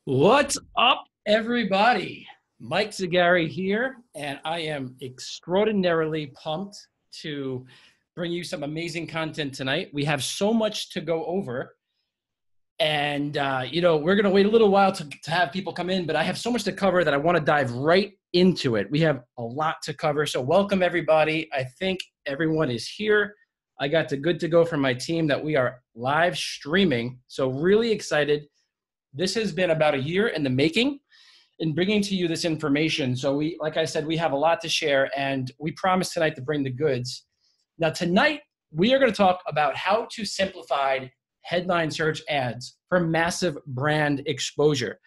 What's up, everybody? Mike Zagari here, and I am extraordinarily pumped to bring you some amazing content tonight. We have so much to go over, and we're going to wait a little while to have people come in, but I have so much to cover that I want to dive right into it. We have a lot to cover, so welcome, everybody. I think everyone is here. I got the good to go from my team that we are live streaming, so really excited. This has been about a year in the making in bringing to you this information. So like I said, we have a lot to share, and we promise tonight to bring the goods. Now tonight, we are going to talk about how to simplify headline search ads for massive brand exposure.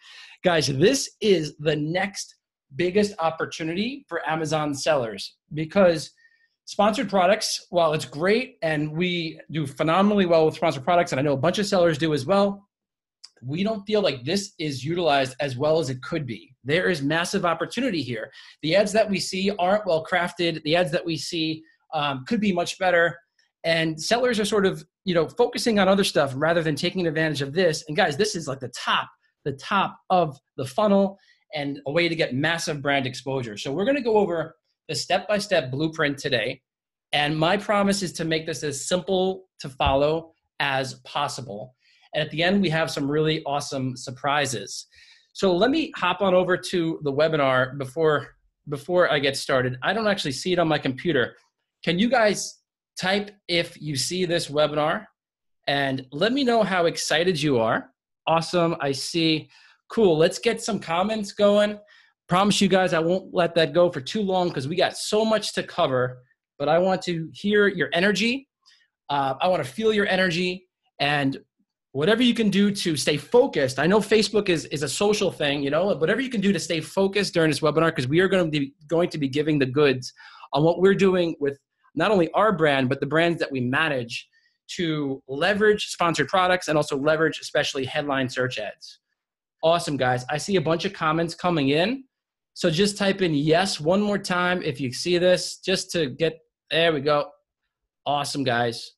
Guys, this is the next biggest opportunity for Amazon sellers, because sponsored products, while it's great and we do phenomenally well with sponsored products, and I know a bunch of sellers do as well, we don't feel like this is utilized as well as it could be. There is massive opportunity here. The ads that we see aren't well crafted. The ads that we see could be much better. And sellers are sort of, focusing on other stuff rather than taking advantage of this. And guys, this is like the top of the funnel and a way to get massive brand exposure. So we're going to go over the step-by-step blueprint today. And my promise is to make this as simple to follow as possible. And at the end, we have some really awesome surprises. So let me hop on over to the webinar before I get started. I don't actually see it on my computer. Can you guys type if you see this webinar? And let me know how excited you are. Awesome, I see. Cool, let's get some comments going. Promise you guys I won't let that go for too long because we got so much to cover, but I want to hear your energy. I want to feel your energy, and whatever you can do to stay focused. I know Facebook is a social thing, whatever you can do to stay focused during this webinar, because we are going to be giving the goods on what we're doing with not only our brand, but the brands that we manage to leverage sponsored products and also leverage especially headline search ads. Awesome, guys. I see a bunch of comments coming in. So just type in yes one more time if you see this, just to get, there we go. Awesome, guys.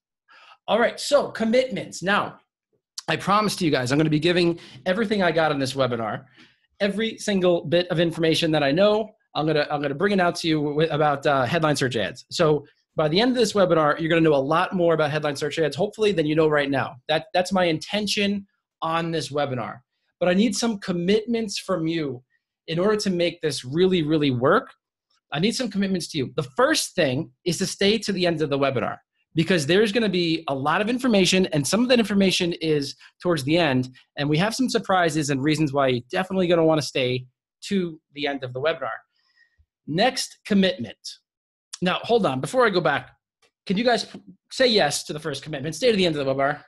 All right, so commitments. Now, I promised you guys I'm going to be giving everything I got on this webinar, every single bit of information that I know. I'm going to bring it out to you about headline search ads. So by the end of this webinar, you're going to know a lot more about headline search ads, hopefully, than you know right now. That's my intention on this webinar. But I need some commitments from you in order to make this really, really work. I need some commitments to you. The first thing is to stay to the end of the webinar, because there's going to be a lot of information, and some of that information is towards the end, and we have some surprises and reasons why you're definitely going to want to stay to the end of the webinar. Next, commitment. Now, hold on. Before I go back, can you guys say yes to the first commitment? Stay to the end of the webinar.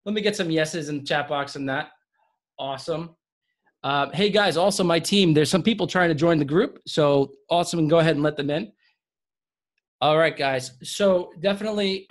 Let me get some yeses in the chat box on that. Awesome. Hey, guys, also my team, there's some people trying to join the group, so awesome, and go ahead and let them in. All right, guys. So definitely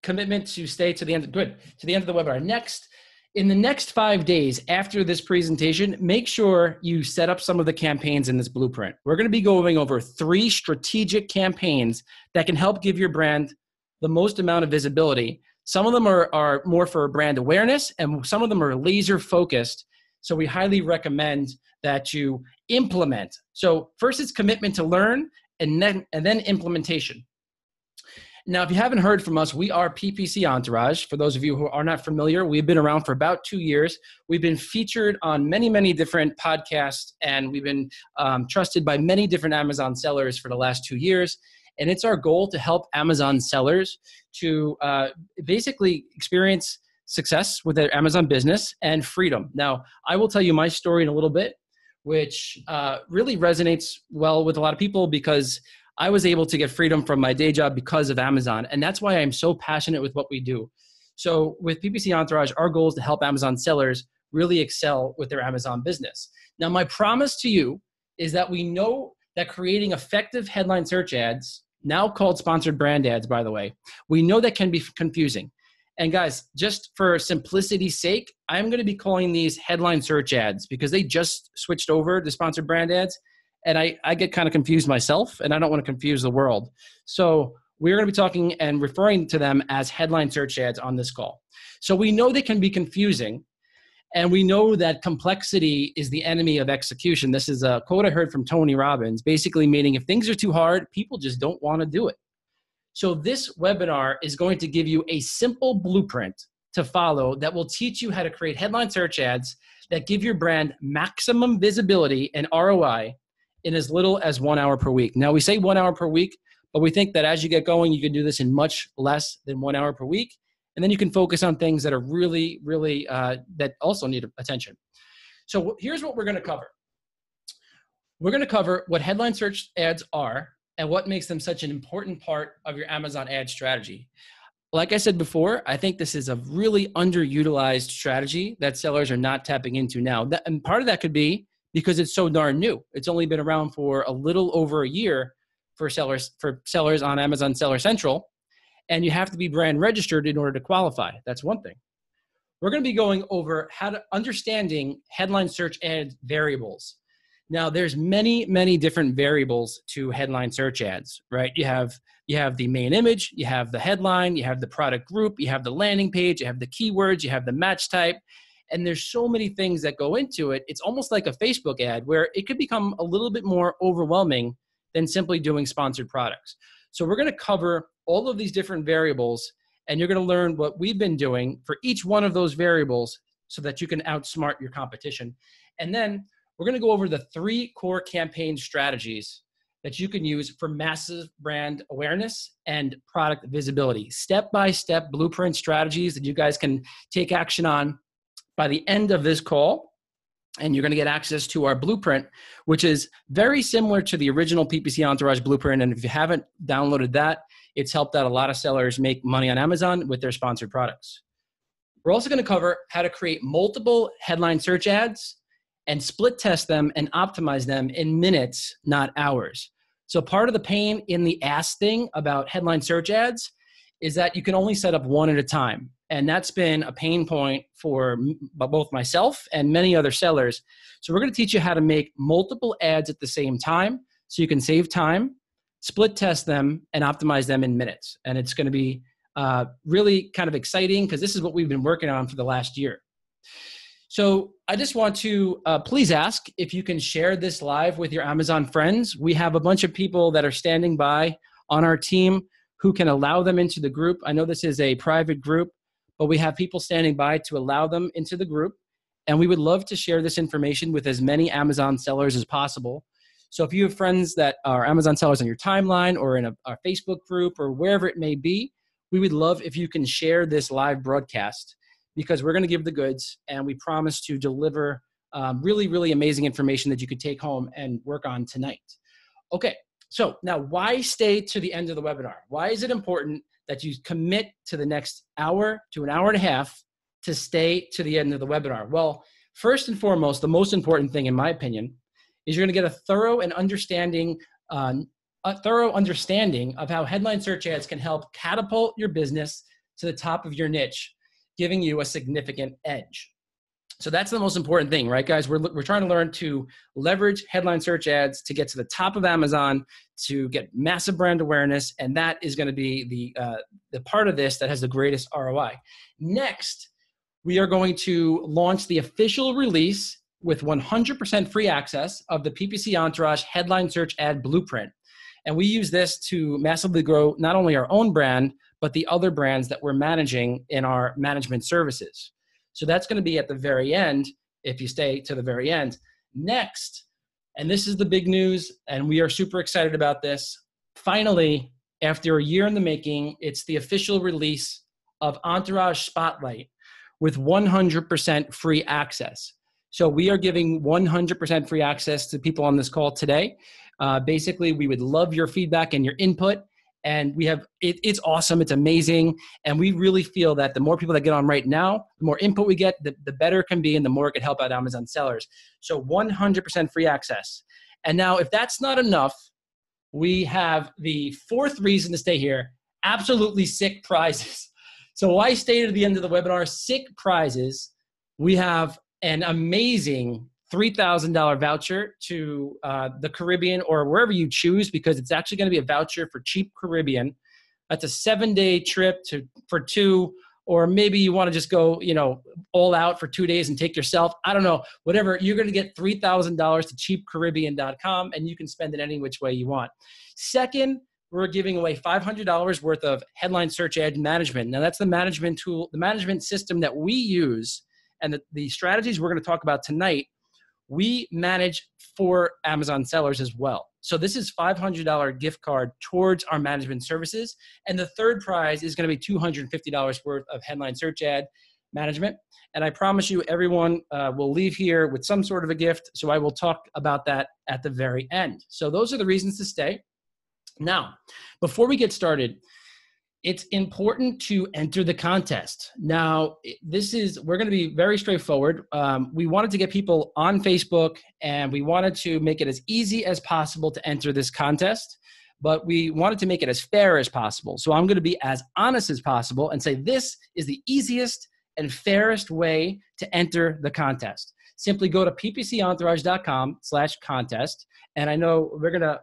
commitment to stay to the end. Good. To the end of the webinar. Next, in the next 5 days after this presentation, make sure you set up some of the campaigns in this blueprint. We're going to be going over 3 strategic campaigns that can help give your brand the most amount of visibility. Some of them are more for brand awareness, and some of them are laser focused. So we highly recommend that you implement. So first, it's commitment to learn, and then implementation. Now, if you haven't heard from us, we are PPC Entourage. For those of you who are not familiar, we've been around for about 2 years. We've been featured on many, many different podcasts, and we've been trusted by many different Amazon sellers for the last 2 years. And it's our goal to help Amazon sellers to basically experience success with their Amazon business and freedom. Now, I will tell you my story in a little bit, which really resonates well with a lot of people, because I was able to get freedom from my day job because of Amazon. And that's why I'm so passionate with what we do. So with PPC Entourage, our goal is to help Amazon sellers really excel with their Amazon business. Now, my promise to you is that we know that creating effective headline search ads, now called sponsored brand ads, by the way, we know that can be confusing. And guys, just for simplicity's sake, I'm going to be calling these headline search ads, because they just switched over to sponsored brand ads. And I get kind of confused myself, and I don't want to confuse the world. So we're going to be talking and referring to them as headline search ads on this call. So we know they can be confusing. And we know that complexity is the enemy of execution. This is a quote I heard from Tony Robbins, basically meaning if things are too hard, people just don't want to do it. So this webinar is going to give you a simple blueprint to follow that will teach you how to create headline search ads that give your brand maximum visibility and ROI in as little as 1 hour per week. Now, we say 1 hour per week, but we think that as you get going, you can do this in much less than 1 hour per week. And then you can focus on things that are really, really, that also need attention. So here's what we're going to cover. We're going to cover what headline search ads are and what makes them such an important part of your Amazon ad strategy. Like I said before, I think this is a really underutilized strategy that sellers are not tapping into now. And part of that could be because it's so darn new. It's only been around for a little over a year for sellers on Amazon Seller Central, and you have to be brand registered in order to qualify. That's one thing. We're going to be going over how to understanding headline search ad variables. Now, there's many, many different variables to headline search ads, right? You have the main image, you have the headline, you have the product group, you have the landing page, you have the keywords, you have the match type, and there's so many things that go into it. It's almost like a Facebook ad where it could become a little bit more overwhelming than simply doing sponsored products. So we're going to cover all of these different variables, and you're going to learn what we've been doing for each one of those variables so that you can outsmart your competition. And then we're going to go over the 3 core campaign strategies that you can use for massive brand awareness and product visibility. Step-by-step blueprint strategies that you guys can take action on by the end of this call. And you're going to get access to our blueprint, which is very similar to the original PPC Entourage blueprint. And if you haven't downloaded that, it's helped out a lot of sellers make money on Amazon with their sponsored products. We're also going to cover how to create multiple headline search ads and split test them and optimize them in minutes, not hours. So part of the pain in the ass thing about headline search ads is that you can only set up one at a time. And that's been a pain point for both myself and many other sellers. So we're going to teach you how to make multiple ads at the same time so you can save time, split test them, and optimize them in minutes. And it's going to be really kind of exciting because this is what we've been working on for the last year. So I just want to please ask if you can share this live with your Amazon friends. We have a bunch of people that are standing by on our team who can allow them into the group. I know this is a private group, but we have people standing by to allow them into the group. And we would love to share this information with as many Amazon sellers as possible. So if you have friends that are Amazon sellers on your timeline or in a Facebook group or wherever it may be, we would love if you can share this live broadcast because we're going to give the goods and we promise to deliver really, really amazing information that you could take home and work on tonight. Okay, so now why stay to the end of the webinar? Why is it important that you commit to the next hour to an hour and a half to stay to the end of the webinar? Well, first and foremost, the most important thing in my opinion is you're going to get a thorough understanding of how headline search ads can help catapult your business to the top of your niche, giving you a significant edge. So that's the most important thing, right, guys? We're trying to learn to leverage headline search ads to get to the top of Amazon, to get massive brand awareness, and that is going to be the part of this that has the greatest ROI. Next, we are going to launch the official release with 100% free access of the PPC Entourage Headline Search Ad Blueprint. And we use this to massively grow not only our own brand, but the other brands that we're managing in our management services. So that's going to be at the very end, if you stay to the very end. Next, and this is the big news, and we are super excited about this. Finally, after a year in the making, it's the official release of Entourage Spotlight with 100% free access. So we are giving 100% free access to people on this call today. Basically, we would love your feedback and your input. And we have, it's awesome, it's amazing. And we really feel that the more people that get on right now, the more input we get, the better it can be and the more it can help out Amazon sellers. So 100% free access. And now if that's not enough, we have the 4th reason to stay here, absolutely sick prizes. So why stay to the end of the webinar? Sick prizes. We have an amazing $3,000 voucher to the Caribbean or wherever you choose, because it's actually going to be a voucher for Cheap Caribbean. That's a 7-day trip for 2 or maybe you want to just go, all out for 2 days and take yourself. I don't know, whatever. You're going to get $3,000 to cheapcaribbean.com, and you can spend it any which way you want. Second, we're giving away $500 worth of headline search ad management. Now, that's the management tool, the management system that we use, and the strategies we're going to talk about tonight, we manage for Amazon sellers as well. So this is $500 gift card towards our management services. And the third prize is going to be $250 worth of headline search ad management. And I promise you, everyone will leave here with some sort of a gift. So I will talk about that at the very end. So those are the reasons to stay. Now, before we get started, it's important to enter the contest. Now, we're going to be very straightforward. We wanted to get people on Facebook, and we wanted to make it as easy as possible to enter this contest, but we wanted to make it as fair as possible. So I'm going to be as honest as possible and say this is the easiest and fairest way to enter the contest. Simply go to ppcentourage.com/contest. And I know we're going to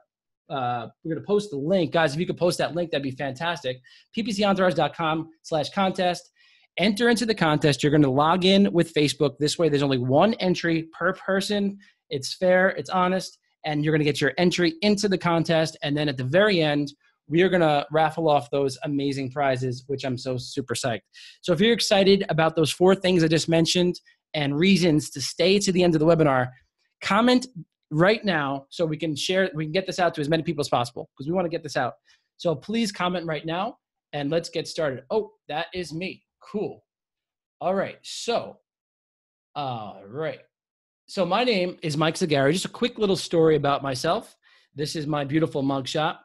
post the link. Guys, if you could post that link, that'd be fantastic. ppcentourage.com/contest. Enter into the contest. You're going to log in with Facebook. This way, there's only one entry per person. It's fair, it's honest, and you're going to get your entry into the contest. And then at the very end, we are going to raffle off those amazing prizes, which I'm so super psyched. So if you're excited about those 4 things I just mentioned and reasons to stay to the end of the webinar, comment right now so we can get this out to as many people as possible, because we want to get this out. So please comment right now and let's get started. Oh, that is me. Cool. All right. So my name is Mike Zagari. Just a quick little story about myself. This is my beautiful mugshot.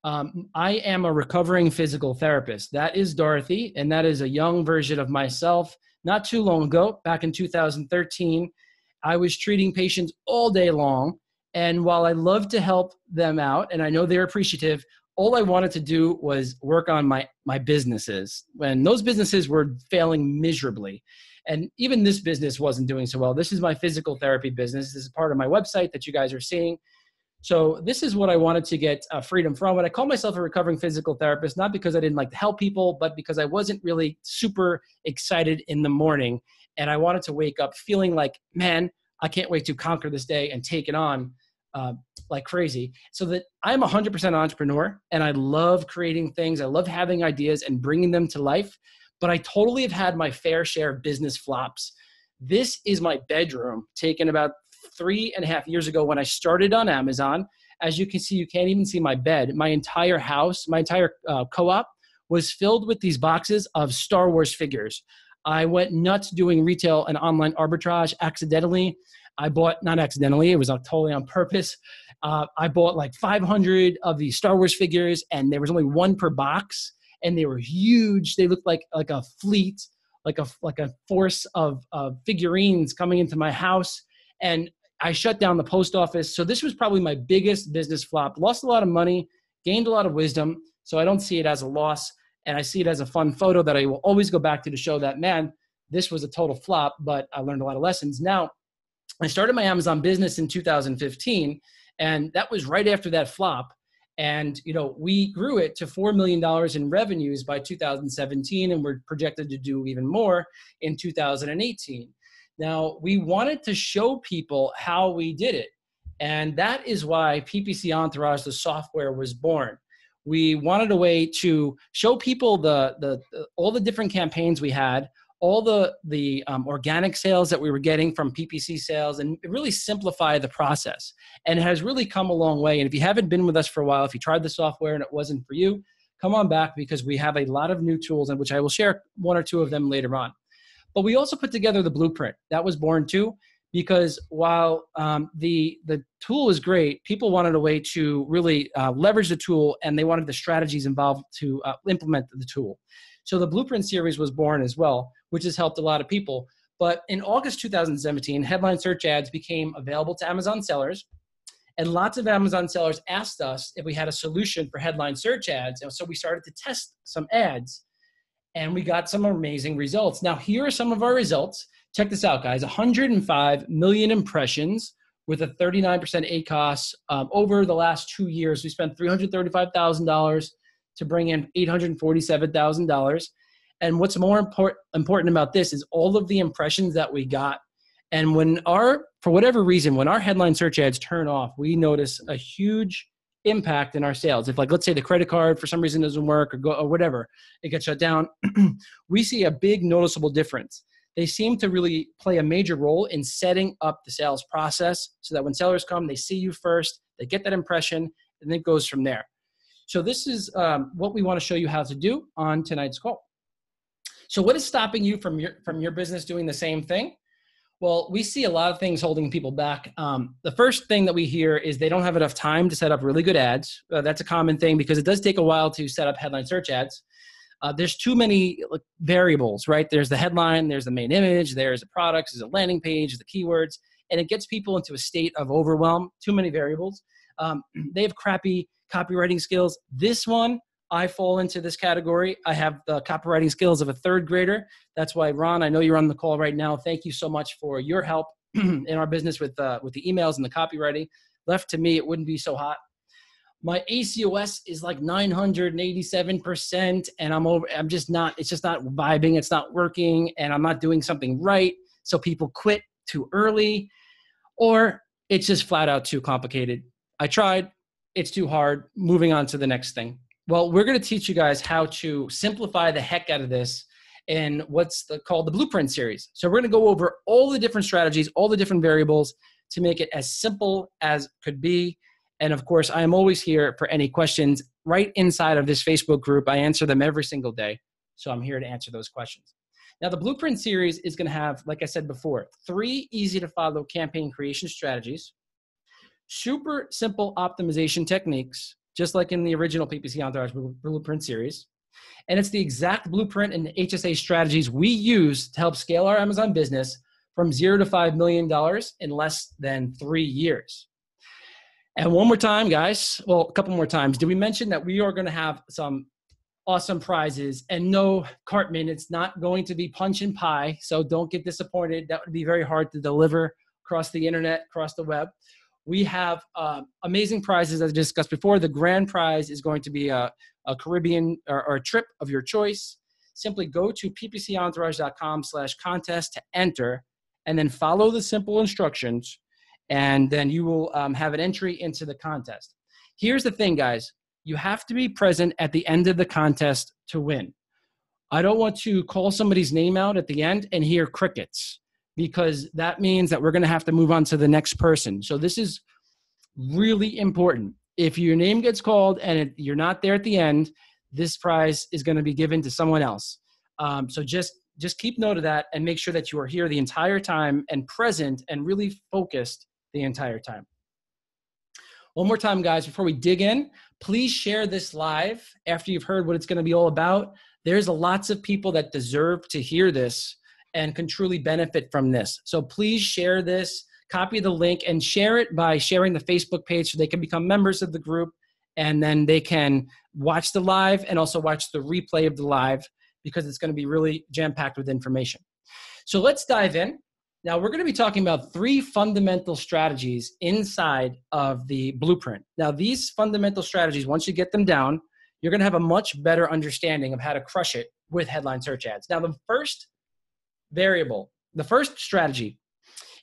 I am a recovering physical therapist. That is Dorothy, and that is a young version of myself. Not too long ago, back in 2013, I was treating patients all day long. And while I love to help them out, and I know they're appreciative, all I wanted to do was work on my businesses. When those businesses were failing miserably. And even this business wasn't doing so well. This is my physical therapy business. This is part of my website that you guys are seeing. So this is what I wanted to get freedom from. And I call myself a recovering physical therapist, not because I didn't like to help people, but because I wasn't really super excited in the morning. And I wanted to wake up feeling like, man, I can't wait to conquer this day and take it on like crazy. So that I'm 100% entrepreneur, and I love creating things. I love having ideas and bringing them to life. But I totally have had my fair share of business flops. This is my bedroom, taken about 3.5 years ago when I started on Amazon. As you can see, you can't even see my bed. My entire house, my entire co-op was filled with these boxes of Star Wars figures. I went nuts doing retail and online arbitrage accidentally. Not accidentally, it was totally on purpose. I bought like 500 of these Star Wars figures, and there was only one per box, and they were huge. They looked like a fleet, like a force of figurines coming into my house. And I shut down the post office. So this was probably my biggest business flop. Lost a lot of money, gained a lot of wisdom. So I don't see it as a loss. And I see it as a fun photo that I will always go back to show that, man, this was a total flop, but I learned a lot of lessons. Now, I started my Amazon business in 2015, and that was right after that flop. And, we grew it to $4 million in revenues by 2017, and we're projected to do even more in 2018. Now, we wanted to show people how we did it. And that is why PPC Entourage, the software, was born. We wanted a way to show people all the different campaigns we had, all the organic sales that we were getting from PPC sales, and really simplify the process. And it has really come a long way. And if you haven't been with us for a while, if you tried the software and it wasn't for you, come on back, because we have a lot of new tools, and which I will share 1 or 2 of them later on. But we also put together the blueprint. That was born too, because while the tool was great, people wanted a way to really leverage the tool, and they wanted the strategies involved to implement the tool. So the Blueprint series was born as well, which has helped a lot of people. But in August 2017, headline search ads became available to Amazon sellers. And lots of Amazon sellers asked us if we had a solution for headline search ads. And so we started to test some ads, and we got some amazing results. Now, here are some of our results. Check this out, guys. 105 million impressions with a 39% ACOS. Over the last 2 years, we spent $335,000 to bring in $847,000. And what's more important about this is all of the impressions that we got. And for whatever reason, when our headline search ads turn off, we notice a huge impact in our sales. If, like, let's say the credit card for some reason doesn't work or whatever, it gets shut down, we see a big noticeable difference. They seem to really play a major role in setting up the sales process so that when sellers come, they see you first, they get that impression, and it goes from there. So this is what we want to show you how to do on tonight's call. So what is stopping you from your business doing the same thing? Well, we see a lot of things holding people back. The first thing that we hear is they don't have enough time to set up really good ads. That's a common thing because it does take a while to set up headline search ads. There's too many variables, right? There's the headline, there's the main image, there's the products, there's a landing page, the keywords, and it gets people into a state of overwhelm. Too many variables. They have crappy copywriting skills. This one, I fall into this category. I have the copywriting skills of a third grader. That's why, Ron, I know you're on the call right now. Thank you so much for your help in our business with the emails and the copywriting. Left to me, it wouldn't be so hot. My ACOS is like 987%, and it's just not vibing. It's not working, and I'm not doing something right. So people quit too early, or it's just flat out too complicated. I tried. It's too hard. Moving on to the next thing. Well, we're going to teach you guys how to simplify the heck out of this in what's called the Blueprint series. So we're going to go over all the different strategies, all the different variables to make it as simple as could be. And of course, I am always here for any questions right inside of this Facebook group. I answer them every single day. So I'm here to answer those questions. Now, the Blueprint series is going to have, like I said before, 3 easy to follow campaign creation strategies, super simple optimization techniques, just like in the original PPC Entourage Blueprint series. And it's the exact blueprint and HSA strategies we use to help scale our Amazon business from $0 to $5 million in less than 3 years. And one more time, guys, well, a couple more times. Did we mention that we are going to have some awesome prizes? And no, Cartman, it's not going to be punch and pie, so don't get disappointed. That would be very hard to deliver across the internet, across the web. We have amazing prizes, as I discussed before. The grand prize is going to be a Caribbean or a trip of your choice. Simply go to ppcentourage.com/contest to enter, and then follow the simple instructions, and then you will have an entry into the contest. Here's the thing, guys. You have to be present at the end of the contest to win. I don't want to call somebody's name out at the end and hear crickets, because that means that we're going to have to move on to the next person. So this is really important. If your name gets called and you're not there at the end, this prize is going to be given to someone else. So just keep note of that and make sure that you are here the entire time and present and really focused the entire time. One more time, guys, before we dig in, please share this live after you've heard what it's going to be all about. There's lots of people that deserve to hear this and can truly benefit from this. So please share this, copy the link, and share it by sharing the Facebook page so they can become members of the group, and then they can watch the live and also watch the replay of the live, because it's going to be really jam-packed with information. So let's dive in. Now, we're going to be talking about 3 fundamental strategies inside of the blueprint. Now, these fundamental strategies, once you get them down, you're going to have a much better understanding of how to crush it with headline search ads. Now, the first strategy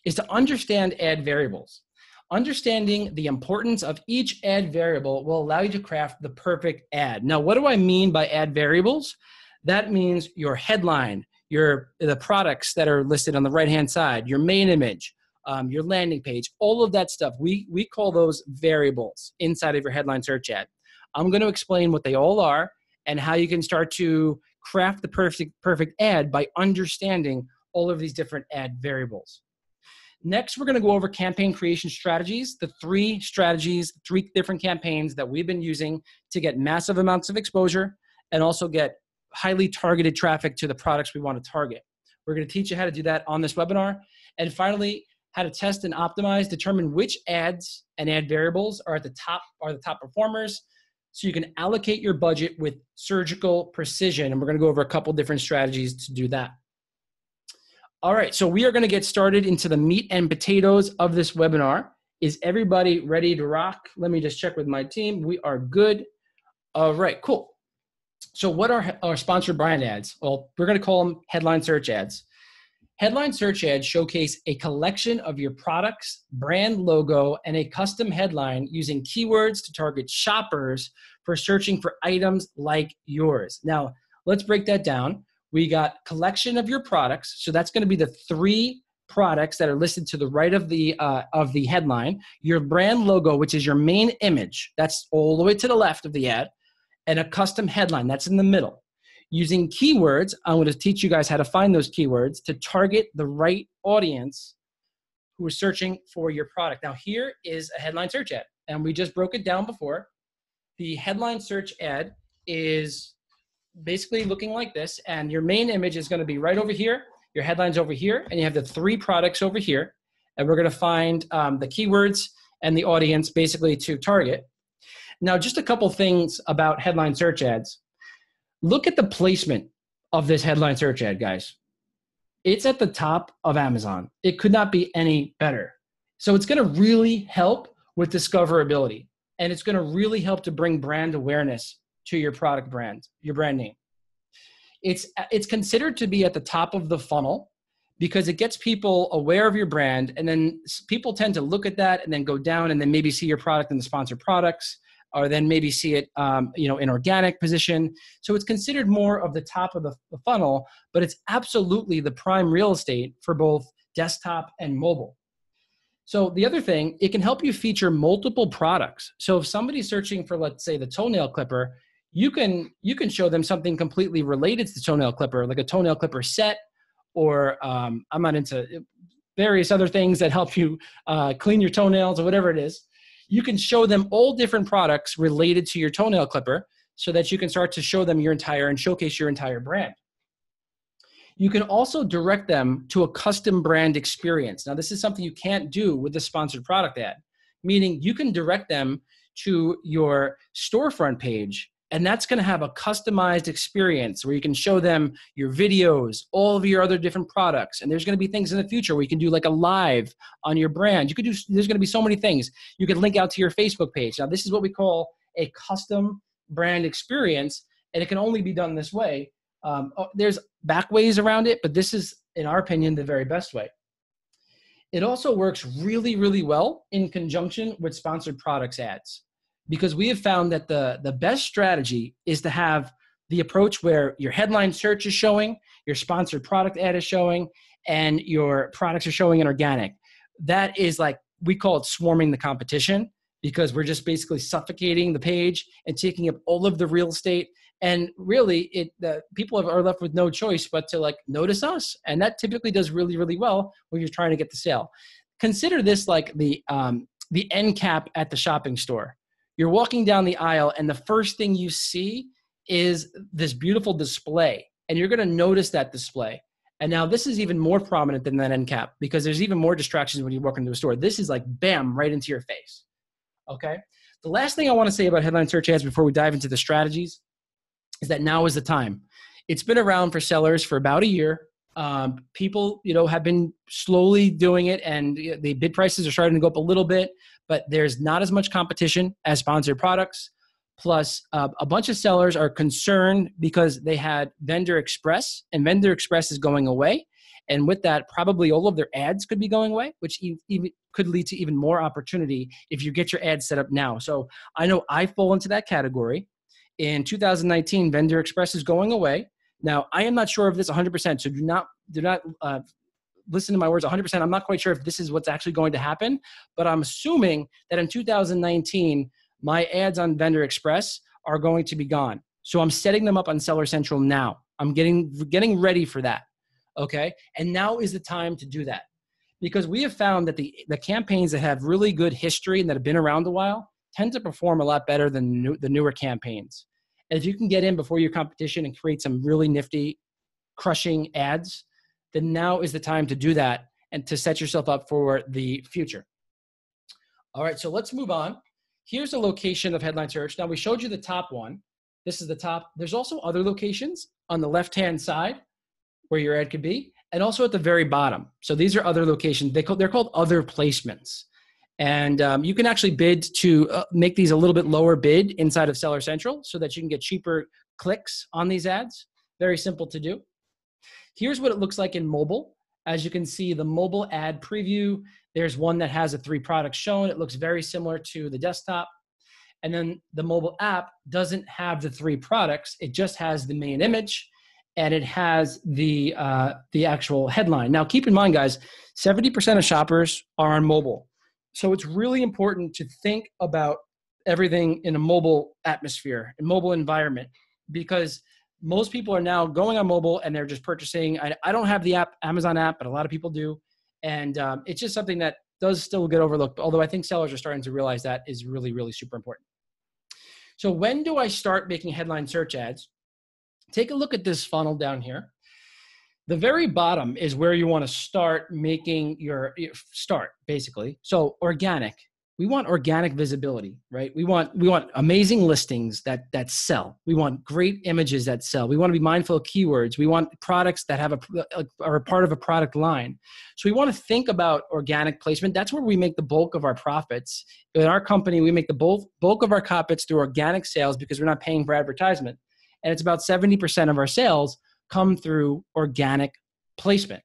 is to understand ad variables. Understanding the importance of each ad variable will allow you to craft the perfect ad. Now, what do I mean by ad variables? That means your headline, the products that are listed on the right-hand side, your main image, your landing page, all of that stuff. We call those variables inside of your headline search ad. I'm going to explain what they all are and how you can start to craft the perfect ad by understanding all of these different ad variables. Next, we're going to go over campaign creation strategies, the 3 strategies, 3 different campaigns that we've been using to get massive amounts of exposure and also get highly targeted traffic to the products we want to target. We're going to teach you how to do that on this webinar. And finally, how to test and optimize, determine which ads and ad variables are the top performers, so you can allocate your budget with surgical precision. And we're going to go over a couple different strategies to do that. All right, so we are going to get started into the meat and potatoes of this webinar. Is everybody ready to rock? Let me just check with my team. We are good. All right, cool. So what are our sponsored brand ads? Well, we're going to call them headline search ads. Headline search ads showcase a collection of your product's brand logo and a custom headline using keywords to target shoppers for searching for items like yours. Now, let's break that down. We got collection of your products. So that's going to be the 3 products that are listed to the right of the headline. Your brand logo, which is your main image, that's all the way to the left of the ad, and a custom headline, that's in the middle. Using keywords, I'm going to teach you guys how to find those keywords to target the right audience who is searching for your product. Now, here is a headline search ad, and we just broke it down before. The headline search ad is basically looking like this, and your main image is going to be right over here, your headline's over here, and you have the 3 products over here, and we're going to find the keywords and the audience basically to target. Now, just a couple things about headline search ads. Look at the placement of this headline search ad, guys. It's at the top of Amazon. It could not be any better. So it's going to really help with discoverability, and it's going to really help to bring brand awareness to your product brand, your brand name. It's considered to be at the top of the funnel because it gets people aware of your brand, and then people tend to look at that and then go down and then maybe see your product in the sponsored products, or then maybe see it in organic position. So it's considered more of the top of the funnel, but it's absolutely the prime real estate for both desktop and mobile. So the other thing, it can help you feature multiple products. So if somebody's searching for, let's say, the toenail clipper, you can show them something completely related to the toenail clipper, like a toenail clipper set, or I'm not into various other things that help you clean your toenails or whatever it is. You can show them all different products related to your toenail clipper so that you can start to show them and showcase your entire brand. You can also direct them to a custom brand experience. Now, this is something you can't do with the sponsored product ad, meaning you can direct them to your storefront page, and that's going to have a customized experience where you can show them your videos, all of your other different products. And there's going to be things in the future where you can do like a live on your brand. There's going to be so many things. You can link out to your Facebook page. Now, this is what we call a custom brand experience, and it can only be done this way. There's back ways around it, but this is, in our opinion, the very best way. It also works really, really well in conjunction with sponsored products ads, because we have found that the best strategy is to have the approach where your headline search is showing, your sponsored product ad is showing, and your products are showing in organic. That is like, we call it swarming the competition, because we're just basically suffocating the page and taking up all of the real estate. And really, people are left with no choice but to notice us. And that typically does really, really well when you're trying to get the sale. Consider this like the end cap at the shopping store. You're walking down the aisle, and the first thing you see is this beautiful display, and you're going to notice that display. And now this is even more prominent than that end cap, because there's even more distractions when you walk into a store. This is like bam, right into your face. Okay. The last thing I want to say about headline search ads before we dive into the strategies is that now is the time. It's been around for sellers for about a year. People, have been slowly doing it, and the bid prices are starting to go up a little bit, but there's not as much competition as sponsored products. Plus, a bunch of sellers are concerned because they had Vendor Express, and Vendor Express is going away. And with that, probably all of their ads could be going away, which even could lead to even more opportunity if you get your ads set up now. So I know I fall into that category. In 2019, Vendor Express is going away. Now, I am not sure of this 100%, so do not listen to my words 100%. I'm not quite sure if this is what's actually going to happen, but I'm assuming that in 2019, my ads on Vendor Express are going to be gone. So I'm setting them up on Seller Central now. I'm getting ready for that, okay? And now is the time to do that, because we have found that the campaigns that have really good history and that have been around a while tend to perform a lot better than the newer campaigns. And if you can get in before your competition and create some really nifty, crushing ads, then now is the time to do that and to set yourself up for the future. All right, so let's move on. Here's a location of headline search. Now, we showed you the top one. This is the top. There's also other locations on the left-hand side where your ad could be, and also at the very bottom. So these are other locations. They're called other placements. And you can actually bid to make these a little bit lower bid inside of Seller Central so that you can get cheaper clicks on these ads. Very simple to do. Here's what it looks like in mobile. As you can see, the mobile ad preview, there's one that has the 3 products shown. It looks very similar to the desktop. And then the mobile app doesn't have the 3 products. It just has the main image and it has the actual headline. Now, keep in mind, guys, 70% of shoppers are on mobile. So it's really important to think about everything in a mobile atmosphere, a mobile environment, because most people are now going on mobile and they're just purchasing. I don't have the app, Amazon app, but a lot of people do. And it's just something that does still get overlooked, although I think sellers are starting to realize that is really, really super important. So when do I start making headline search ads? Take a look at this funnel down here. The very bottom is where you want to start making your start, basically. So organic. We want organic visibility, right? We want amazing listings that sell. We want great images that sell. We want to be mindful of keywords. We want products that are a part of a product line. So we want to think about organic placement. That's where we make the bulk of our profits. In our company, we make the bulk of our profits through organic sales because we're not paying for advertisement. And it's about 70% of our sales come through organic placement.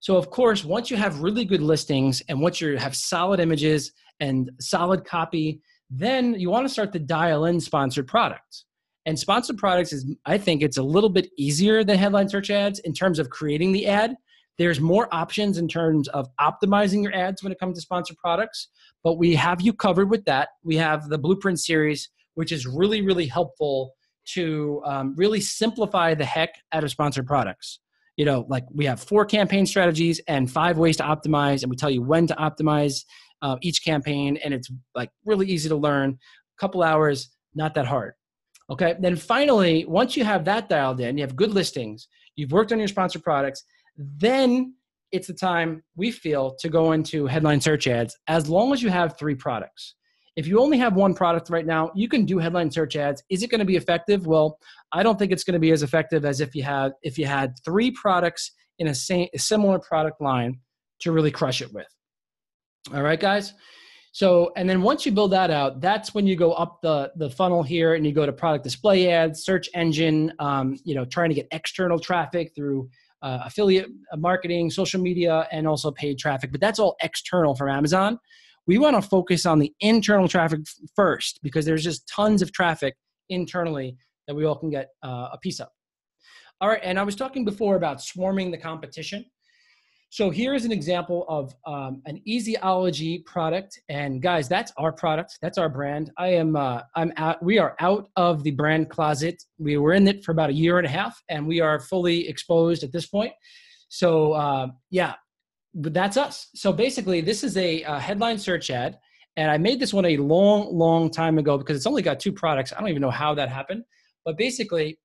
So of course, once you have really good listings and once you have solid images and solid copy, then you want to start to dial in sponsored products. And sponsored products is, I think it's a little bit easier than headline search ads in terms of creating the ad. There's more options in terms of optimizing your ads when it comes to sponsored products, but we have you covered with that. We have the Blueprint series, which is really, really helpful to really simplify the heck out of sponsored products. You know, like we have 4 campaign strategies and 5 ways to optimize, and we tell you when to optimize each campaign, and it's like really easy to learn. A couple hours, not that hard. Okay, then finally, once you have that dialed in, you have good listings, you've worked on your sponsored products, then it's the time we feel to go into headline search ads as long as you have 3 products. If you only have 1 product right now, you can do headline search ads. Is it going to be effective? Well, I don't think it's going to be as effective as if you had 3 products in a similar product line to really crush it with. All right, guys. So, and then once you build that out, that's when you go up the funnel here and you go to product display ads, search engine, trying to get external traffic through affiliate marketing, social media, and also paid traffic. But that's all external from Amazon. We want to focus on the internal traffic first because there's just tons of traffic internally that we all can get a piece of. All right, and I was talking before about swarming the competition. So here is an example of an Easyology product, and guys, that's our product, that's our brand. We are out of the brand closet. We were in it for about 1.5 years, and we are fully exposed at this point. So yeah. But that's us. So basically, this is a headline search ad, and I made this one a long, long time ago because it's only got 2 products. I don't even know how that happened. But basically,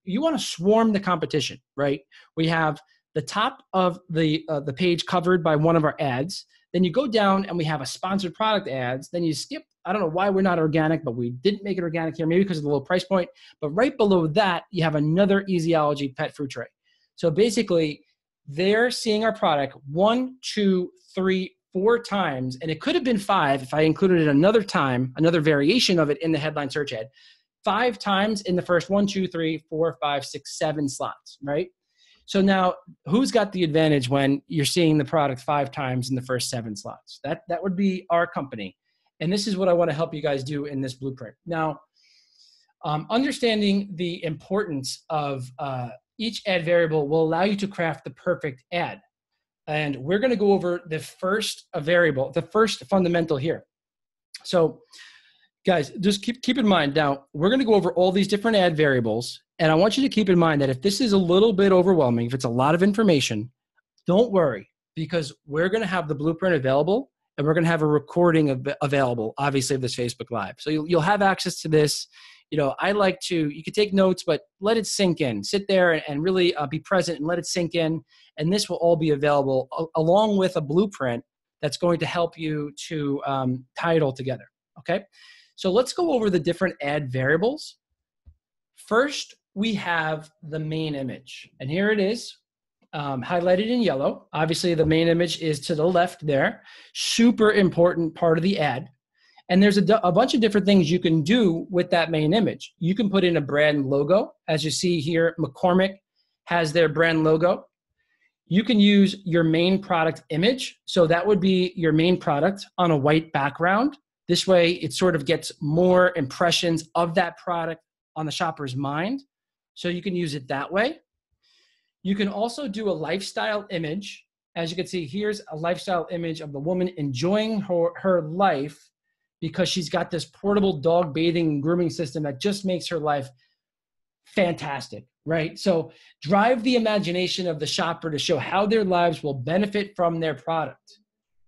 you want to swarm the competition, right? We have the top of the page covered by one of our ads. Then you go down and we have a sponsored product ads. Then you skip. I don't know why we're not organic, but we didn't make it organic here, maybe because of the low price point. But right below that, you have another Easyology pet food tray. So basically, they're seeing our product 1, 2, 3, 4 times, and it could have been 5 if I included it another time, another variation of it in the headline search ad. 5 times in the first 1, 2, 3, 4, 5, 6, 7 slots, right? So now, who's got the advantage when you're seeing the product 5 times in the first 7 slots? That would be our company, and this is what I want to help you guys do in this blueprint. Now, understanding the importance of each ad variable will allow you to craft the perfect ad. And we're going to go over the first variable, the first fundamental here. So guys, just keep in mind, now we're going to go over all these different ad variables. And I want you to keep in mind that if this is a little bit overwhelming, if it's a lot of information, don't worry, because we're going to have the blueprint available and we're going to have a recording available, obviously, of this Facebook Live. So you'll have access to this. You know, you could take notes, but let it sink in. Sit there and really be present and let it sink in. And this will all be available along with a blueprint that's going to help you to tie it all together, okay? So let's go over the different ad variables. First, we have the main image. And here it is, highlighted in yellow. Obviously, the main image is to the left there. Super important part of the ad. And there's a bunch of different things you can do with that main image. You can put in a brand logo. As you see here, McCormick has their brand logo. You can use your main product image. So that would be your main product on a white background. This way, it sort of gets more impressions of that product on the shopper's mind. So you can use it that way. You can also do a lifestyle image. As you can see, here's a lifestyle image of the woman enjoying her life because she's got this portable dog bathing and grooming system that just makes her life fantastic, right? So drive the imagination of the shopper to show how their lives will benefit from their product.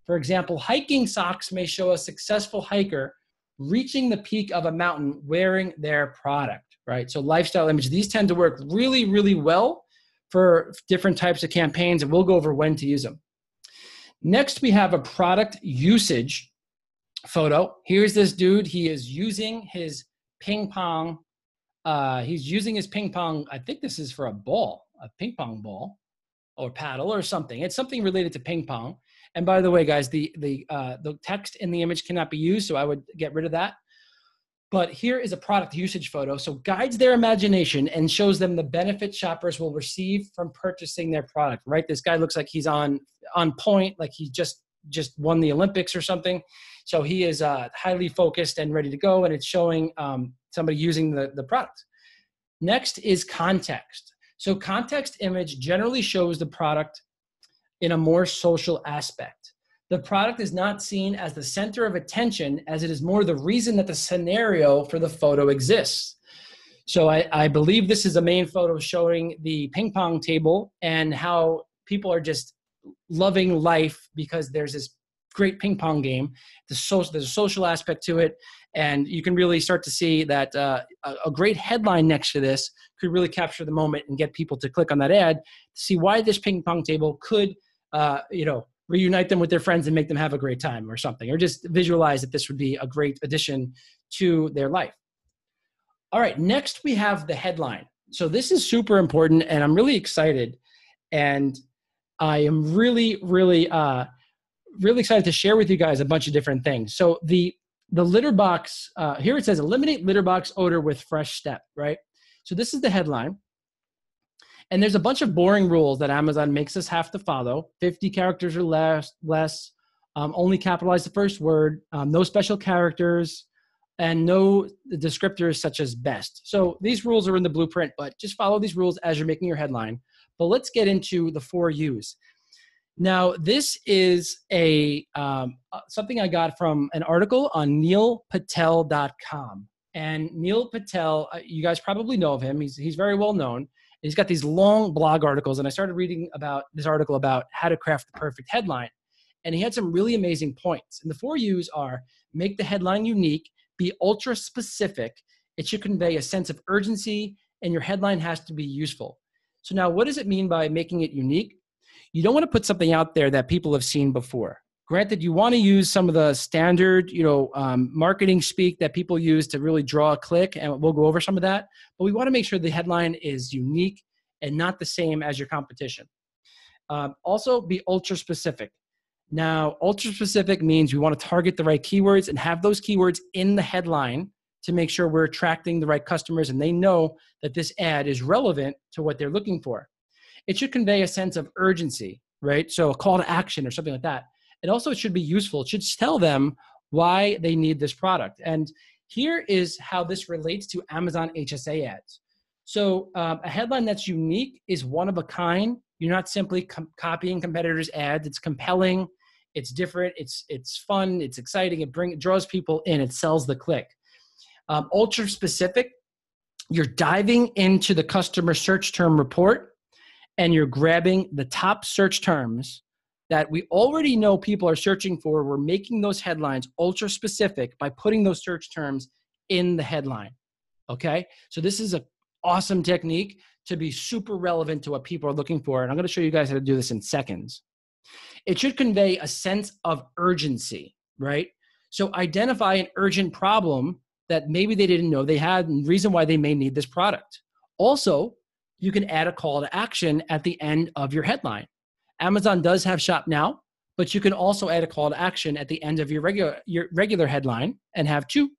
For example, hiking socks may show a successful hiker reaching the peak of a mountain wearing their product, right? So lifestyle image, these tend to work really, really well for different types of campaigns, and we'll go over when to use them. Next, we have a product usage photo. Here's this dude. He is using his ping pong. He's using his ping pong. I think this is for a ball, a ping pong ball or paddle or something. It's something related to ping pong. And by the way, guys, the text in the image cannot be used, so I would get rid of that. But here is a product usage photo. So guides their imagination and shows them the benefit shoppers will receive from purchasing their product, right? This guy looks like he's on point, like he just won the Olympics or something. So he is highly focused and ready to go, and it's showing somebody using the product. Next is context. So context image generally shows the product in a more social aspect. The product is not seen as the center of attention, as it is more the reason that the scenario for the photo exists. So I believe this is a main photo showing the ping pong table and how people are just loving life because there's this great ping pong game. There's a social aspect to it, and you can really start to see that a great headline next to this could really capture the moment and get people to click on that ad to see why this ping pong table could reunite them with their friends and make them have a great time or something, or just visualize that this would be a great addition to their life. All right, next we have the headline. So this is super important, and I'm really excited, and I am really excited to share with you guys a bunch of different things. So the litter box, here it says, eliminate litter box odor with Fresh Step, right? So this is the headline. And there's a bunch of boring rules that Amazon makes us have to follow. 50 characters or less, only capitalize the first word, no special characters, and no descriptors such as best. So these rules are in the blueprint, but just follow these rules as you're making your headline. But let's get into the 4 U's. Now, this is something I got from an article on neilpatel.com. And Neil Patel, you guys probably know of him. He's very well known. He's got these long blog articles, and I started reading about this article about how to craft the perfect headline. And he had some really amazing points. And the 4 U's are: make the headline unique, be ultra specific, it should convey a sense of urgency, and your headline has to be useful. So now, what does it mean by making it unique? You don't want to put something out there that people have seen before. Granted, you want to use some of the standard, marketing speak that people use to really draw a click, and we'll go over some of that. But we want to make sure the headline is unique and not the same as your competition. Also, be ultra specific. Now, ultra specific means we want to target the right keywords and have those keywords in the headline to make sure we're attracting the right customers and they know that this ad is relevant to what they're looking for. It should convey a sense of urgency, right? So a call to action or something like that. And also it should be useful. It should tell them why they need this product. And here is how this relates to Amazon HSA ads. So a headline that's unique is one of a kind. You're not simply copying competitors' ads. It's compelling. It's different. It's fun. It's exciting. It draws people in. It sells the click. Ultra specific, you're diving into the customer search term report and you're grabbing the top search terms that we already know people are searching for. We're making those headlines ultra specific by putting those search terms in the headline. Okay? So this is an awesome technique to be super relevant to what people are looking for. And I'm going to show you guys how to do this in seconds. It should convey a sense of urgency, right? So identify an urgent problem that maybe they didn't know they had and reason why they may need this product. Also, you can add a call to action at the end of your headline. Amazon does have Shop Now, but you can also add a call to action at the end of your regular headline and have 2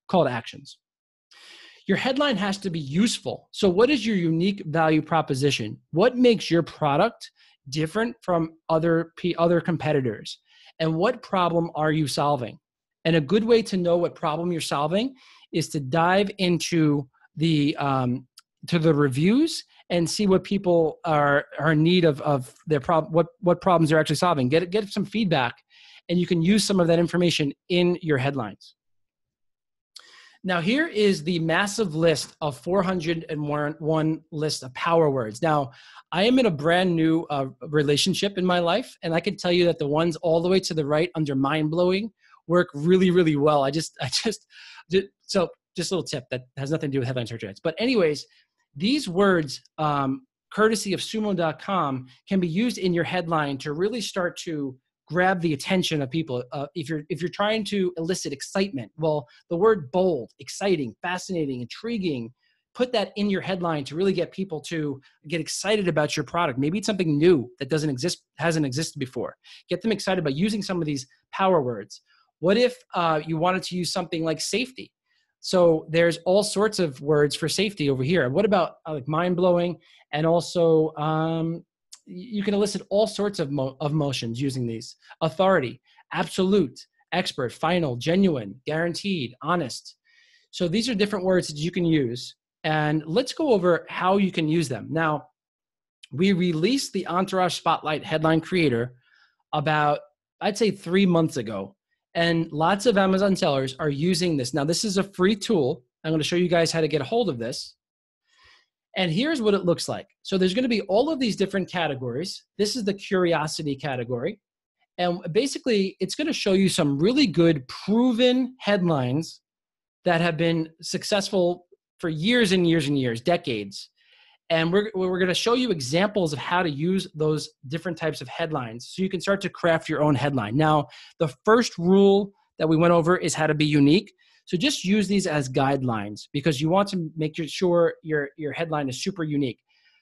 call to actions. Your headline has to be useful. So what is your unique value proposition? What makes your product different from other competitors? And what problem are you solving? And a good way to know what problem you're solving is to dive into the to the reviews and see what people are in need of their problem, what problems they're actually solving. Get some feedback, and you can use some of that information in your headlines. Now, here is the massive list of 401 list of power words. Now, I am in a brand new relationship in my life, and I can tell you that the ones all the way to the right under mind-blowing work really, really well. So just a little tip that has nothing to do with headline search ads. But anyways, these words, courtesy of sumo.com, can be used in your headline to really start to grab the attention of people. If you're trying to elicit excitement, well, the word bold, exciting, fascinating, intriguing, put that in your headline to really get people to get excited about your product. Maybe it's something new that hasn't existed before. Get them excited by using some of these power words. What if you wanted to use something like safety? So there's all sorts of words for safety over here. What about like mind-blowing? And also, you can elicit all sorts of motions using these. Authority, absolute, expert, final, genuine, guaranteed, honest. So these are different words that you can use. And let's go over how you can use them. Now, we released the Entourage Spotlight Headline Creator about, I'd say 3 months ago. And lots of Amazon sellers are using this. Now, this is a free tool. I'm going to show you guys how to get a hold of this. And here's what it looks like. So there's going to be all of these different categories. This is the curiosity category. And basically, it's going to show you some really good proven headlines that have been successful for years and years and years, decades. And we're going to show you examples of how to use those different types of headlines so you can start to craft your own headline. Now, the first rule that we went over is how to be unique. So just use these as guidelines because you want to make sure your headline is super unique.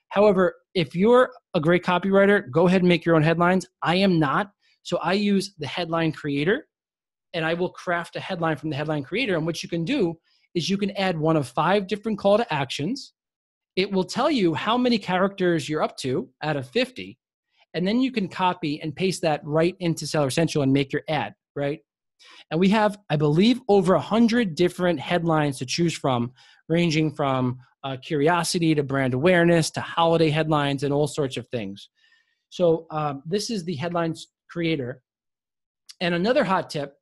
However, if you're a great copywriter, go ahead and make your own headlines. I am not. So I use the headline creator, and I will craft a headline from the headline creator. And what you can do is you can add one of 5 different call to actions. It will tell you how many characters you're up to out of 50. And then you can copy and paste that right into Seller Central and make your ad, right? And we have, I believe, over 100 different headlines to choose from, ranging from curiosity to brand awareness to holiday headlines and all sorts of things. So this is the headlines creator. And another hot tip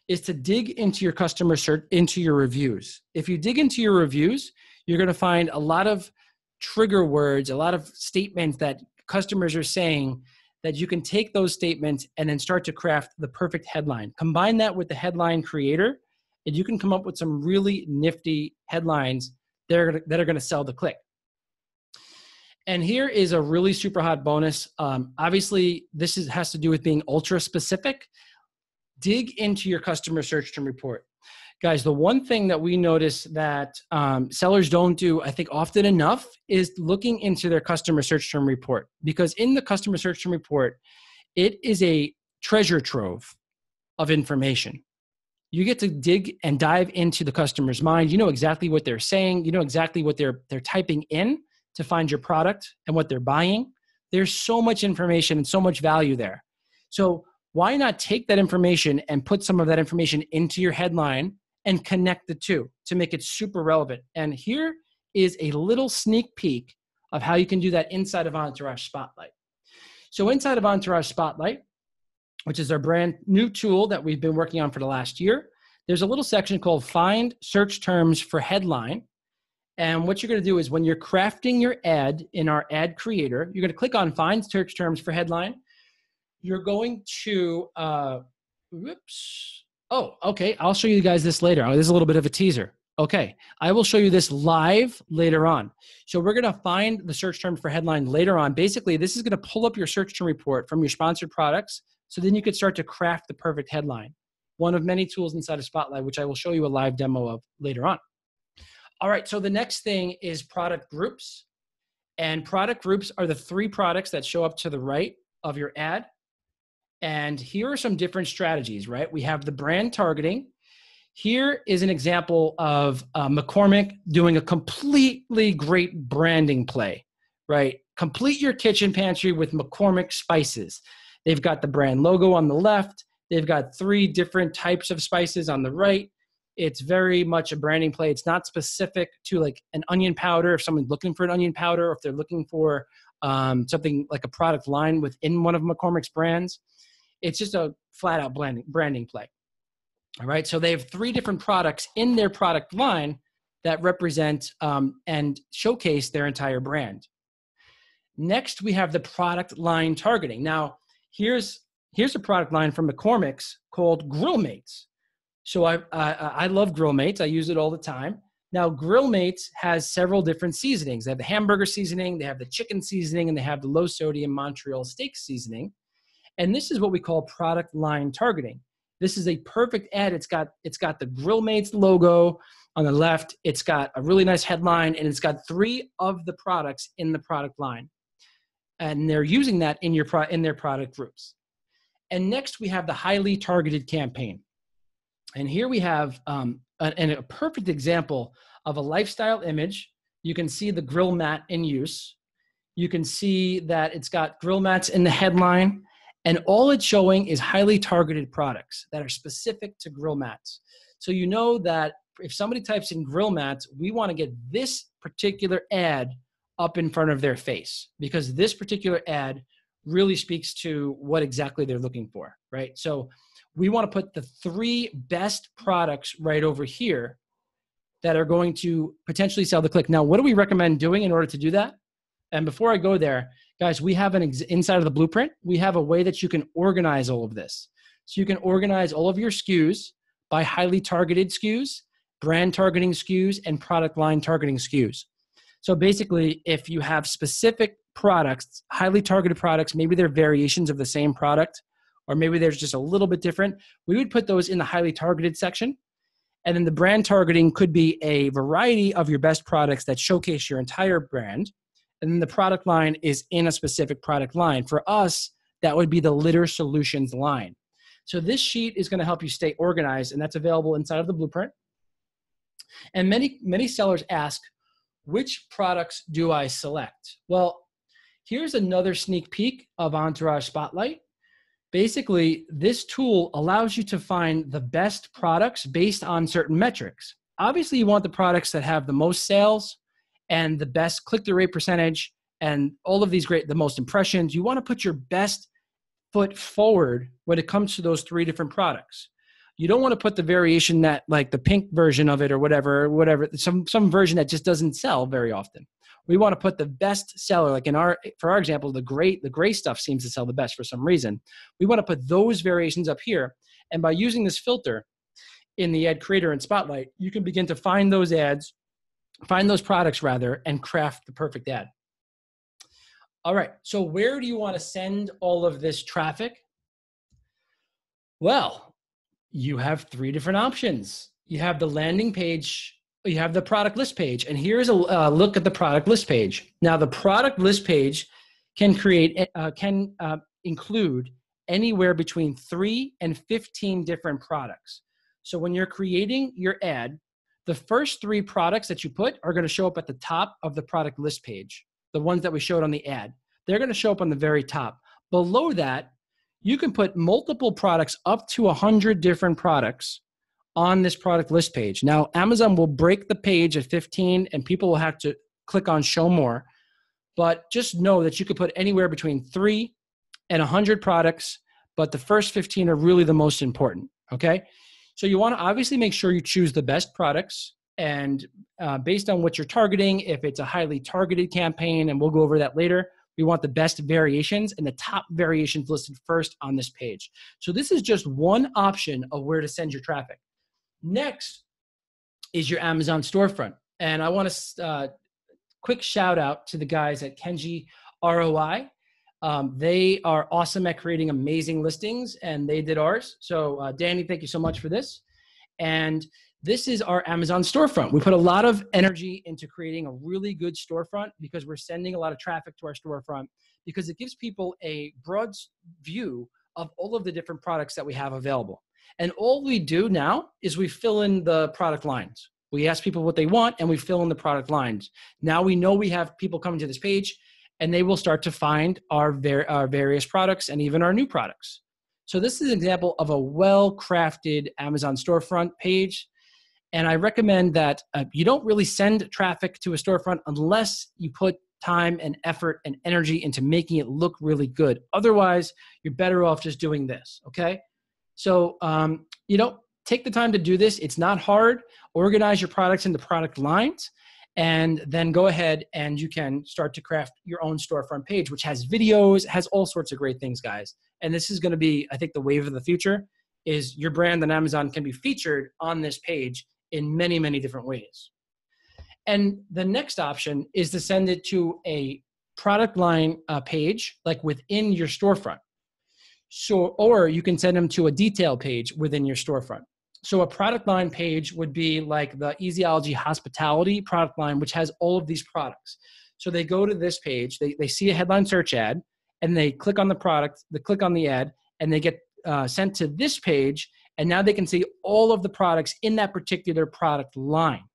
is to dig into your customer search, into your reviews. If you dig into your reviews, you're going to find a lot of trigger words, a lot of statements that customers are saying that you can take those statements and then start to craft the perfect headline. Combine that with the headline creator, and you can come up with some really nifty headlines that are going to sell the click. And here is a really super hot bonus. Obviously, this has to do with being ultra specific. Dig into your customer search term report. Guys, the one thing that we notice that sellers don't do, I think, often enough is looking into their customer search term report. Because in the customer search term report, it is a treasure trove of information. You get to dig and dive into the customer's mind. You know exactly what they're saying. You know exactly what they're typing in to find your product and what they're buying. There's so much information and so much value there. So why not take that information and put some of that information into your headline and connect the two to make it super relevant? And here is a little sneak peek of how you can do that inside of Entourage Spotlight. So inside of Entourage Spotlight, which is our brand new tool that we've been working on for the last year, there's a little section called Find Search Terms for Headline. And what you're going to do is when you're crafting your ad in our ad creator, you're going to click on Find Search Terms for Headline. You're going to, Oh, okay. I'll show you guys this later. This is a little bit of a teaser. Okay. I will show you this live later on. So we're going to find the search term for headline later on. Basically, this is going to pull up your search term report from your sponsored products. So then you could start to craft the perfect headline. One of many tools inside of Spotlight, which I will show you a live demo of later on. All right. So the next thing is product groups. And product groups are the 3 products that show up to the right of your ad. And here are some different strategies, right? We have the brand targeting. Here is an example of McCormick doing a completely great branding play, right? Complete your kitchen pantry with McCormick spices. They've got the brand logo on the left. They've got 3 different types of spices on the right. It's very much a branding play. It's not specific to like an onion powder if someone's looking for an onion powder, or if they're looking for something like a product line within one of McCormick's brands. It's just a flat out branding play. All right. So they have 3 different products in their product line that represent and showcase their entire brand. Next, we have the product line targeting. Now, here's a product line from McCormick's called Grill Mates. So I love Grill Mates. I use it all the time. Now, Grill Mates has several different seasonings. They have the hamburger seasoning, they have the chicken seasoning, and they have the low sodium Montreal steak seasoning. And this is what we call product line targeting. This is a perfect ad. It's got the Grill Mates logo on the left. It's got a really nice headline, and it's got 3 of the products in the product line. And they're using that in their product groups. And next, we have the highly targeted campaign. And here we have a perfect example of a lifestyle image. You can see the grill mat in use. You can see that it's got grill mats in the headline. And all it's showing is highly targeted products that are specific to grill mats. So you know that if somebody types in grill mats, we want to get this particular ad up in front of their face, because this particular ad really speaks to what exactly they're looking for, right? So we want to put the 3 best products right over here that are going to potentially sell the click. Now, what do we recommend doing in order to do that? And before I go there, guys, we have inside of the blueprint, we have a way that you can organize all of this. So you can organize all of your SKUs by highly targeted SKUs, brand targeting SKUs, and product line targeting SKUs. So basically, if you have specific products, highly targeted products, maybe they're variations of the same product, or maybe there's just a little bit different, we would put those in the highly targeted section. And then the brand targeting could be a variety of your best products that showcase your entire brand. And then the product line is in a specific product line. For us, that would be the litter solutions line. So this sheet is going to help you stay organized, and that's available inside of the blueprint. And many sellers ask, which products do I select? Well, here's another sneak peek of Entourage Spotlight. Basically, this tool allows you to find the best products based on certain metrics. Obviously, you want the products that have the most sales and the best click-through rate percentage and all of these the most impressions. You want to put your best foot forward when it comes to those 3 different products. You don't want to put the variation that, like the pink version of it or whatever, some version that just doesn't sell very often. We want to put the best seller, like for our example, the gray stuff seems to sell the best for some reason. We want to put those variations up here. And by using this filter in the ad creator and Spotlight, you can begin to find those products rather, and craft the perfect ad. All right. So where do you want to send all of this traffic? Well, you have 3 different options. You have the landing page, you have the product list page, and here's a look at the product list page. Now, the product list page can include anywhere between 3 and 15 different products. So when you're creating your ad, the first 3 products that you put are going to show up at the top of the product list page, the ones that we showed on the ad. They're going to show up on the very top. Below that, you can put multiple products, up to 100 different products, on this product list page. Now, Amazon will break the page at 15 and people will have to click on show more, but just know that you could put anywhere between 3 and 100 products, but the first 15 are really the most important, okay? So you want to obviously make sure you choose the best products, and based on what you're targeting, if it's a highly targeted campaign, and we'll go over that later, we want the best variations and the top variations listed first on this page. So this is just one option of where to send your traffic. Next is your Amazon storefront. And I want to quick shout out to the guys at Kenji ROI. They are awesome at creating amazing listings, and they did ours. So Danny, thank you so much for this. And this is our Amazon storefront. We put a lot of energy into creating a really good storefront because we're sending a lot of traffic to our storefront, because it gives people a broad view of all of the different products that we have available. And all we do now is we fill in the product lines. We ask people what they want and we fill in the product lines. Now we know we have people coming to this page and they will start to find our various products and even our new products. So this is an example of a well-crafted Amazon storefront page. And I recommend that you don't really send traffic to a storefront unless you put time and effort and energy into making it look really good. Otherwise, you're better off just doing this, okay? So, take the time to do this. It's not hard. Organize your products into product lines, and then go ahead and you can start to craft your own storefront page, which has videos, has all sorts of great things, guys. And this is going to be, I think, the wave of the future is your brand on Amazon can be featured on this page in many, many different ways. And the next option is to send it to a product line page, like within your storefront. So, or you can send them to a detail page within your storefront. So a product line page would be like the Easyology Hospitality product line, which has all of these products. So they go to this page, they see a headline search ad, and they click on the product, they click on the ad, and they get sent to this page, and now they can see all of the products in that particular product line,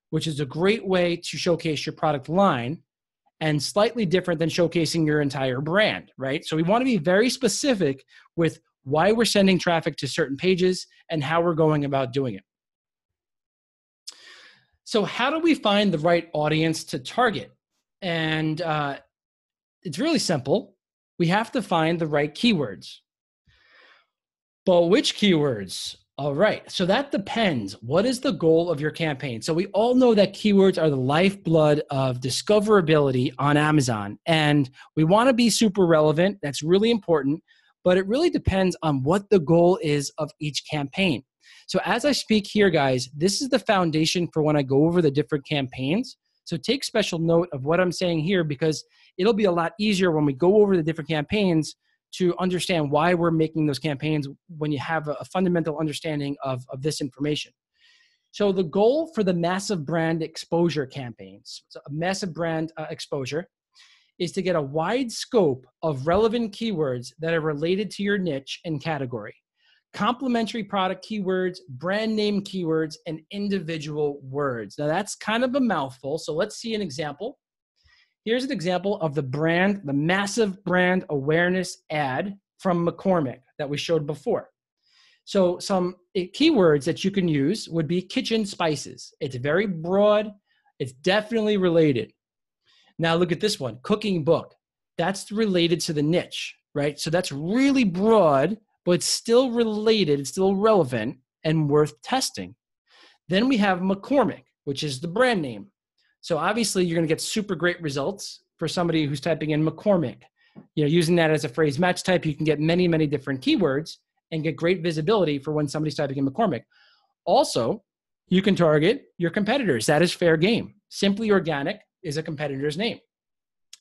which is a great way to showcase your product line and slightly different than showcasing your entire brand, right? So we want to be very specific with why we're sending traffic to certain pages and how we're going about doing it. So how do we find the right audience to target? And it's really simple. We have to find the right keywords. But which keywords? All right, so that depends. What is the goal of your campaign? So we all know that keywords are the lifeblood of discoverability on Amazon, and we want to be super relevant. That's really important, but it really depends on what the goal is of each campaign. So as I speak here, guys, this is the foundation for when I go over the different campaigns. So take special note of what I'm saying here, because it'll be a lot easier when we go over the different campaigns to understand why we're making those campaigns when you have a fundamental understanding of this information. So the goal for the massive brand exposure campaigns, so a massive brand exposure, is to get a wide scope of relevant keywords that are related to your niche and category, complementary product keywords, brand name keywords, and individual words. Now that's kind of a mouthful, so let's see an example. Here's an example of the massive brand awareness ad from McCormick that we showed before. So some keywords that you can use would be kitchen spices. It's very broad. It's definitely related. Now look at this one, cooking book. That's related to the niche, right? So that's really broad, but it's still related. It's still relevant and worth testing. Then we have McCormick, which is the brand name. So obviously you're going to get super great results for somebody who's typing in McCormick. Using that as a phrase match type, you can get many, many different keywords and get great visibility for when somebody's typing in McCormick. Also, you can target your competitors. That is fair game. Simply Organic is a competitor's name.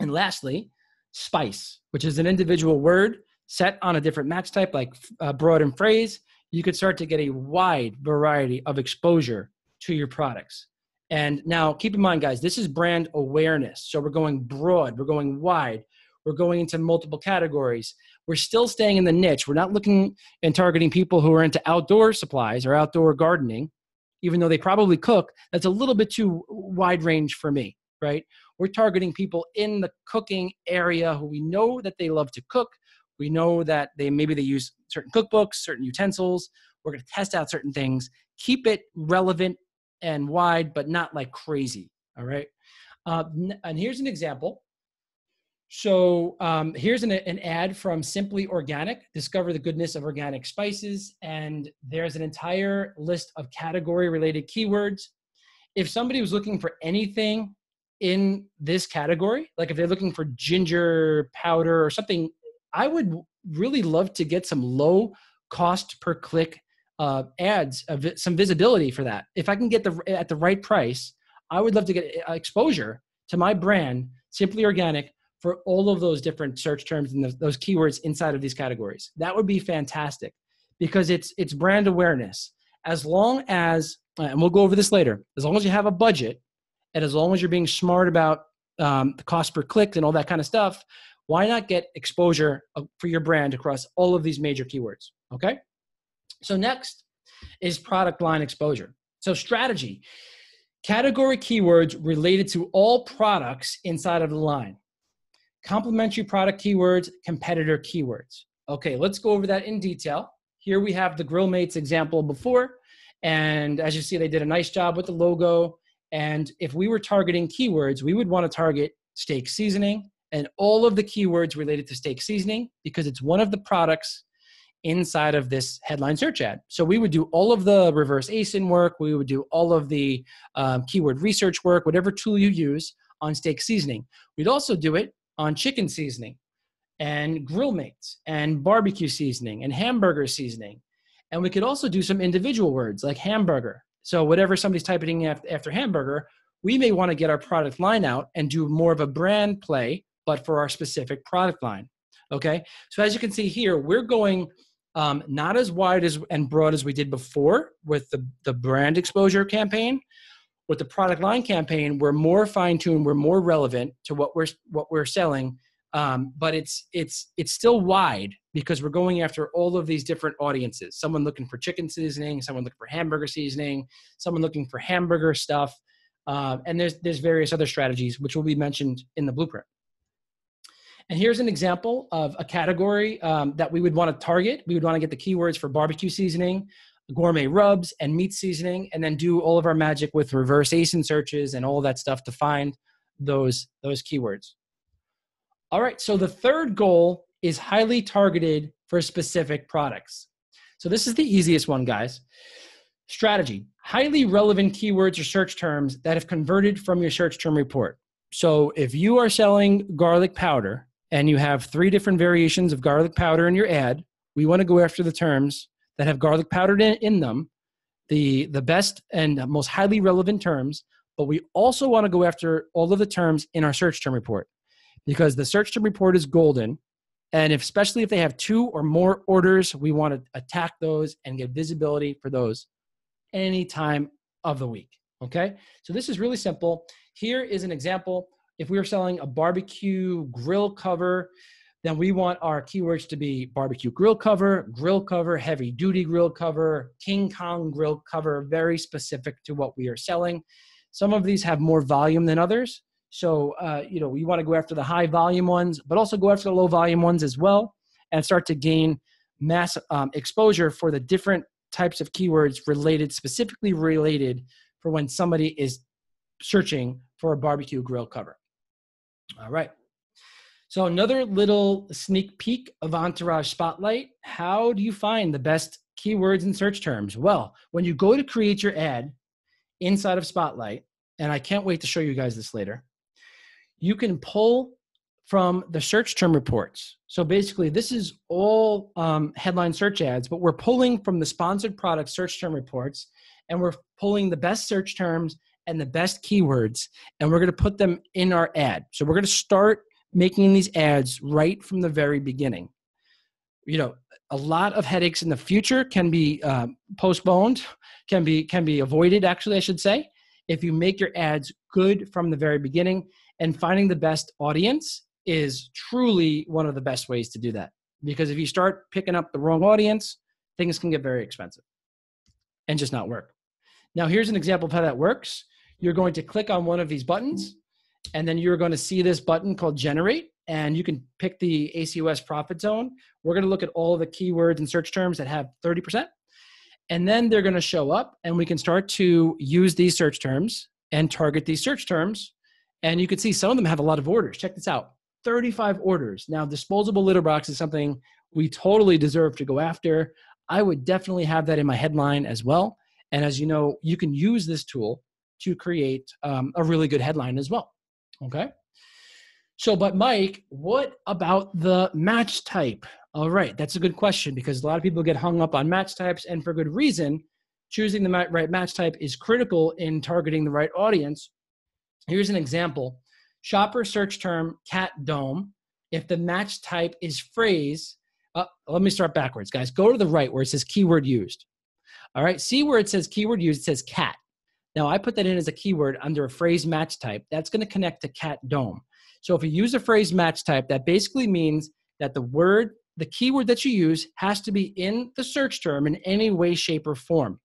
And lastly, spice, which is an individual word set on a different match type like broad and phrase. You could start to get a wide variety of exposure to your products. And now keep in mind, guys, this is brand awareness. So we're going broad, we're going wide, we're going into multiple categories. We're still staying in the niche. We're not looking and targeting people who are into outdoor supplies or outdoor gardening, even though they probably cook. That's a little bit too wide range for me, right? We're targeting people in the cooking area who we know that they love to cook. We know that maybe they use certain cookbooks, certain utensils. We're going to test out certain things. Keep it relevant and wide, but not like crazy, all right? And here's an example. So here's an ad from Simply Organic, discover the goodness of organic spices, and there's an entire list of category-related keywords. If somebody was looking for anything in this category, like if they're looking for ginger powder or something, I would really love to get some low cost per click ads, some visibility for that. If I can get at the right price, I would love to get exposure to my brand, Simply Organic, for all of those different search terms and those keywords inside of these categories. That would be fantastic because it's brand awareness. As long as, and we'll go over this later, as long as you have a budget and as long as you're being smart about the cost per click and all that kind of stuff, Why not get exposure for your brand across all of these major keywords? Okay. So next is product line exposure. So strategy, category keywords related to all products inside of the line. Complementary product keywords, competitor keywords. Okay, let's go over that in detail. Here we have the Grill Mates example before. And as you see, they did a nice job with the logo. And if we were targeting keywords, we would want to target steak seasoning and all of the keywords related to steak seasoning because it's one of the products inside of this headline search ad. So we would do all of the reverse ASIN work. We would do all of the keyword research work, whatever tool you use on steak seasoning. We'd also do it on chicken seasoning and Grill Mates and barbecue seasoning and hamburger seasoning. And we could also do some individual words like hamburger. So whatever somebody's typing after hamburger, we may want to get our product line out and do more of a brand play, but for our specific product line. Okay. So as you can see here, we're going not as wide and broad as we did before with the brand exposure campaign. With the product line campaign, we're more fine-tuned, we're more relevant to what we're selling, but it's still wide because we're going after all of these different audiences. Someone looking for chicken seasoning, someone looking for hamburger seasoning, someone looking for hamburger stuff, and there's various other strategies which will be mentioned in the blueprint. And here's an example of a category that we would want to target. We would want to get the keywords for barbecue seasoning, gourmet rubs, and meat seasoning, and then do all of our magic with reverse ASIN searches and all of that stuff to find those keywords. All right, so the third goal is highly targeted for specific products. So this is the easiest one, guys. Strategy, highly relevant keywords or search terms that have converted from your search term report. So if you are selling garlic powder and you have 3 different variations of garlic powder in your ad, we want to go after the terms that have garlic powder in them, the best and most highly relevant terms, but we also want to go after all of the terms in our search term report because the search term report is golden. And especially if they have 2 or more orders, we want to attack those and get visibility for those any time of the week. Okay. So this is really simple. Here is an example. If we were selling a barbecue grill cover, then we want our keywords to be barbecue grill cover, heavy duty grill cover, King Kong grill cover, very specific to what we are selling. Some of these have more volume than others. So, we want to go after the high volume ones, but also go after the low volume ones as well and start to gain mass exposure for the different types of keywords specifically related for when somebody is searching for a barbecue grill cover. All right. So another little sneak peek of Entourage Spotlight. How do you find the best keywords and search terms? Well, when you go to create your ad inside of Spotlight, and I can't wait to show you guys this later, you can pull from the search term reports. So basically, this is all headline search ads, but we're pulling from the sponsored product search term reports, and we're pulling the best search terms and the best keywords, and we're going to put them in our ad. So we're going to start making these ads right from the very beginning. A lot of headaches in the future can be postponed, can be avoided, actually, I should say, if you make your ads good from the very beginning. And finding the best audience is truly one of the best ways to do that. Because if you start picking up the wrong audience, things can get very expensive and just not work. Now, here's an example of how that works. You're going to click on one of these buttons, and then you're going to see this button called Generate, and you can pick the ACOS profit zone. We're going to look at all of the keywords and search terms that have 30%, and then they're going to show up, and we can start to use these search terms and target these search terms. And you can see some of them have a lot of orders. Check this out, 35 orders. Now, disposable litter box is something we totally deserve to go after. I would definitely have that in my headline as well. And as you know, you can use this tool to create a really good headline as well. Okay. So, but Mike, what about the match type? All right. That's a good question because a lot of people get hung up on match types, and for good reason. Choosing the right match type is critical in targeting the right audience. Here's an example. Shopper search term, cat dome. If the match type is phrase, let me start backwards, guys. Go to the right where it says keyword used. All right. See where it says keyword used, it says cat. Now I put that in as a keyword under a phrase match type. That's going to connect to cat dome. So if you use a phrase match type, that basically means that the keyword that you use has to be in the search term in any way, shape, or form.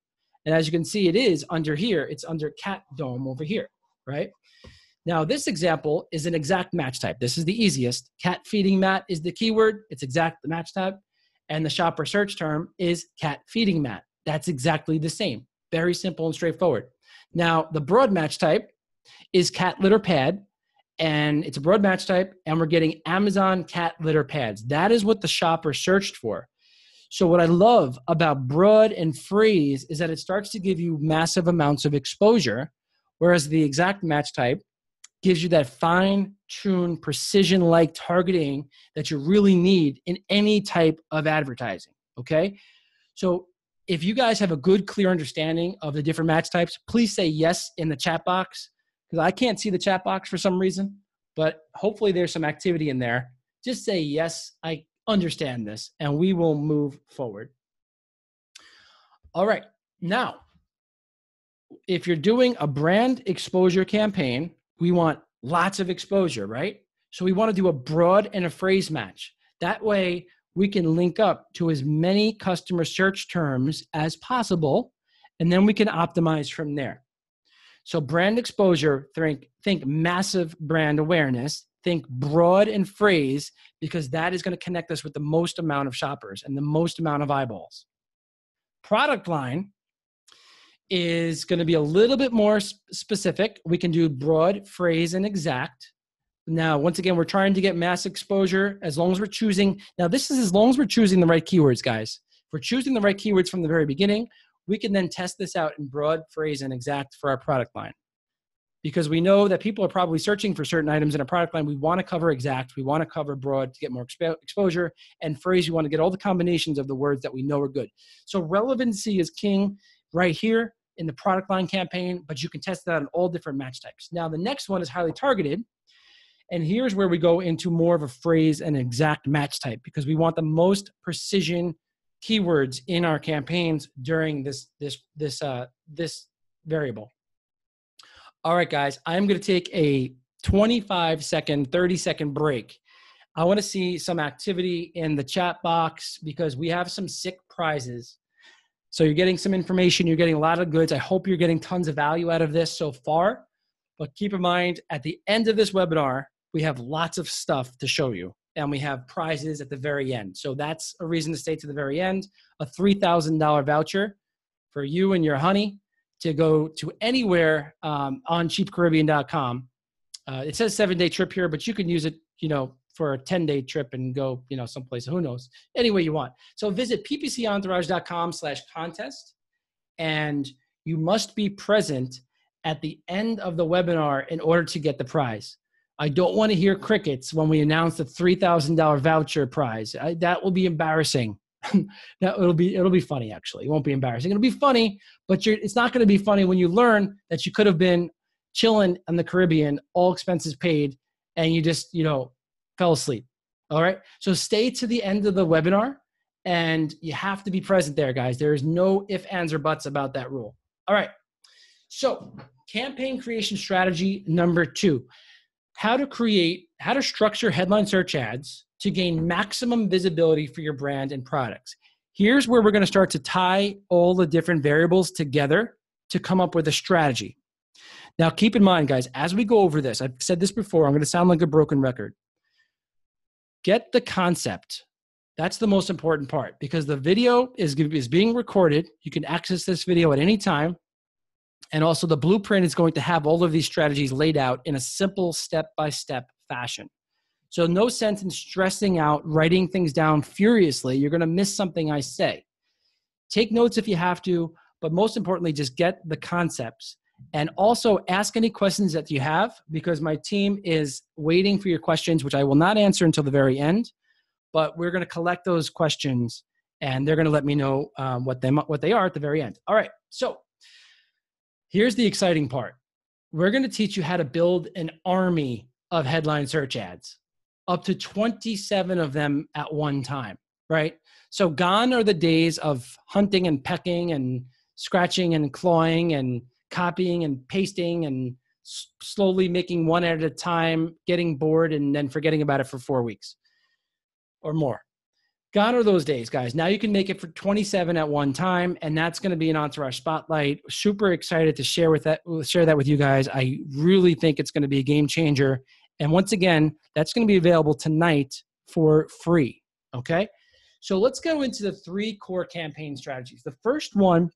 And as you can see, it is under here. It's under cat dome over here, right? Now, this example is an exact match type. This is the easiest. Cat feeding mat is the keyword. It's exact the match type. And the shopper search term is cat feeding mat. That's exactly the same. Very simple and straightforward. Now, the broad match type is cat litter pad, and it's a broad match type, and we're getting Amazon cat litter pads. That is what the shopper searched for. So what I love about broad and phrase is that it starts to give you massive amounts of exposure, whereas the exact match type gives you that fine-tuned, precision-like targeting that you really need in any type of advertising, okay? So if you guys have a good, clear understanding of the different match types, please say yes in the chat box, because I can't see the chat box for some reason, but hopefully there's some activity in there. Just say yes, I understand this, and we will move forward. All right, now, if you're doing a brand exposure campaign, we want lots of exposure, right? So we want to do a broad and a phrase match. That way we can link up to as many customer search terms as possible, and then we can optimize from there. So brand exposure, think massive brand awareness, think broad and phrase, because that is going to connect us with the most amount of shoppers and the most amount of eyeballs. Product line is going to be a little bit more specific. We can do broad, phrase, and exact. Now, once again, we're trying to get mass exposure as long as we're choosing. Now, this is as long as we're choosing the right keywords, guys. If we're choosing the right keywords from the very beginning, we can then test this out in broad, phrase, and exact for our product line. Because we know that people are probably searching for certain items in a product line. We want to cover exact. We want to cover broad to get more exposure. And phrase, we want to get all the combinations of the words that we know are good. So relevancy is king right here in the product line campaign, but you can test that on all different match types. Now, the next one is highly targeted. And here's where we go into more of a phrase and exact match type, because we want the most precision keywords in our campaigns during this variable. All right, guys, I'm going to take a 25-second, 30-second break. I want to see some activity in the chat box because we have some sick prizes. So you're getting some information. You're getting a lot of goods. I hope you're getting tons of value out of this so far. But keep in mind, at the end of this webinar, we have lots of stuff to show you. And we have prizes at the very end. So that's a reason to stay to the very end. A $3,000 voucher for you and your honey to go to anywhere on cheapcaribbean.com. It says 7-day trip here, but you can use it, for a 10-day trip and go, someplace, who knows, any way you want. So visit ppcentourage.com/contest, and you must be present at the end of the webinar in order to get the prize. I don't want to hear crickets when we announce the $3,000 voucher prize. That will be embarrassing. It'll be funny, actually. It won't be embarrassing. It'll be funny, but it's not going to be funny when you learn that you could have been chilling in the Caribbean, all expenses paid, and you just, fell asleep. All right. So stay to the end of the webinar, and you have to be present there, guys. There is no ifs, ands, or buts about that rule. All right. So campaign creation strategy number 2, how to structure headline search ads to gain maximum visibility for your brand and products. Here's where we're going to start to tie all the different variables together to come up with a strategy. Now, keep in mind, guys, as we go over this, I've said this before, I'm going to sound like a broken record. Get the concept. That's the most important part, because the video is being recorded. You can access this video at any time. And also the blueprint is going to have all of these strategies laid out in a simple step-by-step fashion. So no sense in stressing out, writing things down furiously. You're going to miss something I say. Take notes if you have to, but most importantly, just get the concepts. And also ask any questions that you have, because my team is waiting for your questions, which I will not answer until the very end. But we're going to collect those questions, and they're going to let me know what they are at the very end. All right, so here's the exciting part. We're going to teach you how to build an army of headline search ads, up to 27 of them at one time, right? So gone are the days of hunting and pecking and scratching and clawing and copying and pasting and slowly making one at a time, getting bored, and then forgetting about it for 4 weeks or more. Gone are those days, guys. Now you can make it for 27 at one time, and that's going to be an Entourage Spotlight. Super excited to share that with you guys. I really think it's going to be a game changer. And once again, that's going to be available tonight for free. Okay? So let's go into the 3 core campaign strategies. The first one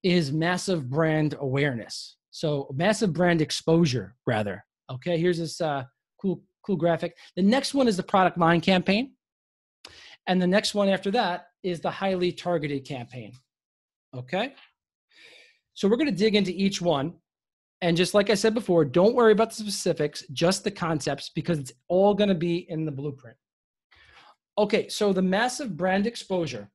is massive brand awareness. So massive brand exposure, rather. Okay, here's this cool graphic. The next one is the product line campaign. And the next one after that is the highly targeted campaign. Okay? So we're going to dig into each one. And just like I said before, don't worry about the specifics, just the concepts, because it's all going to be in the blueprint. Okay, so the massive brand exposure.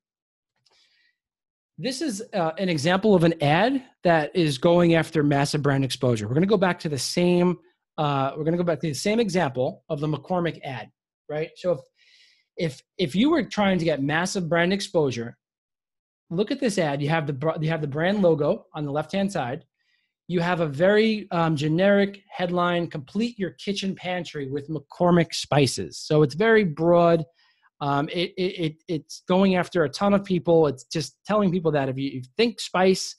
This is an example of an ad that is going after massive brand exposure. We're going to go back to the same example of the McCormick ad, right? So if you were trying to get massive brand exposure, look at this ad. You have the brand logo on the left-hand side. You have a very generic headline: complete your kitchen pantry with McCormick spices. So it's very broad. It's going after a ton of people. It's just telling people that if you think spice,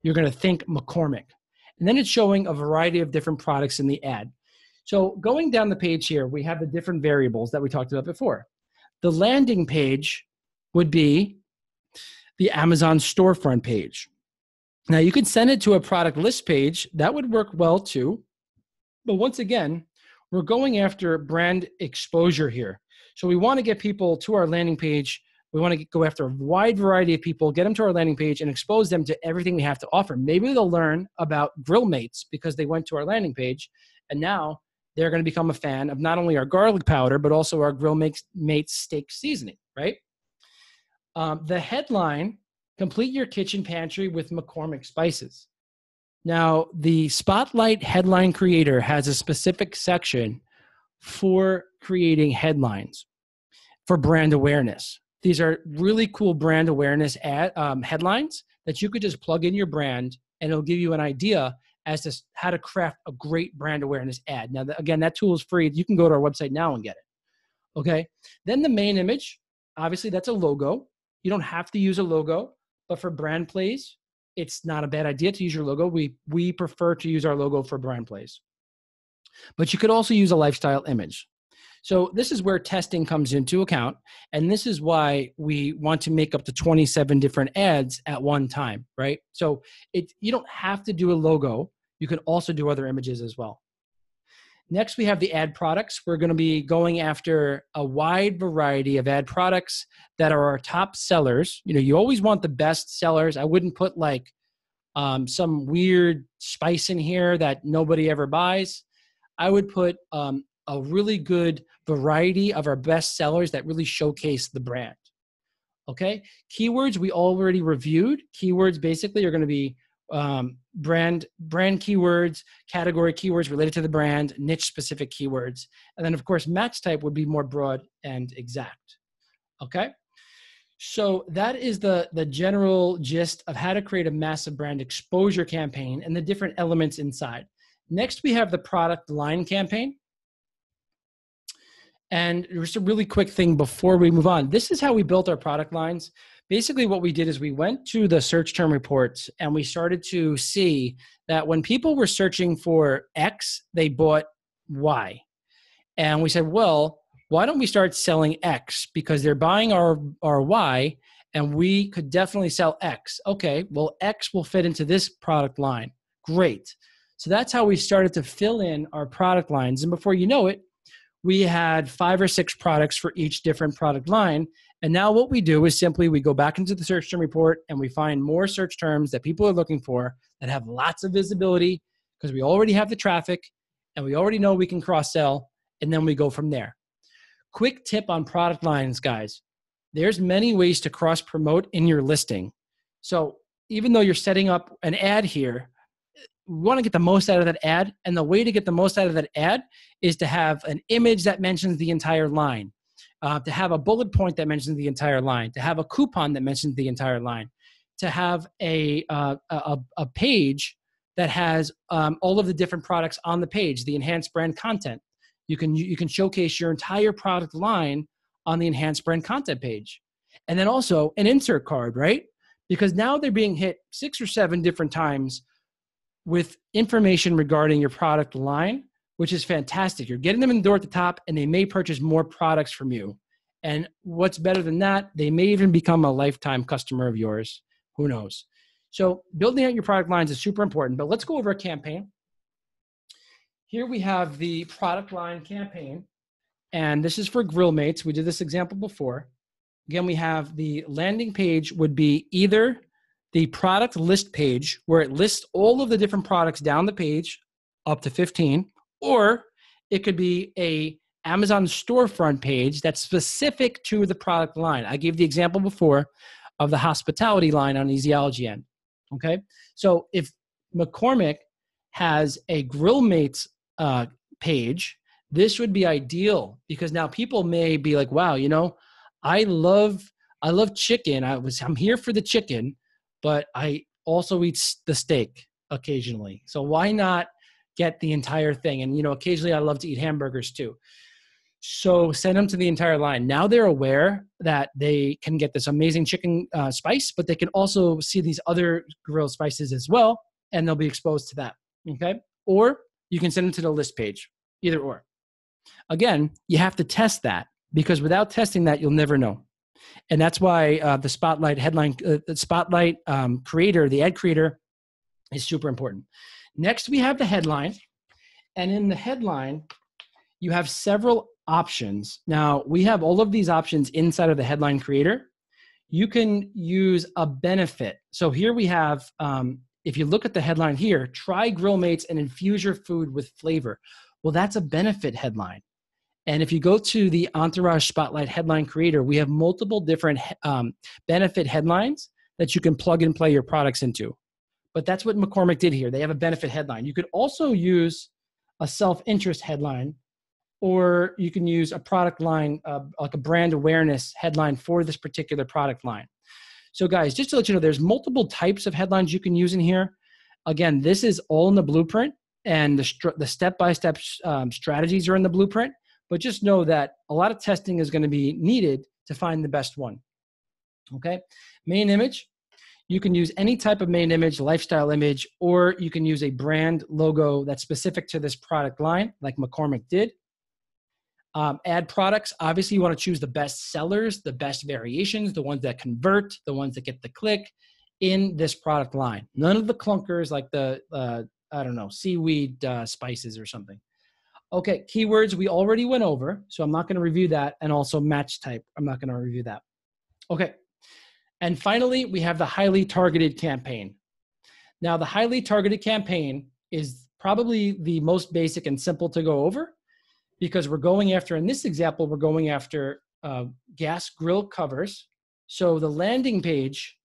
you're going to think McCormick. And then it's showing a variety of different products in the ad. So going down the page here, we have the different variables that we talked about before. The landing page would be the Amazon storefront page. Now you could send it to a product list page. That would work well too. But once again, we're going after brand exposure here. So we want to get people to our landing page. We want to go after a wide variety of people, get them to our landing page and expose them to everything we have to offer. Maybe they'll learn about Grill Mates because they went to our landing page, and now they're going to become a fan of not only our garlic powder, but also our Grill Mates steak seasoning, right? The headline: complete your kitchen pantry with McCormick spices. Now, the Spotlight headline creator has a specific section for creating headlines for brand awareness. These are really cool brand awareness headlines that you could just plug in your brand, and it'll give you an idea as to how to craft a great brand awareness ad. Now, again, that tool is free. You can go to our website now and get it. Okay. Then the main image, obviously that's a logo. You don't have to use a logo, but for brand plays, it's not a bad idea to use your logo. We prefer to use our logo for brand plays. But you could also use a lifestyle image. So this is where testing comes into account. And this is why we want to make up to 27 different ads at one time, right? So you don't have to do a logo. You can also do other images as well. Next, we have the ad products. We're going to be going after a wide variety of ad products that are our top sellers. You know, you always want the best sellers. I wouldn't put like some weird spice in here that nobody ever buys. I would put a really good variety of our best sellers that really showcase the brand. Okay. Keywords we already reviewed. Keywords basically are going to be brand keywords, category keywords related to the brand, niche specific keywords. And then of course, match type would be more broad and exact. Okay. So that is the general gist of how to create a massive brand exposure campaign and the different elements inside. Next, we have the product line campaign. And just a really quick thing before we move on. This is how we built our product lines. Basically, what we did is we went to the search term reports and we started to see that when people were searching for X, they bought Y. And we said, well, why don't we start selling X? Because they're buying our Y and we could definitely sell X. Okay, well, X will fit into this product line. Great. So that's how we started to fill in our product lines. And before you know it, we had 5 or 6 products for each different product line. And now what we do is simply we go back into the search term report and we find more search terms that people are looking for that have lots of visibility because we already have the traffic and we already know we can cross-sell, and then we go from there. Quick tip on product lines, guys. There's many ways to cross-promote in your listing. So even though you're setting up an ad here, we want to get the most out of that ad. And the way to get the most out of that ad is to have an image that mentions the entire line, to have a bullet point that mentions the entire line, to have a coupon that mentions the entire line, to have a page that has all of the different products on the page, the enhanced brand content. You can showcase your entire product line on the enhanced brand content page. And then also an insert card, right? Because now they're being hit 6 or 7 different times with information regarding your product line, which is fantastic. You're getting them in the door at the top, and they may purchase more products from you. And what's better than that, they may even become a lifetime customer of yours. Who knows? So building out your product lines is super important, but let's go over a campaign. Here we have the product line campaign, and this is for Grill Mates. We did this example before. Again, we have the landing page would be either the product list page, where it lists all of the different products down the page, up to 15, or it could be a Amazon storefront page that's specific to the product line. I gave the example before of the hospitality line on Easyology end. Okay, so if McCormick has a Grill Mates page, this would be ideal, because now people may be like, wow, you know, I love chicken. I'm here for the chicken, but I also eat the steak occasionally. So why not get the entire thing? And, you know, occasionally I love to eat hamburgers too. So send them to the entire line. Now they're aware that they can get this amazing chicken spice, but they can also see these other grilled spices as well, and they'll be exposed to that, okay? Or you can send them to the list page, either or. Again, you have to test that, because without testing that, you'll never know. And that's why the Spotlight headline, the Spotlight creator, the ad creator, is super important. Next, we have the headline. And in the headline, you have several options. Now, we have all of these options inside of the headline creator. You can use a benefit. So here we have, if you look at the headline here, try Grill Mates and infuse your food with flavor. Well, that's a benefit headline. And if you go to the Entourage Spotlight headline creator, we have multiple different benefit headlines that you can plug and play your products into. But that's what McCormick did here. They have a benefit headline. You could also use a self-interest headline, or you can use a product line, like a brand awareness headline for this particular product line. So guys, just to let you know, there's multiple types of headlines you can use in here. Again, this is all in the blueprint, and the step-by-step strategies are in the blueprint. But just know that a lot of testing is going to be needed to find the best one. Okay, main image. You can use any type of main image, lifestyle image, or you can use a brand logo that's specific to this product line, like McCormick did. Add products. Obviously, you want to choose the best sellers, the best variations, the ones that convert, the ones that get the click in this product line. None of the clunkers like the, I don't know, seaweed spices or something. Okay, keywords we already went over, so I'm not going to review that. And also match type, I'm not going to review that. Okay, and finally, we have the highly targeted campaign. Now, the highly targeted campaign is probably the most basic and simple to go over, because we're going after, in this example, we're going after gas grill covers. So the landing page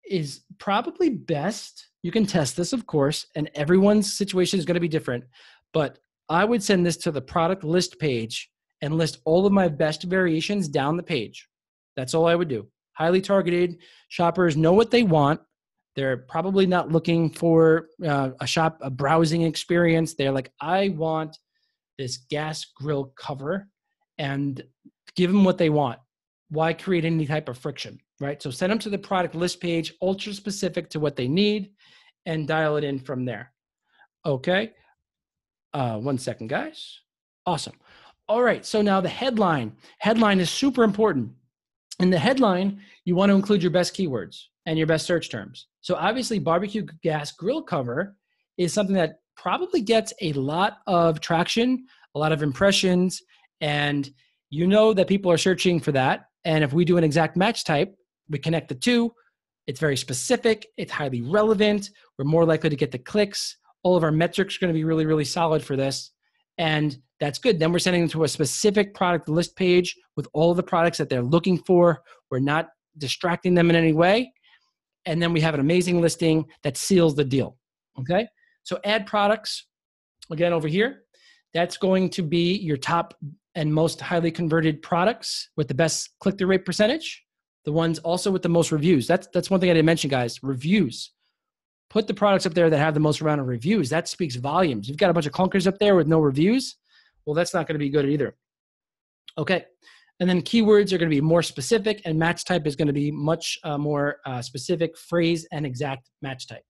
is probably best. You can test this, of course, and everyone's situation is going to be different, but I would send this to the product list page and list all of my best variations down the page. That's all I would do. Highly targeted. Shoppers know what they want. They're probably not looking for a browsing experience. They're like, I want this gas grill cover, and give them what they want. Why create any type of friction, right? So send them to the product list page, ultra specific to what they need, and dial it in from there. Okay. 1 second, guys. Awesome. All right. So now the headline. Headline is super important. In the headline, you want to include your best keywords and your best search terms. So obviously, barbecue gas grill cover is something that probably gets a lot of traction, a lot of impressions, and you know that people are searching for that. And if we do an exact match type, we connect the two. It's very specific. It's highly relevant. We're more likely to get the clicks. All of our metrics are going to be really, really solid for this. And that's good. Then we're sending them to a specific product list page with all of the products that they're looking for. We're not distracting them in any way. And then we have an amazing listing that seals the deal. Okay. So add products, again, over here. That's going to be your top and most highly converted products with the best click-through rate percentage. The ones also with the most reviews. That's one thing I didn't mention, guys. Reviews. Put the products up there that have the most amount of reviews. That speaks volumes. You've got a bunch of clunkers up there with no reviews. Well, that's not going to be good either. Okay. And then keywords are going to be more specific, and match type is going to be much more specific phrase and exact match type.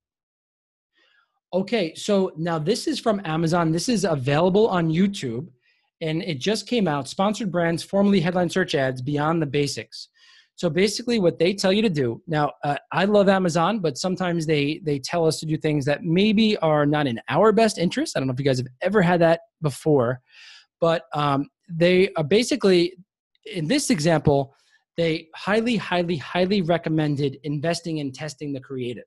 Okay, so now this is from Amazon. This is available on YouTube, and it just came out, Sponsored Brands, formerly Headline Search Ads, Beyond the Basics. So basically what they tell you to do, now I love Amazon, but sometimes they tell us to do things that maybe are not in our best interest. I don't know if you guys have ever had that before, but they are basically, in this example, they highly, highly, highly recommended investing in testing the creative.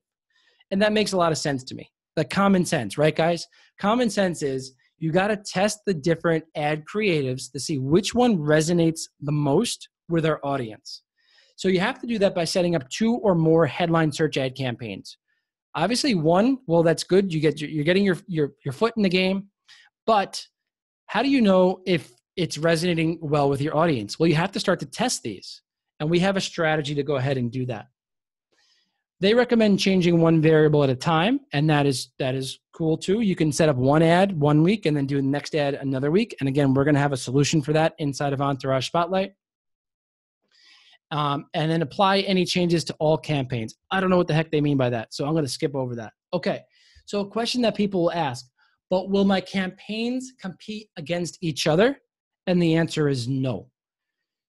And that makes a lot of sense to me. Like common sense, right, guys? Common sense is you got to test the different ad creatives to see which one resonates the most with our audience. So you have to do that by setting up 2 or more headline search ad campaigns. Obviously, 1, well, that's good. You're getting your foot in the game. But how do you know if it's resonating well with your audience? Well, you have to start to test these. And we have a strategy to go ahead and do that. They recommend changing 1 variable at a time, and that is cool too. You can set up 1 ad 1 week and then do the next ad another week. And again, we're going to have a solution for that inside of Entourage Spotlight. And then apply any changes to all campaigns. I don't know what the heck they mean by that, so I'm going to skip over that. Okay, so a question that people will ask, but will my campaigns compete against each other? And the answer is no.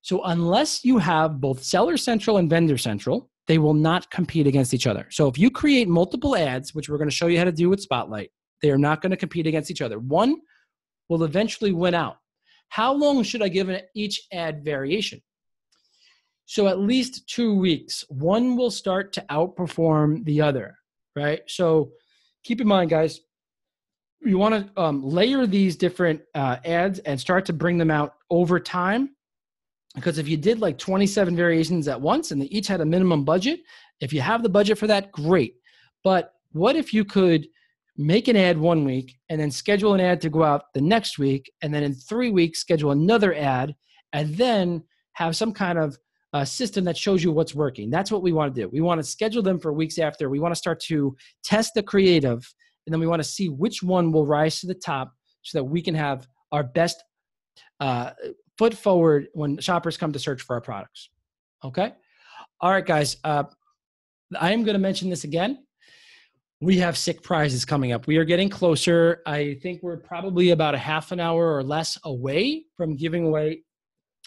So unless you have both Seller Central and Vendor Central, they will not compete against each other. So if you create multiple ads, which we're going to show you how to do with Spotlight, they are not going to compete against each other. One will eventually win out. How long should I give each ad variation? So at least 2 weeks. One will start to outperform the other, right? So keep in mind, guys, you want to layer these different ads and start to bring them out over time. Because if you did like 27 variations at once and they each had a minimum budget, if you have the budget for that, great. But what if you could make an ad 1 week and then schedule an ad to go out the next week, and then in 3 weeks schedule another ad, and then have some kind of system that shows you what's working? That's what we want to do. We want to schedule them for weeks after. We want to start to test the creative, and then we want to see which one will rise to the top so that we can have our best foot forward when shoppers come to search for our products. Okay? All right, guys. I am going to mention this again. We have sick prizes coming up. We are getting closer. I think we're probably about a half an hour or less away from giving away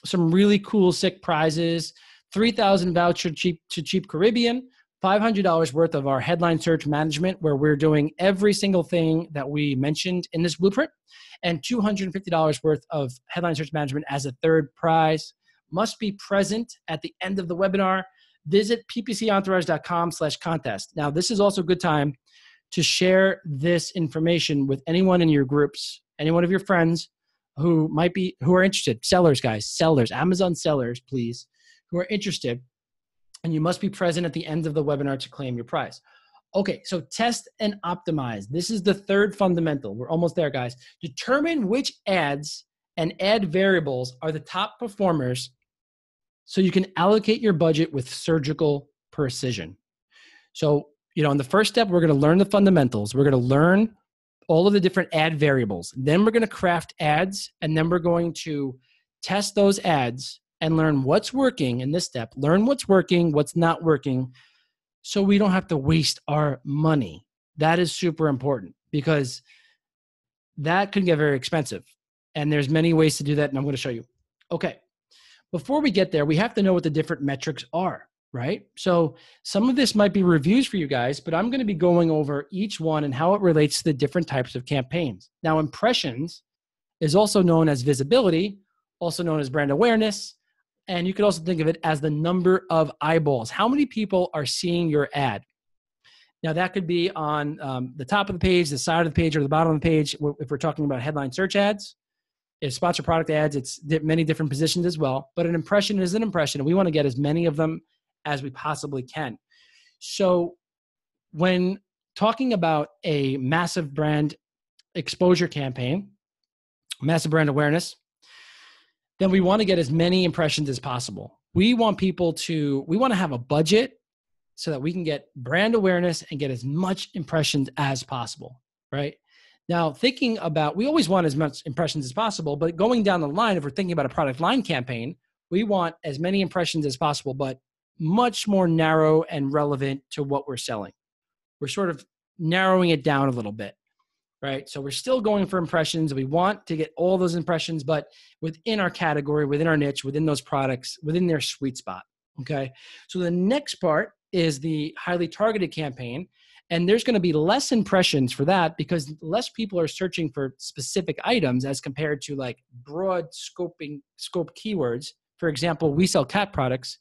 some really cool sick prizes. 3,000 voucher to Cheap Caribbean, $500 worth of our headline search management, where we're doing every single thing that we mentioned in this blueprint, and $250 worth of headline search management as a third prize. Must be present at the end of the webinar. Visit ppcentourage.com/contest. Now, this is also a good time to share this information with anyone in your groups, any one of your friends who are interested. Sellers, guys, sellers, Amazon sellers, please, who are interested. And you must be present at the end of the webinar to claim your prize. Okay, so test and optimize. This is the third fundamental. We're almost there, guys. Determine which ads and ad variables are the top performers so you can allocate your budget with surgical precision. So, in the first step, we're going to learn the fundamentals. We're going to learn all of the different ad variables. Then we're going to craft ads, and then we're going to test those ads and learn what's working in this step. Learn what's working, what's not working, so we don't have to waste our money. That is super important because that could get very expensive. And there's many ways to do that, and I'm going to show you. Okay, before we get there, we have to know what the different metrics are, right? So some of this might be reviews for you guys, but I'm going to be going over each one and how it relates to the different types of campaigns. Now, impressions is also known as visibility, also known as brand awareness, and you could also think of it as the number of eyeballs. How many people are seeing your ad? Now, that could be on the top of the page, the side of the page, or the bottom of the page if we're talking about headline search ads. If sponsored product ads, it's many different positions as well. But an impression is an impression, and we want to get as many of them as we possibly can. So when talking about a massive brand exposure campaign, massive brand awareness, then we want to get as many impressions as possible. We want to have a budget so that we can get brand awareness and get as much impressions as possible, right? Now, thinking about, we always want as much impressions as possible, but going down the line, if we're thinking about a product line campaign, we want as many impressions as possible, but much more narrow and relevant to what we're selling. We're sort of narrowing it down a little bit, right? So we're still going for impressions. We want to get all those impressions, but within our category, within our niche, within those products, within their sweet spot, okay? So the next part is the highly targeted campaign. And there's going to be less impressions for that because less people are searching for specific items as compared to like broad scope keywords. For example, we sell cat products.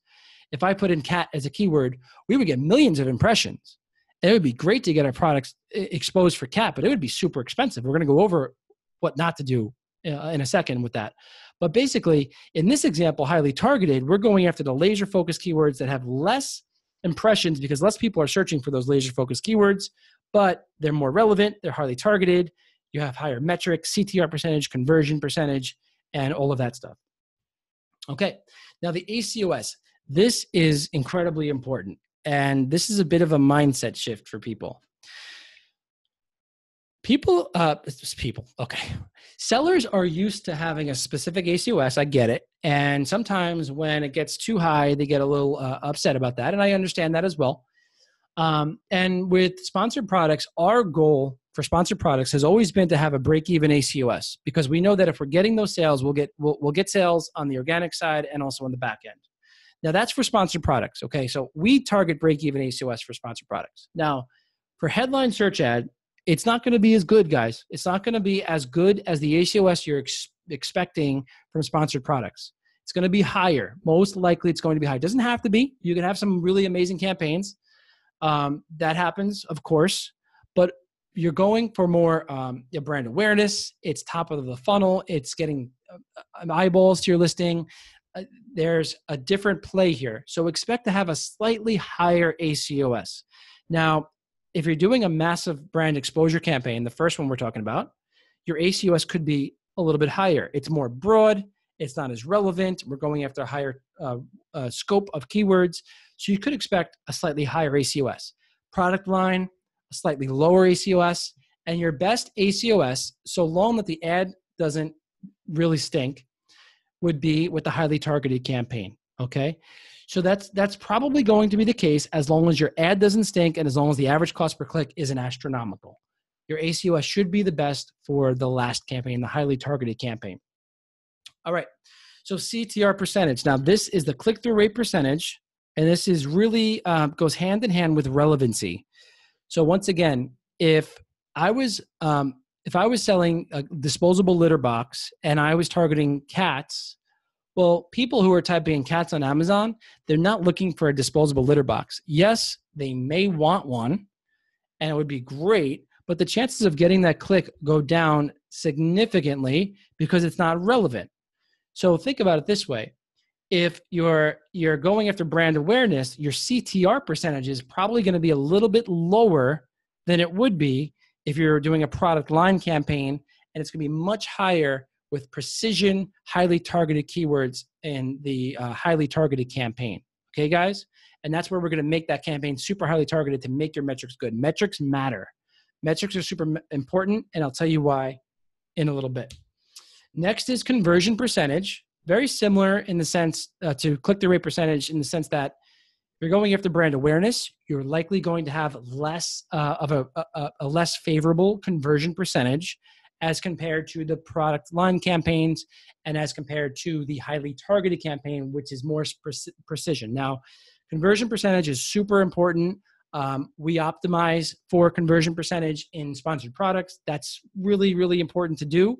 If I put in cat as a keyword, we would get millions of impressions. And it would be great to get our products exposed for cat, but it would be super expensive. We're going to go over what not to do in a second with that. But basically, in this example, highly targeted, we're going after the laser focused keywords that have less impressions because less people are searching for those laser focused keywords, but they're more relevant, they're highly targeted, you have higher metrics, CTR percentage, conversion percentage, and all of that stuff. Okay, now the ACOS, this is incredibly important, and this is a bit of a mindset shift for people. Okay. Sellers are used to having a specific ACOS. I get it. And sometimes when it gets too high, they get a little upset about that. And I understand that as well. And with sponsored products, our goal for sponsored products has always been to have a break-even ACOS because we know that if we're getting those sales, we'll get sales on the organic side and also on the back end. Now that's for sponsored products. Okay. So we target break-even ACOS for sponsored products. Now for headline search ad, it's not going to be as good, guys. It's not going to be as good as the ACOS you're expecting from sponsored products. It's going to be higher. Most likely it's going to be high. It doesn't have to be. You can have some really amazing campaigns. That happens, of course. But you're going for more brand awareness. It's top of the funnel. It's getting eyeballs to your listing. There's a different play here. So expect to have a slightly higher ACOS. Now, if you're doing a massive brand exposure campaign, the first one we're talking about, your ACOS could be a little bit higher. It's more broad. It's not as relevant. We're going after a higher scope of keywords. So you could expect a slightly higher ACOS. Product line, a slightly lower ACOS, and your best ACOS, so long that the ad doesn't really stink, would be with the highly targeted campaign, okay? So that's probably going to be the case as long as your ad doesn't stink and as long as the average cost per click isn't astronomical. Your ACOS should be the best for the last campaign, the highly targeted campaign. All right, so CTR percentage. Now this is the click-through rate percentage, and this is really goes hand in hand with relevancy. So once again, if I was selling a disposable litter box and I was targeting cats, well, people who are typing in cats on Amazon, they're not looking for a disposable litter box. Yes, they may want one, and it would be great, but the chances of getting that click go down significantly because it's not relevant. So think about it this way. If you're going after brand awareness, your CTR percentage is probably going to be a little bit lower than it would be if you're doing a product line campaign, and it's going to be much higher with precision, highly targeted keywords in the highly targeted campaign. Okay, guys? And that's where we're going to make that campaign super highly targeted to make your metrics good. Metrics matter. Metrics are super important, and I'll tell you why in a little bit. Next is conversion percentage. Very similar in the sense to click-through rate percentage in the sense that if you're going after brand awareness, you're likely going to have less of a less favorable conversion percentage as compared to the product line campaigns and as compared to the highly targeted campaign, which is more precision. Now, conversion percentage is super important. We optimize for conversion percentage in sponsored products. That's really, really important to do.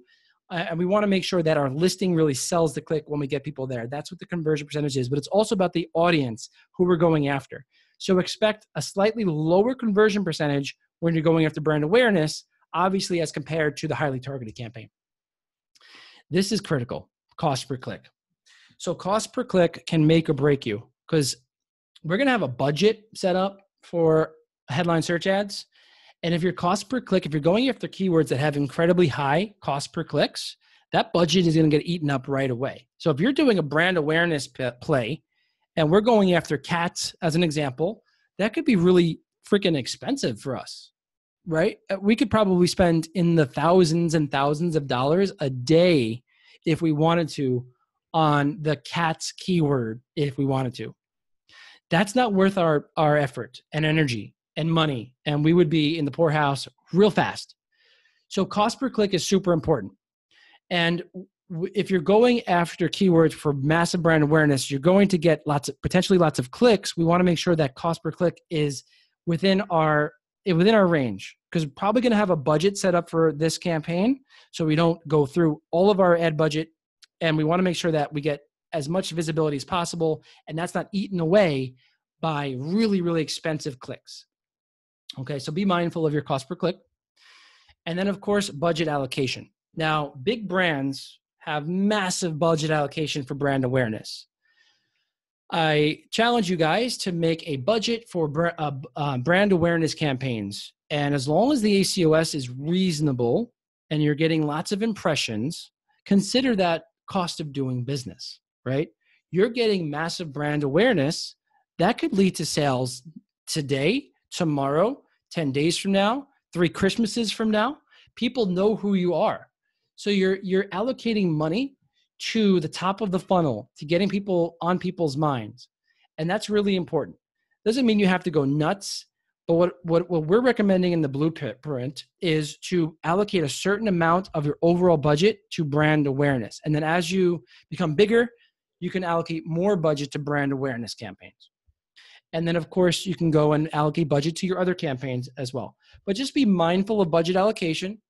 And we want to make sure that our listing really sells the click when we get people there. That's what the conversion percentage is, but it's also about the audience who we're going after. So expect a slightly lower conversion percentage when you're going after brand awareness, obviously as compared to the highly targeted campaign. This is critical, cost per click. So cost per click can make or break you because we're going to have a budget set up for headline search ads. And if your cost per click, if you're going after keywords that have incredibly high cost per clicks, that budget is going to get eaten up right away. So if you're doing a brand awareness play and we're going after cats as an example, that could be really freaking expensive for us, right? We could probably spend in the thousands and thousands of dollars a day if we wanted to on the cats keyword if we wanted to. That's not worth our effort and energy and money, and we would be in the poorhouse real fast. So cost per click is super important. And if you're going after keywords for massive brand awareness, you're going to get potentially lots of clicks. We want to make sure that cost per click is within our range, because we're probably going to have a budget set up for this campaign, so we don't go through all of our ad budget, and we want to make sure that we get as much visibility as possible, and that's not eaten away by really, really expensive clicks. Okay, so be mindful of your cost per click. And then, of course, budget allocation. Now, big brands have massive budget allocation for brand awareness. I challenge you guys to make a budget for brand awareness campaigns. And as long as the ACOS is reasonable and you're getting lots of impressions, consider that cost of doing business, right? You're getting massive brand awareness. That could lead to sales today, tomorrow, 10 days from now, 3 Christmases from now. People know who you are. So you're allocating money to the top of the funnel, to getting people on people's minds. And that's really important. Doesn't mean you have to go nuts, but what we're recommending in the blueprint is to allocate a certain amount of your overall budget to brand awareness. And then as you become bigger, you can allocate more budget to brand awareness campaigns. And then, of course, you can go and allocate budget to your other campaigns as well. But just be mindful of budget allocation,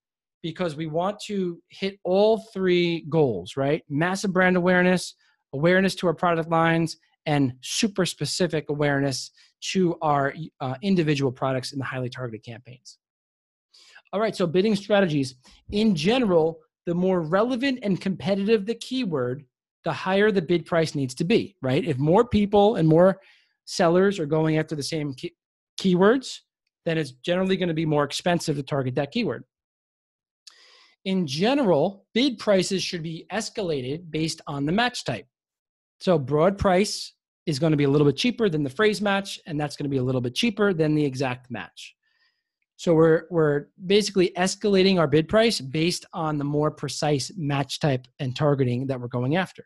because we want to hit all 3 goals, right? Massive brand awareness, awareness to our product lines, and super specific awareness to our individual products in the highly targeted campaigns. All right, so bidding strategies. In general, the more relevant and competitive the keyword, the higher the bid price needs to be, right? If more people and more sellers are going after the same keywords, then it's generally going to be more expensive to target that keyword. In general, bid prices should be escalated based on the match type. So broad price is going to be a little bit cheaper than the phrase match, and that's going to be a little bit cheaper than the exact match. So we're basically escalating our bid price based on the more precise match type and targeting that we're going after.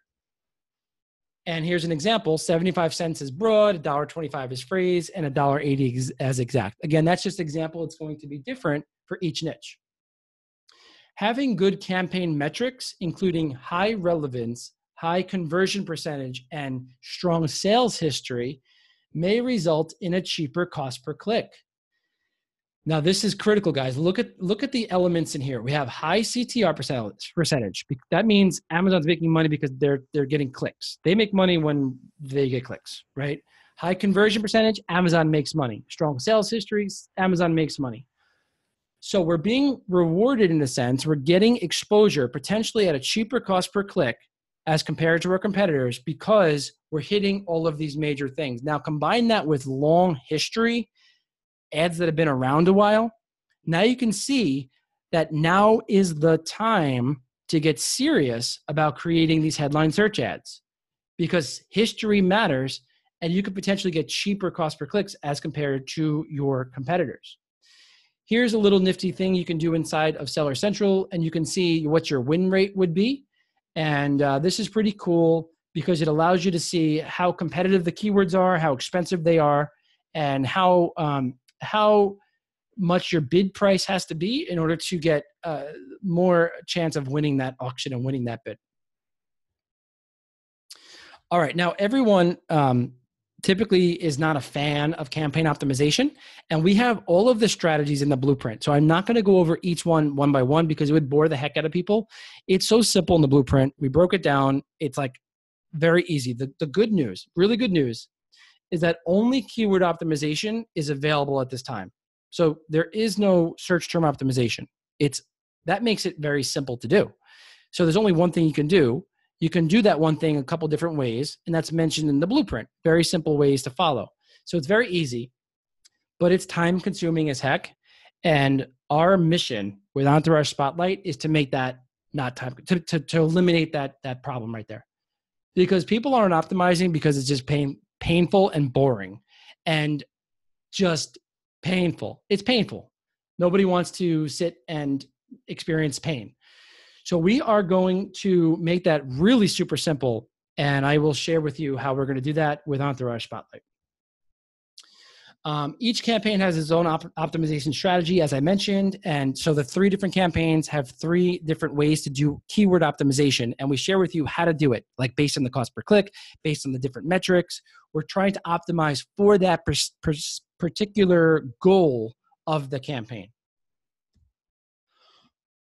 And here's an example: 75 cents is broad, $1.25 is phrase, and $1.80 as exact. Again, that's just an example. It's going to be different for each niche. Having good campaign metrics, including high relevance, high conversion percentage, and strong sales history, may result in a cheaper cost per click. Now, this is critical, guys. Look at the elements in here. We have high CTR percentage. That means Amazon's making money because they're getting clicks. They make money when they get clicks, right? High conversion percentage, Amazon makes money. Strong sales histories, Amazon makes money. So we're being rewarded in a sense. We're getting exposure potentially at a cheaper cost per click as compared to our competitors because we're hitting all of these major things. Now, combine that with long history, ads that have been around a while. Now you can see that now is the time to get serious about creating these headline search ads, because history matters and you could potentially get cheaper cost per clicks as compared to your competitors. Here's a little nifty thing you can do inside of Seller Central, and you can see what your win rate would be. And this is pretty cool because it allows you to see how competitive the keywords are, how expensive they are, and how much your bid price has to be in order to get more chance of winning that auction and winning that bid. All right, now everyone typically is not a fan of campaign optimization, and we have all of the strategies in the blueprint. So I'm not going to go over each one by one because it would bore the heck out of people. It's so simple in the blueprint. We broke it down. It's like very easy. The good news, really good news, is that only keyword optimization is available at this time. So there is no search term optimization. That makes it very simple to do. So there's only one thing you can do. You can do that one thing a couple different ways, and that's mentioned in the blueprint. Very simple ways to follow. So it's very easy, but it's time consuming as heck. And our mission with Entourage Spotlight is to make that not time, to eliminate that problem right there. Because people aren't optimizing because it's just painful and boring. And just painful. It's painful. Nobody wants to sit and experience pain. So we are going to make that really super simple, and I will share with you how we're going to do that with Entourage Spotlight. Each campaign has its own optimization strategy, as I mentioned. And so the 3 different campaigns have 3 different ways to do keyword optimization. And we share with you how to do it, like based on the cost per click, based on the different metrics. We're trying to optimize for that particular goal of the campaign.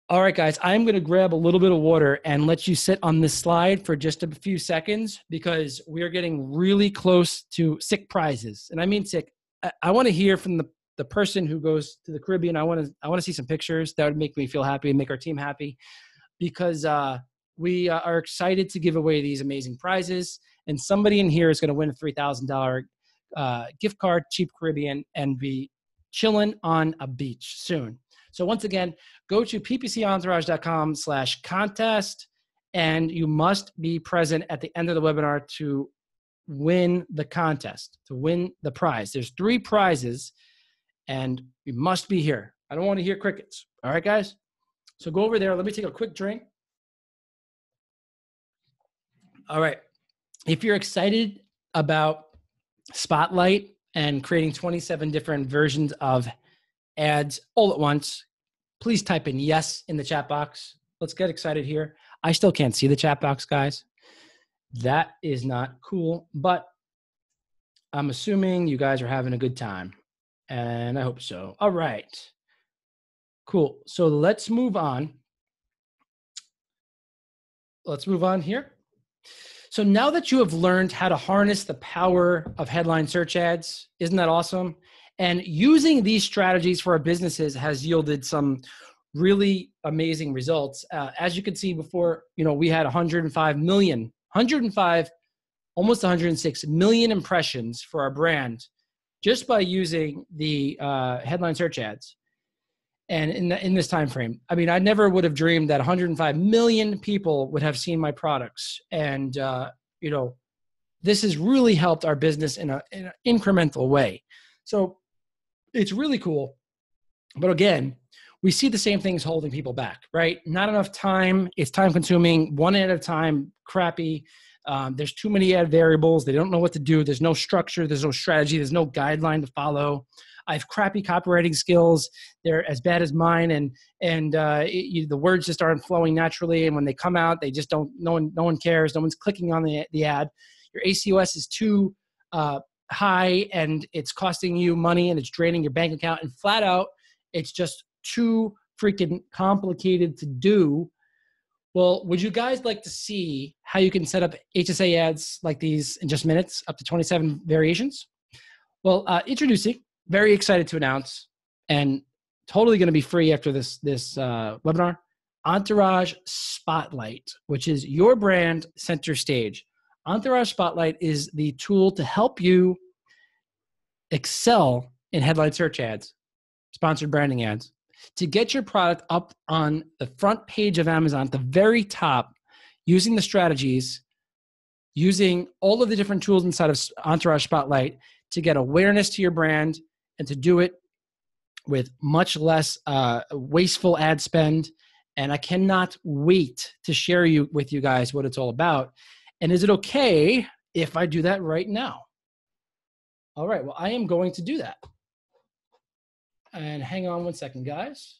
All right, guys, I'm going to grab a little bit of water and let you sit on this slide for just a few seconds because we are getting really close to sick prizes. And I mean sick. I want to hear from the person who goes to the Caribbean. I want to see some pictures. That would make me feel happy and make our team happy because we are excited to give away these amazing prizes. And somebody in here is going to win a $3,000 gift card, Cheap Caribbean, and be chilling on a beach soon. So once again, go to ppcentourage.com/contest, and you must be present at the end of the webinar to win the contest, to win the prize. There's 3 prizes, and you must be here. I don't want to hear crickets. All right, guys? So go over there. Let me take a quick drink. All right. If you're excited about Spotlight and creating 27 different versions of ads all at once, please type in yes in the chat box. Let's get excited here. I still can't see the chat box, guys. That is not cool, but I'm assuming you guys are having a good time, and I hope so. All right. Cool. So let's move on. Let's move on here. So now that you have learned how to harness the power of headline search ads, isn't that awesome? And using these strategies for our businesses has yielded some really amazing results. As you can see before, we had 105, almost 106 million impressions for our brand just by using the headline search ads. And in this time frame, I mean, I never would have dreamed that 105 million people would have seen my products. And, this has really helped our business in an incremental way. So it's really cool. But again, we see the same things holding people back, right? Not enough time. It's time consuming, one ad at a time, crappy. There's too many ad variables. They don't know what to do. There's no structure. There's no strategy. There's no guideline to follow. I have crappy copywriting skills. They're as bad as mine. And the words just aren't flowing naturally. And when they come out, they just don't, no one cares. No one's clicking on the ad. Your ACOS is too high and it's costing you money and it's draining your bank account. And flat out, it's just too freaking complicated to do. Well, would you guys like to see how you can set up HSA ads like these in just minutes, up to 27 variations? Well, introducing, very excited to announce, and totally going to be free after this webinar, Entourage Spotlight, which is your brand center stage. Entourage Spotlight is the tool to help you excel in headline search ads, sponsored branding ads, to get your product up on the front page of Amazon at the very top, using the strategies, using all of the different tools inside of Entourage Spotlight to get awareness to your brand and to do it with much less wasteful ad spend. And I cannot wait to share with you guys what it's all about. And is it okay if I do that right now? All right, well, I am going to do that. And hang on one second, guys.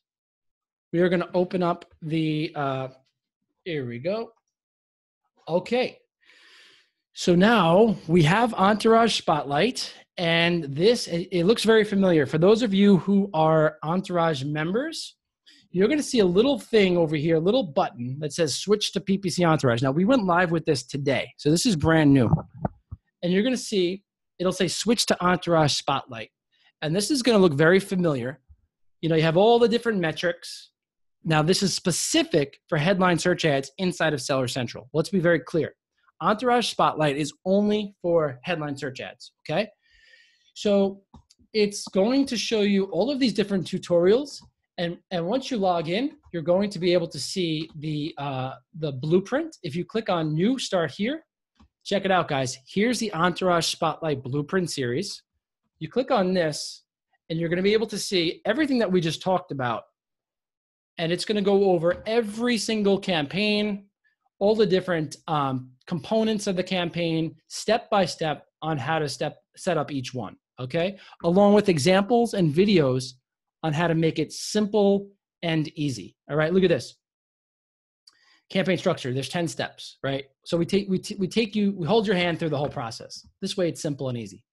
We are going to open up the, here we go. Okay. So now we have Entourage Spotlight, and this, it looks very familiar. For those of you who are Entourage members, you're going to see a little thing over here, a little button that says switch to PPC Entourage. Now, we went live with this today, so this is brand new. And you're going to see, it'll say switch to Entourage Spotlight. And this is going to look very familiar. You have all the different metrics. Now, this is specific for headline search ads inside of Seller Central. Let's be very clear. Entourage Spotlight is only for headline search ads, okay? So it's going to show you all of these different tutorials. And once you log in, you're going to be able to see the blueprint. If you click on New, Start Here, check it out, guys. Here's the Entourage Spotlight Blueprint series. You click on this, and you're going to be able to see everything that we just talked about. And it's going to go over every single campaign, all the different components of the campaign, step by step on how to set up each one, okay? Along with examples and videos on how to make it simple and easy, all right? Look at this. Campaign structure, there's 10 steps, right? So we hold your hand through the whole process. This way it's simple and easy.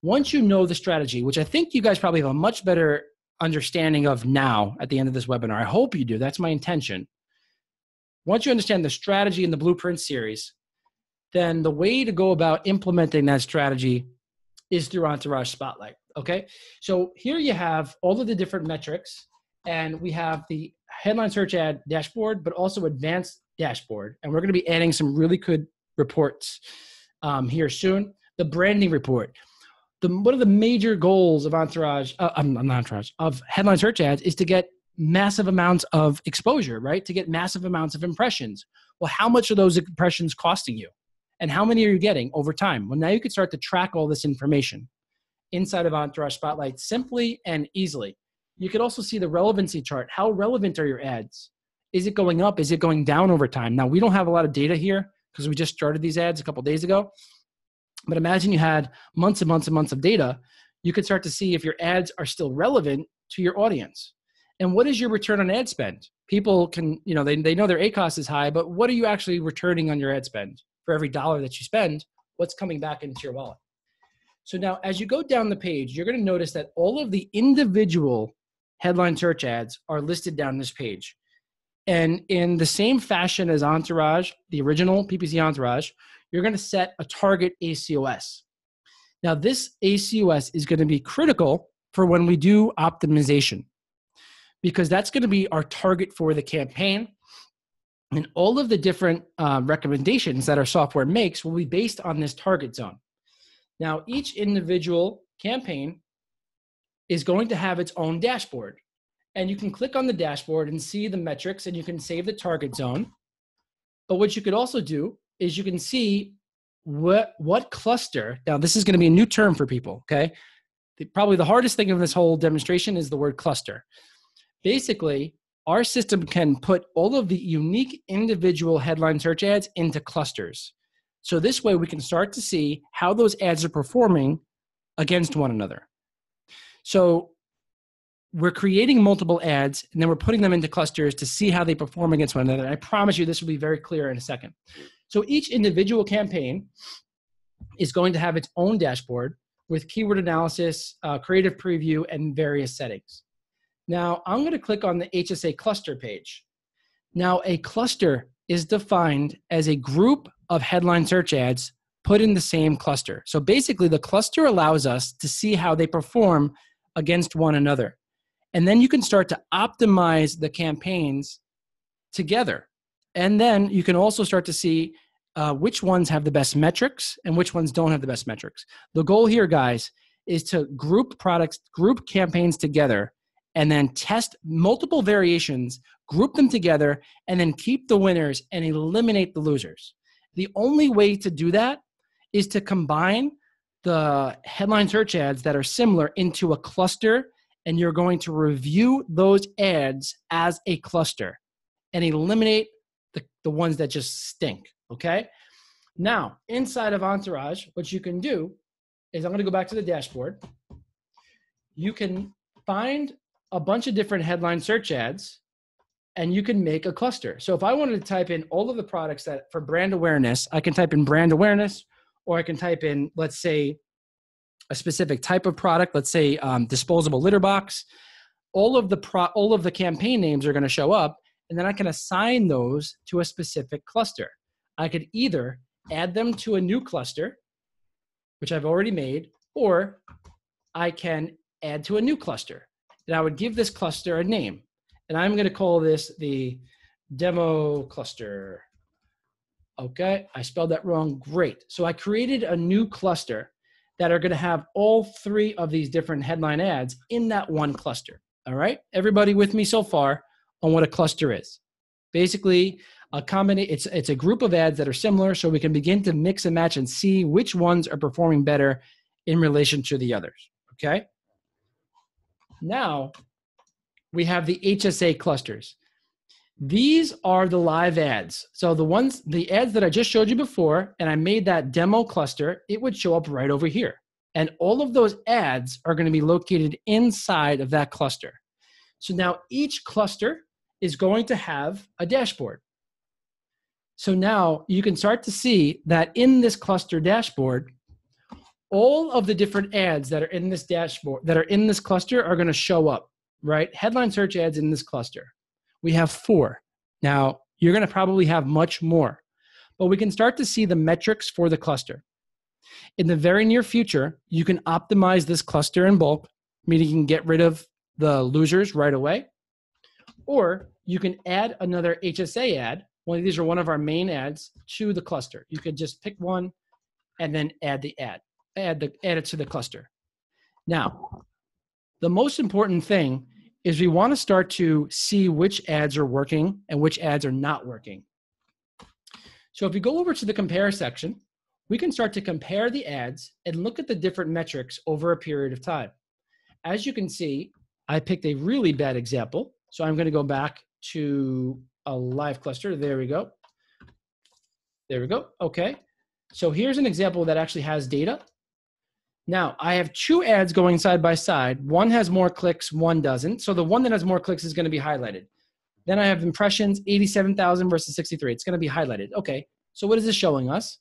Once you know the strategy, which I think you guys probably have a much better understanding of now at the end of this webinar. I hope you do. That's my intention. Once you understand the strategy in the Blueprint series, then the way to go about implementing that strategy is through Entourage Spotlight, okay? So here you have all of the different metrics, and we have the headline search ad dashboard, but also advanced dashboard. And we're going to be adding some really good reports here soon. The branding report. One of the major goals of of headline search ads is to get massive amounts of exposure, right? To get massive amounts of impressions. Well, how much are those impressions costing you? And how many are you getting over time? Well, now you can start to track all this information inside of Entourage Spotlight simply and easily. You could also see the relevancy chart. How relevant are your ads? Is it going up? Is it going down over time? Now, we don't have a lot of data here because we just started these ads a couple of days ago. But imagine you had months and months and months of data. You could start to see if your ads are still relevant to your audience. And what is your return on ad spend? People can, they know their ACoS is high, but what are you actually returning on your ad spend? For every dollar that you spend, what's coming back into your wallet? So now as you go down the page, you're going to notice that all of the individual headline search ads are listed down this page. And in the same fashion as Entourage, the original PPC Entourage, you're going to set a target ACoS. Now, this ACoS is going to be critical for when we do optimization, because that's going to be our target for the campaign. And all of the different recommendations that our software makes will be based on this target zone. Now, each individual campaign is going to have its own dashboard. And you can click on the dashboard and see the metrics, and you can save the target zone. But what you could also do is you can see what cluster. Now, this is going to be a new term for people, okay? Probably the hardest thing of this whole demonstration is the word cluster. Basically, our system can put all of the unique individual headline search ads into clusters. So this way we can start to see how those ads are performing against one another. So we're creating multiple ads, and then we're putting them into clusters to see how they perform against one another. And I promise you this will be very clear in a second. So each individual campaign is going to have its own dashboard with keyword analysis, creative preview, and various settings. Now, I'm going to click on the HSA cluster page. Now, a cluster is defined as a group of headline search ads put in the same cluster. So basically, the cluster allows us to see how they perform against one another. And then you can start to optimize the campaigns together. And then you can also start to see which ones have the best metrics and which ones don't have the best metrics. The goal here, guys, is to group products, group campaigns together, and then test multiple variations, group them together, and then keep the winners and eliminate the losers. The only way to do that is to combine the headline search ads that are similar into a cluster, and you're going to review those ads as a cluster and eliminate the ones that just stink, okay? Now, inside of Entourage, what you can do is, I'm going to go back to the dashboard. You can find a bunch of different headline search ads, and you can make a cluster. So if I wanted to type in all of the products that for brand awareness, I can type in brand awareness, or I can type in, let's say, a specific type of product, let's say disposable litter box. All of the campaign names are going to show up, and then I can assign those to a specific cluster. I could either add them to a new cluster, which I've already made, or I can add to a new cluster. And I would give this cluster a name. And I'm going to call this the demo cluster. Okay, I spelled that wrong. Great. So I created a new cluster that are going to have all three of these different headline ads in that one cluster. All right, everybody with me so far on what a cluster is? Basically, it's a group of ads that are similar, so we can begin to mix and match and see which ones are performing better in relation to the others. okay? Now, we have the HSA clusters. These are the live ads. So the ads that I just showed you before, and I made that demo cluster, it would show up right over here. And all of those ads are going to be located inside of that cluster. So now each cluster is going to have a dashboard. So now you can start to see that in this cluster dashboard, all of the different ads that are in this dashboard, that are in this cluster are going to show up, right? Headline search ads in this cluster. We have 4. Now, you're going to probably have much more, but we can start to see the metrics for the cluster. In the very near future, you can optimize this cluster in bulk, meaning you can get rid of the losers right away, or you can add another HSA ad. Well, these are one of our main ads to the cluster. You could just pick one and then add the ad, add it to the cluster. Now, the most important thing is we want to start to see which ads are working and which ads are not working. So if we go over to the compare section, we can start to compare the ads and look at the different metrics over a period of time. As you can see, I picked a really bad example. So I'm going to go back to a live cluster. There we go. There we go. Okay. So here's an example that actually has data. Now, I have 2 ads going side by side. One has more clicks, one doesn't. So the one that has more clicks is going to be highlighted. Then I have impressions, 87,000 versus 63. It's going to be highlighted. Okay, so what is this showing us?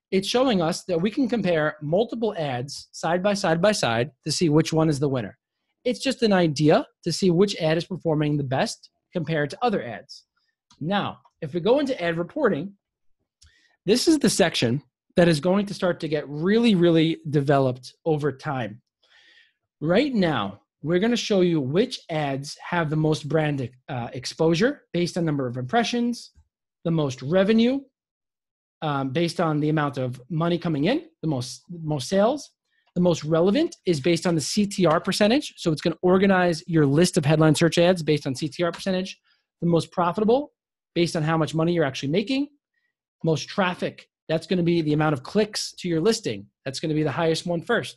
It's showing us that we can compare multiple ads side by side to see which one is the winner. It's just an idea to see which ad is performing the best compared to other ads. Now, if we go into ad reporting, this is the section that is going to start to get really, really developed over time. Right now, we're going to show you which ads have the most brand exposure based on number of impressions, the most revenue based on the amount of money coming in, the most sales. The most relevant is based on the CTR percentage. So it's going to organize your list of headline search ads based on CTR percentage. The most profitable based on how much money you're actually making. Most traffic, that's going to be the amount of clicks to your listing. That's going to be the highest one first,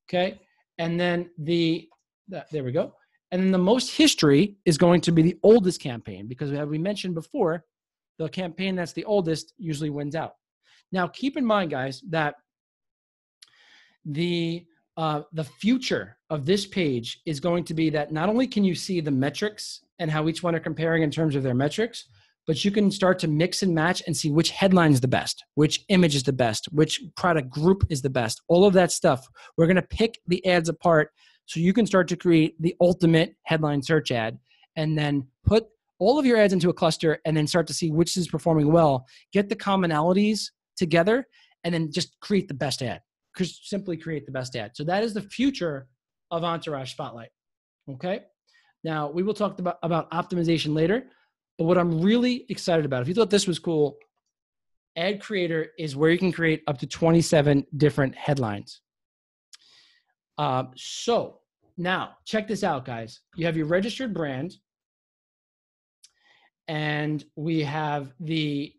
okay? And then there we go. And then the most history is going to be the oldest campaign because as we mentioned before, the campaign that's the oldest usually wins out. Now, keep in mind, guys, that the future of this page is going to be that not only can you see the metrics and how each one are comparing in terms of their metrics, but you can start to mix and match and see which headline is the best, which image is the best, which product group is the best, all of that stuff. We're going to pick the ads apart so you can start to create the ultimate headline search ad and then put all of your ads into a cluster and then start to see which is performing well, get the commonalities together, and then just create the best ad. Simply create the best ad. So that is the future of Entourage Spotlight, okay? Now, we will talk about optimization later. But what I'm really excited about, if you thought this was cool, Ad Creator is where you can create up to 27 different headlines. So now check this out, guys. You have your registered brand, and we have the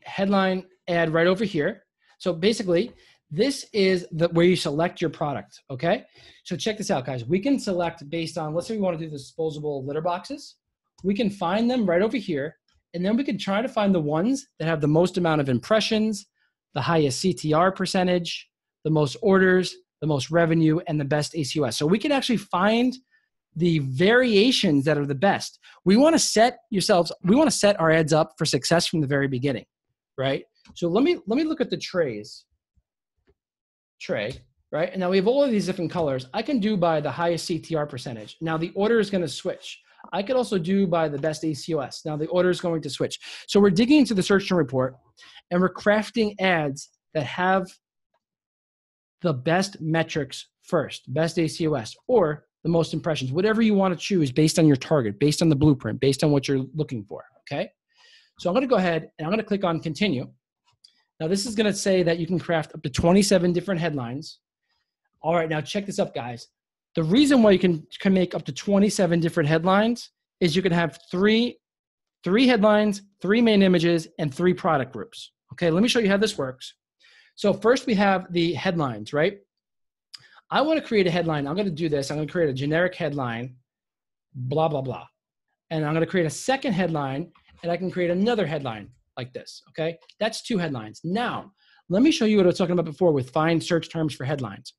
headline ad right over here. So basically, this is where you select your product, okay? So check this out, guys. We can select based on, let's say we want to do the disposable litter boxes. We can find them right over here, and then we can try to find the ones that have the most amount of impressions, the highest CTR percentage, the most orders, the most revenue, and the best ACOS. So we can actually find the variations that are the best. We want to set our ads up for success from the very beginning, right? So let me look at the tray, right? And now we have all of these different colors. I can do by the highest CTR percentage. Now the order is going to switch. I could also do by the best ACOS. Now the order is going to switch. So we're digging into the search term report and we're crafting ads that have the best metrics first, best ACOS, or the most impressions, whatever you want to choose based on your target, based on the blueprint, based on what you're looking for, okay? So I'm going to go ahead and I'm going to click on continue. Now this is going to say that you can craft up to 27 different headlines. All right, now check this up, guys. The reason why you can make up to 27 different headlines is you can have three headlines, 3 main images, and 3 product groups. Okay, let me show you how this works. So first we have the headlines, right? I want to create a headline. I'm going to do this. I'm going to create a generic headline, blah, blah, blah. And I'm going to create a second headline, and I can create another headline like this, okay? That's 2 headlines. Now, let me show you what I was talking about before with find search terms for headlines.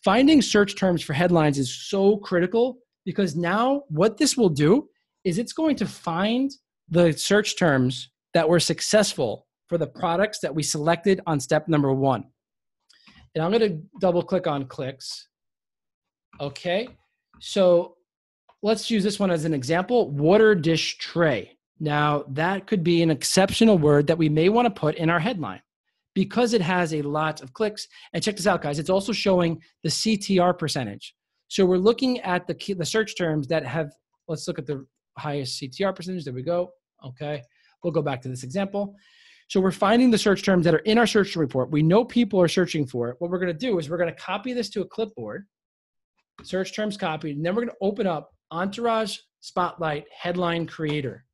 Finding search terms for headlines is so critical because now what this will do is it's going to find the search terms that were successful for the products that we selected on step number 1. And I'm going to double click on clicks. Okay, so let's use this one as an example, water dish tray. Now that could be an exceptional word that we may want to put in our headline because it has a lot of clicks. And check this out, guys. It's also showing the CTR percentage. So we're looking at the search terms that have, let's look at the highest CTR percentage. There we go. Okay, we'll go back to this example. So we're finding the search terms that are in our search report. We know people are searching for it. What we're going to do is we're going to copy this to a clipboard, search terms copied, and then we're going to open up Entourage Spotlight Headline Creator.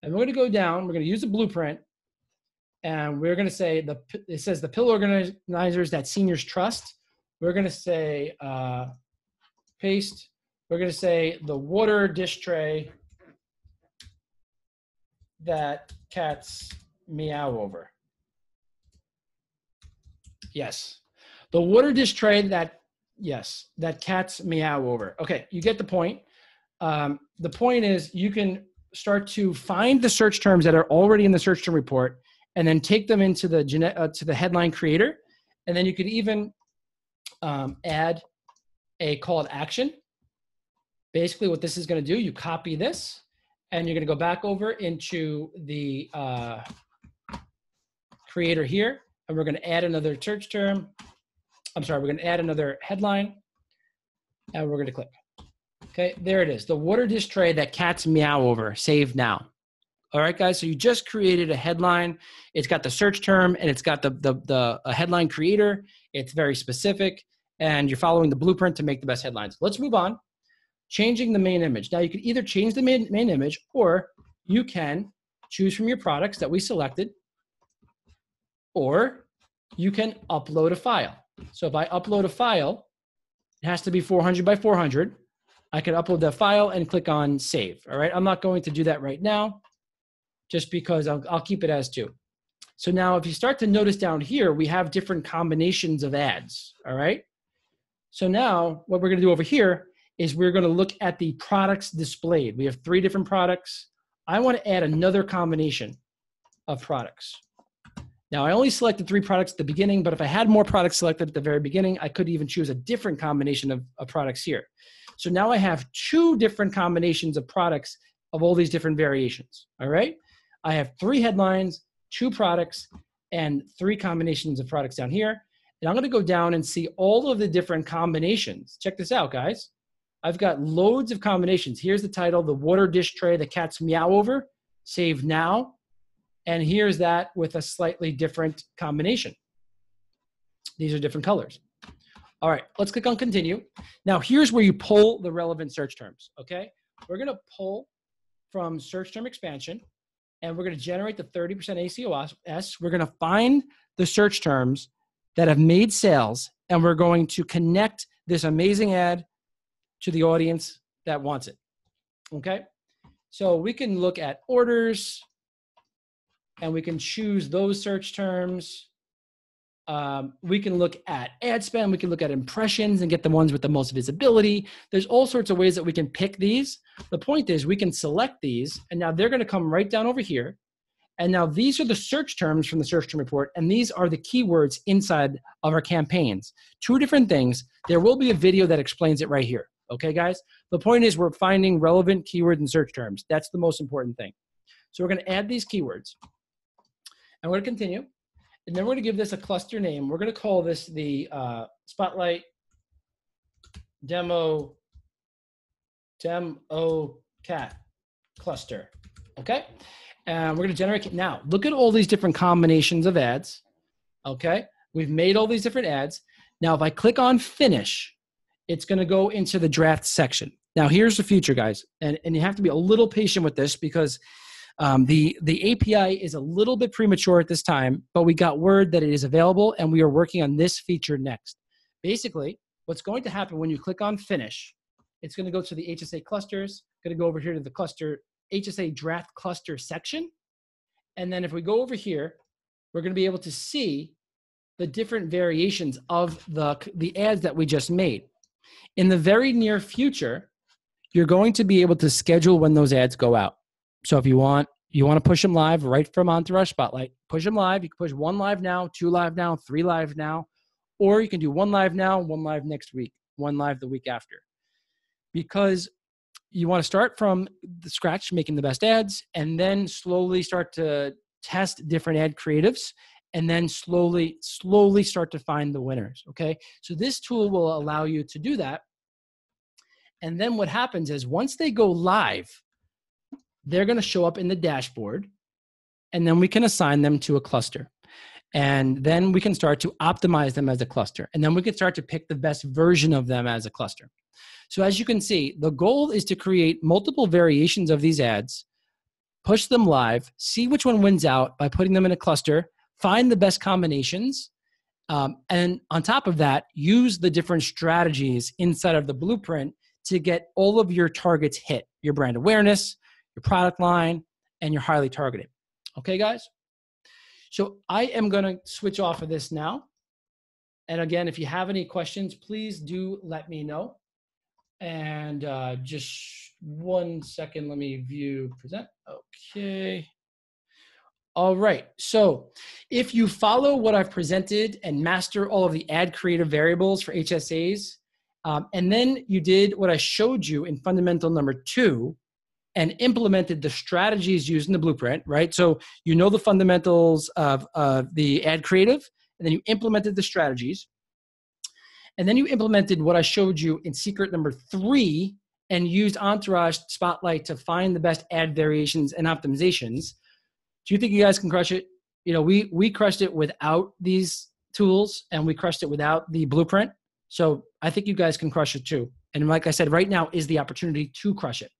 And we're going to go down. We're going to use the blueprint. And we're going to say, it says the pill organizers that seniors trust. We're going to say paste. We're going to say the water dish tray that cats meow over. Yes. The water dish tray that cats meow over. Okay, you get the point. The point is you can start to find the search terms that are already in the search term report and then take them into the headline creator. And then you could even add a call to action. Basically what this is going to do, you copy this and you're going to go back over into the creator here, and we're going to add another search term. I'm sorry, we're going to add another headline, and we're going to click. Okay, there it is. The water dish tray that cats meow over. Save now. All right, guys. So you just created a headline. It's got the search term, and it's got the headline creator. It's very specific, and you're following the blueprint to make the best headlines. Let's move on. Changing the main image. Now you can either change the main image, or you can choose from your products that we selected, or you can upload a file. So if I upload a file, it has to be 400 by 400. I can upload that file and click on save. All right, I'm not going to do that right now, just because I'll keep it as 2. So now if you start to notice down here, we have different combinations of ads. All right. So now what we're going to do over here is we're going to look at the products displayed. We have 3 different products. I want to add another combination of products. Now, I only selected 3 products at the beginning, but if I had more products selected at the very beginning, I could even choose a different combination of products here. So now I have 2 different combinations of products of all these different variations, all right? I have 3 headlines, 2 products, and 3 combinations of products down here. And I'm gonna go down and see all of the different combinations. Check this out, guys. I've got loads of combinations. Here's the title, the water dish tray the cats meow over, save now. And here's that with a slightly different combination. These are different colors. All right, let's click on continue. Now here's where you pull the relevant search terms, okay? We're gonna pull from search term expansion, and we're gonna generate the 30% ACOS. We're gonna find the search terms that have made sales, and we're going to connect this amazing ad to the audience that wants it, okay? So we can look at orders, and we can choose those search terms. We can look at ad spend. We can look at impressions and get the ones with the most visibility. There's all sorts of ways that we can pick these. The point is we can select these, and now they're going to come right down over here. And now these are the search terms from the search term report, and these are the keywords inside of our campaigns. 2 different things. There will be a video that explains it right here. Okay, guys? The point is we're finding relevant keywords and search terms. That's the most important thing. So we're going to add these keywords. And we're going to continue. And then we're going to give this a cluster name. We're going to call this the Spotlight Demo Cat Cluster. Okay? And we're going to generate. Now, look at all these different combinations of ads. Okay? We've made all these different ads. Now, if I click on Finish, it's going to go into the draft section. Now, here's the future, guys. And you have to be a little patient with this because the API is a little bit premature at this time, but we got word that it is available, and we are working on this feature next. Basically, what's going to happen when you click on finish, it's going to go to the HSA clusters, going to go over here to the cluster, HSA draft cluster section. And then if we go over here, we're going to be able to see the different variations of the ads that we just made. In the very near future, you're going to be able to schedule when those ads go out. So if you want to push them live right from Entourage Spotlight, push them live. You can push 1 live now, 2 live now, 3 live now, or you can do 1 live now, 1 live next week, 1 live the week after. Because you want to start from the scratch, making the best ads, and then slowly start to test different ad creatives, and then slowly start to find the winners, okay? So this tool will allow you to do that. And then what happens is once they go live, they're going to show up in the dashboard, and then we can assign them to a cluster. And then we can start to optimize them as a cluster. And then we can start to pick the best version of them as a cluster. So as you can see, the goal is to create multiple variations of these ads, push them live, see which one wins out by putting them in a cluster, find the best combinations, and on top of that, use the different strategies inside of the blueprint to get all of your targets hit, your brand awareness, your product line, and your highly targeted. Okay, guys? So I am going to switch off of this now. And again, if you have any questions, please do let me know. And just 1 second, let me view present. Okay. All right. So if you follow what I've presented and master all of the ad creative variables for HSAs, and then you did what I showed you in fundamental number 2 and implemented the strategies used in the blueprint, right? So you know the fundamentals of the ad creative, and then you implemented the strategies. And then you implemented what I showed you in secret number 3 and used Entourage Spotlight to find the best ad variations and optimizations. Do you think you guys can crush it? You know, we crushed it without these tools, and we crushed it without the blueprint. So I think you guys can crush it too. And like I said, right now is the opportunity to crush it.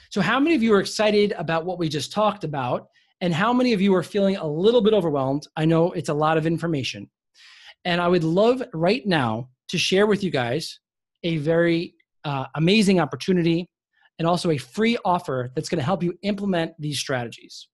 So how many of you are excited about what we just talked about? And how many of you are feeling a little bit overwhelmed? I know it's a lot of information. And I would love right now to share with you guys a very amazing opportunity and also a free offer that's going to help you implement these strategies.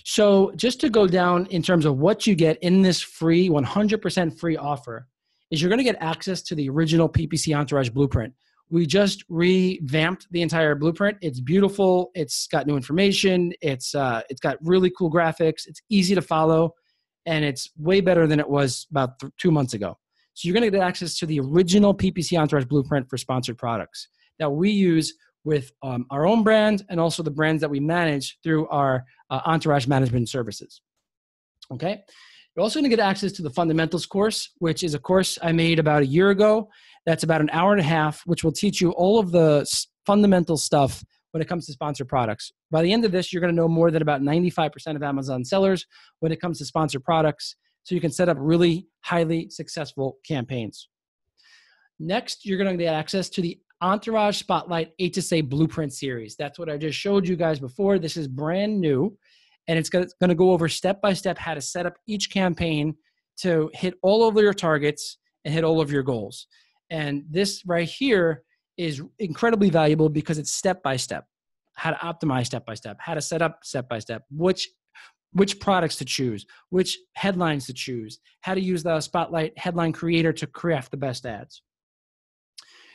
So just to go down in terms of what you get in this free, 100% free offer, is you're going to get access to the original PPC Entourage blueprint. We just revamped the entire blueprint. It's beautiful. It's got new information. It's got really cool graphics. It's easy to follow, and it's way better than it was about 2 months ago. So you're going to get access to the original PPC Entourage blueprint for sponsored products that we use with our own brand and also the brands that we manage through our Entourage management services. Okay. You're also going to get access to the fundamentals course, which is a course I made about a year ago. That's about an hour and a half, which will teach you all of the fundamental stuff when it comes to sponsored products. By the end of this, you're going to know more than about 95% of Amazon sellers when it comes to sponsored products, so you can set up really highly successful campaigns. Next, you're going to get access to the Entourage Spotlight HSA Blueprint Series. That's what I just showed you guys before. This is brand new, and it's going to go over step-by-step how to set up each campaign to hit all of your targets and hit all of your goals. And this right here is incredibly valuable because it's step-by-step, how to optimize step-by-step, how to set up step-by-step, which products to choose, which headlines to choose, how to use the Spotlight headline creator to craft the best ads.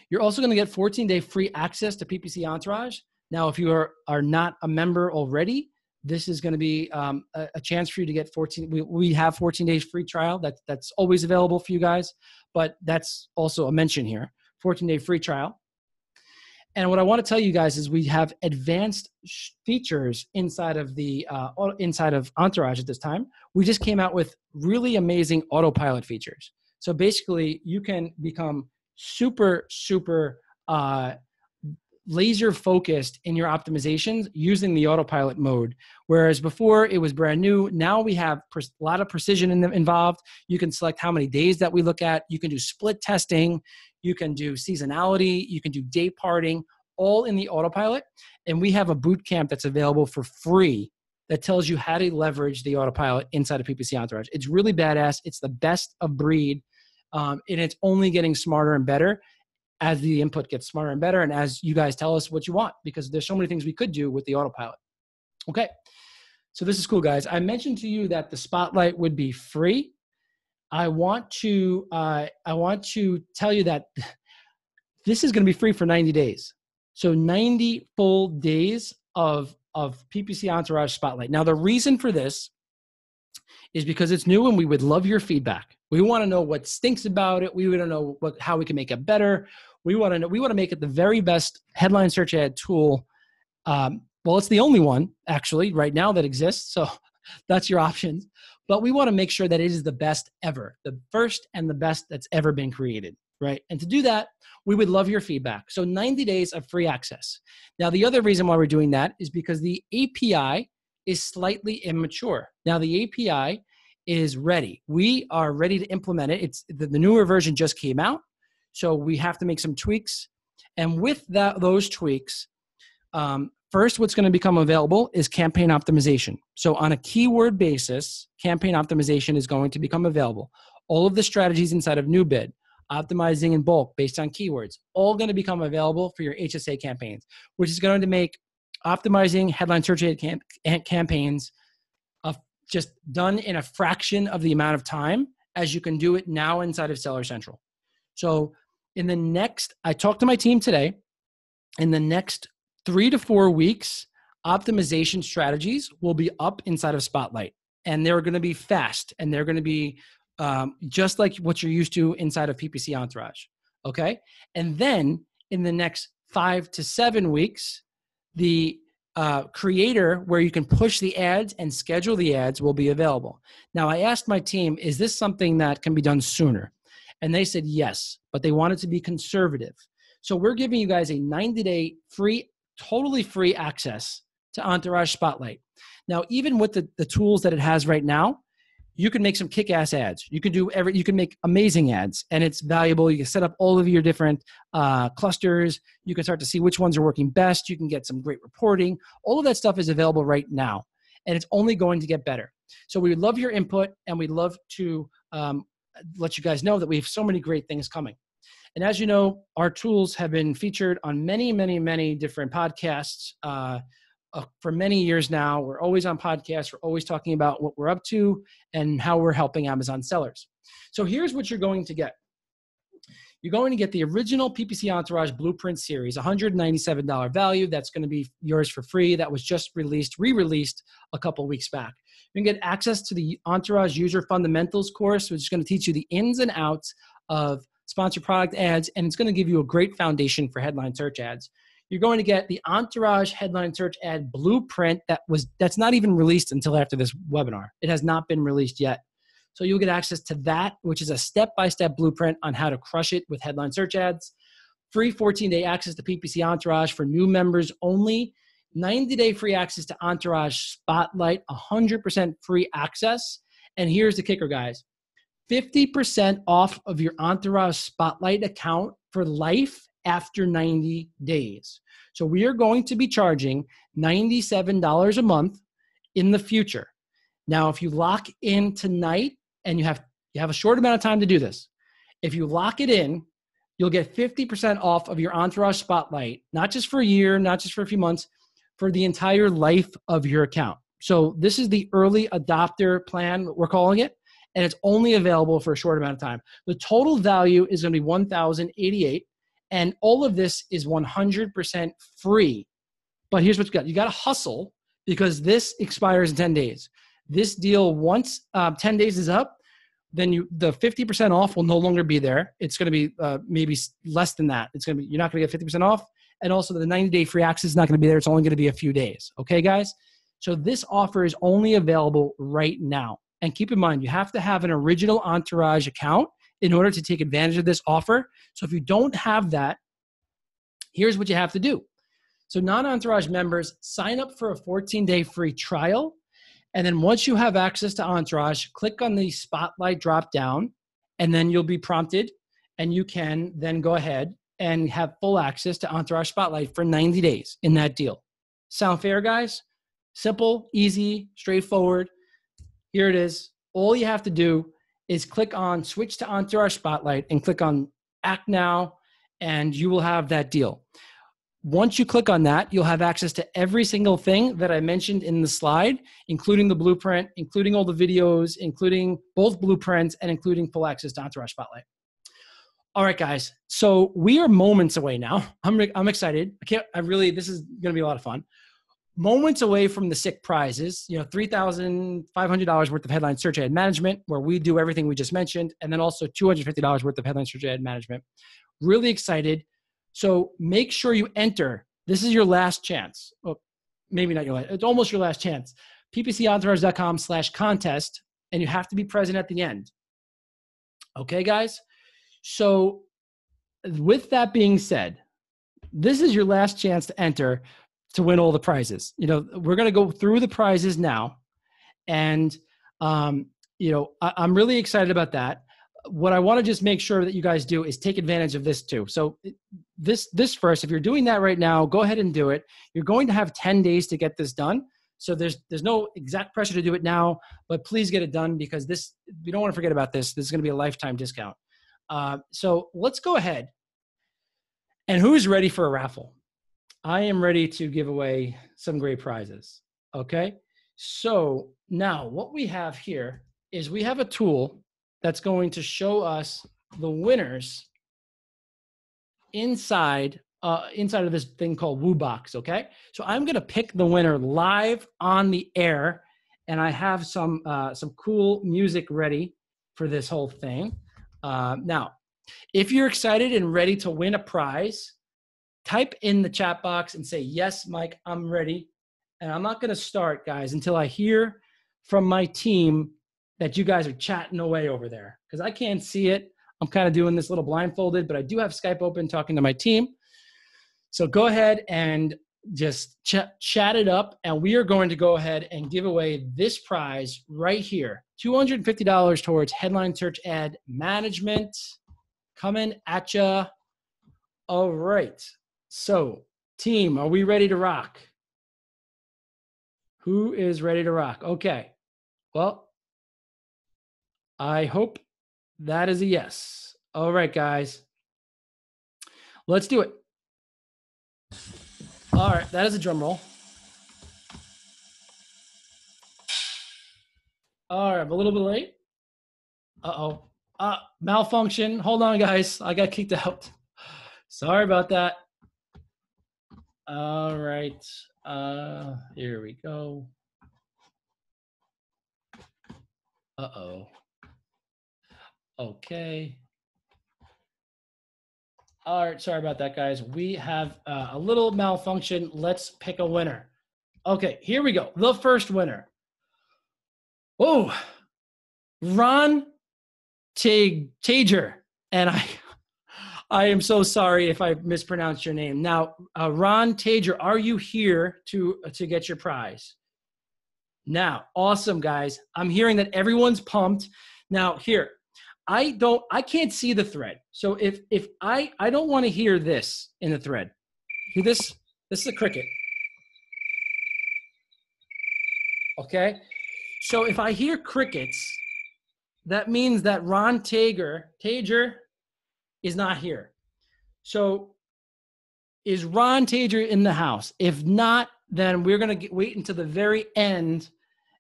You're also going to get 14-day free access to PPC Entourage. Now, if you are not a member already, this is going to be a chance for you to get 14. We have 14 days free trial. That's always available for you guys, but that's also a mention here. 14-day free trial. And what I want to tell you guys is we have advanced features inside of Entourage at this time. We just came out with really amazing autopilot features. So basically, you can become super laser focused in your optimizations using the autopilot mode. Whereas before it was brand new. Now we have a lot of precision involved. You can select how many days that we look at. You can do split testing. You can do seasonality. You can do day parting, all in the autopilot. And we have a boot camp that's available for free that tells you how to leverage the autopilot inside of PPC Entourage. It's really badass. It's the best of breed And it's only getting smarter and better as the input gets smarter and better, and as you guys tell us what you want, because there's so many things we could do with the autopilot. Okay, so this is cool, guys. I mentioned to you that the Spotlight would be free. I want to tell you that this is going to be free for 90 days. So 90 full days of PPC Entourage Spotlight. Now, the reason for this is because it's new and we would love your feedback. We want to know what stinks about it. We want to know how we can make it better. We want to make it the very best headline search ad tool. Well, it's the only one actually right now that exists. So that's your options. But we want to make sure that it is the best ever, the first and the best that's ever been created, right? And to do that, we would love your feedback. So 90 days of free access. Now, the other reason why we're doing that is because the API is slightly immature. Now, the API is ready. We are ready to implement it. It's the newer version just came out. So we have to make some tweaks. And with those tweaks, first, what's going to become available is campaign optimization. So on a keyword basis, campaign optimization is going to become available. All of the strategies inside of NewBid, optimizing in bulk based on keywords, all going to become available for your HSA campaigns, which is going to make optimizing headline search ad campaigns just done in a fraction of the amount of time as you can do it now inside of Seller Central. So I talked to my team today, in the next 3 to 4 weeks, optimization strategies will be up inside of Spotlight, and they're going to be fast, and they're going to be just like what you're used to inside of PPC Entourage. Okay. And then in the next 5 to 7 weeks, the creator where you can push the ads and schedule the ads will be available. Now, I asked my team, is this something that can be done sooner? And they said yes, but they wanted to be conservative. So we're giving you guys a 90-day free, totally free access to Entourage Spotlight. Now, even with the tools that it has right now, you can make some kick-ass ads. You can make amazing ads, and it's valuable. You can set up all of your different clusters. You can start to see which ones are working best. You can get some great reporting. All of that stuff is available right now, and it's only going to get better. So we would love your input, and we'd love to let you guys know that we have so many great things coming. And as you know, our tools have been featured on many, many, many different podcasts for many years now. We're always on podcasts. We're always talking about what we're up to and how we're helping Amazon sellers. So here's what you're going to get. You're going to get the original PPC Entourage Blueprint Series, $197 value. That's going to be yours for free. That was just re-released a couple weeks back. You can get access to the Entourage User Fundamentals course, which is going to teach you the ins and outs of sponsored product ads, and it's going to give you a great foundation for headline search ads. You're going to get the Entourage Headline Search Ad Blueprint that's not even released until after this webinar. It has not been released yet. So you'll get access to that, which is a step-by-step blueprint on how to crush it with headline search ads. Free 14-day access to PPC Entourage for new members only. 90-day free access to Entourage Spotlight, 100% free access. And here's the kicker, guys. 50% off of your Entourage Spotlight account for life after 90 days. So we are going to be charging $97 a month in the future. Now, if you lock in tonight, and you have a short amount of time to do this, if you lock it in, you'll get 50% off of your Entourage Spotlight, not just for a year, not just for a few months, for the entire life of your account. So this is the early adopter plan, we're calling it, and it's only available for a short amount of time. The total value is going to be $1,088, and all of this is 100% free. But here's what you got. You got to hustle because this expires in 10 days. This deal, once 10 days is up, then the 50% off will no longer be there. It's going to be maybe less than that. You're not going to get 50% off. And also the 90-day free access is not going to be there. It's only going to be a few days. Okay, guys? So this offer is only available right now. And keep in mind, you have to have an original Entourage account in order to take advantage of this offer. So if you don't have that, here's what you have to do. So non-Entourage members, sign up for a 14-day free trial. And then once you have access to Entourage, click on the Spotlight drop down, and then you'll be prompted, and you can then go ahead and have full access to Entourage Spotlight for 90 days in that deal. Sound fair, guys? Simple, easy, straightforward. Here it is. All you have to do is click on Switch to Entourage Spotlight and click on Act Now, and you will have that deal. Once you click on that, you'll have access to every single thing that I mentioned in the slide, including the blueprint, including all the videos, including both blueprints, and including full access to Entourage Spotlight. All right, guys. So we are moments away now. I'm excited. This is going to be a lot of fun. Moments away from the sick prizes, $3,500 worth of headline search ad management, where we do everything we just mentioned, and then also $250 worth of headline search ad management. Really excited. So make sure you enter. This is your last chance. Well, maybe not your last. It's almost your last chance. ppcentourage.com/contest, and you have to be present at the end. Okay, guys? So with that being said, this is your last chance to enter to win all the prizes. We're going to go through the prizes now. And, I'm really excited about that. What I want to just make sure that you guys do is take advantage of this too. So this first, if you're doing that right now, go ahead and do it. You're going to have 10 days to get this done. So there's no exact pressure to do it now, but please get it done, because we don't want to forget about this. This is going to be a lifetime discount. So let's go ahead. And who's ready for a raffle? I am ready to give away some great prizes. Okay. So now what we have here is we have a tool that's going to show us the winners inside of this thing called Woo Box. Okay. So I'm going to pick the winner live on the air, and I have some cool music ready for this whole thing. Now, if you're excited and ready to win a prize, type in the chat box and say, yes, Mike, I'm ready. And I'm not going to start, guys, until I hear from my team that you guys are chatting away over there, because I can't see it. I'm kind of doing this little blindfolded, but I do have Skype open talking to my team. So go ahead and just chat it up, and we are going to go ahead and give away this prize right here. $250 towards headline search ad management. Coming at ya. All right. So, team, are we ready to rock? Who is ready to rock? Okay. Well, I hope that is a yes. All right, guys. Let's do it. All right. That is a drum roll. All right. I'm a little bit late. Uh-oh. Malfunction. Hold on, guys. I got kicked out. Sorry about that. All right. Here we go. Uh-oh. Okay. All right. Sorry about that, guys. We have a little malfunction. Let's pick a winner. Okay. Here we go. The first winner. Oh, Ron Tager. And I am so sorry if I mispronounced your name. Now, Ron Tager, are you here to get your prize? Now, awesome, guys. I'm hearing that everyone's pumped. Now, here, I can't see the thread. So if I don't want to hear this in the thread. Hear this? This is a cricket. Okay? So if I hear crickets, that means that Ron Tager is not here. So is Ron Tager in the house? If not, then we're going to wait until the very end.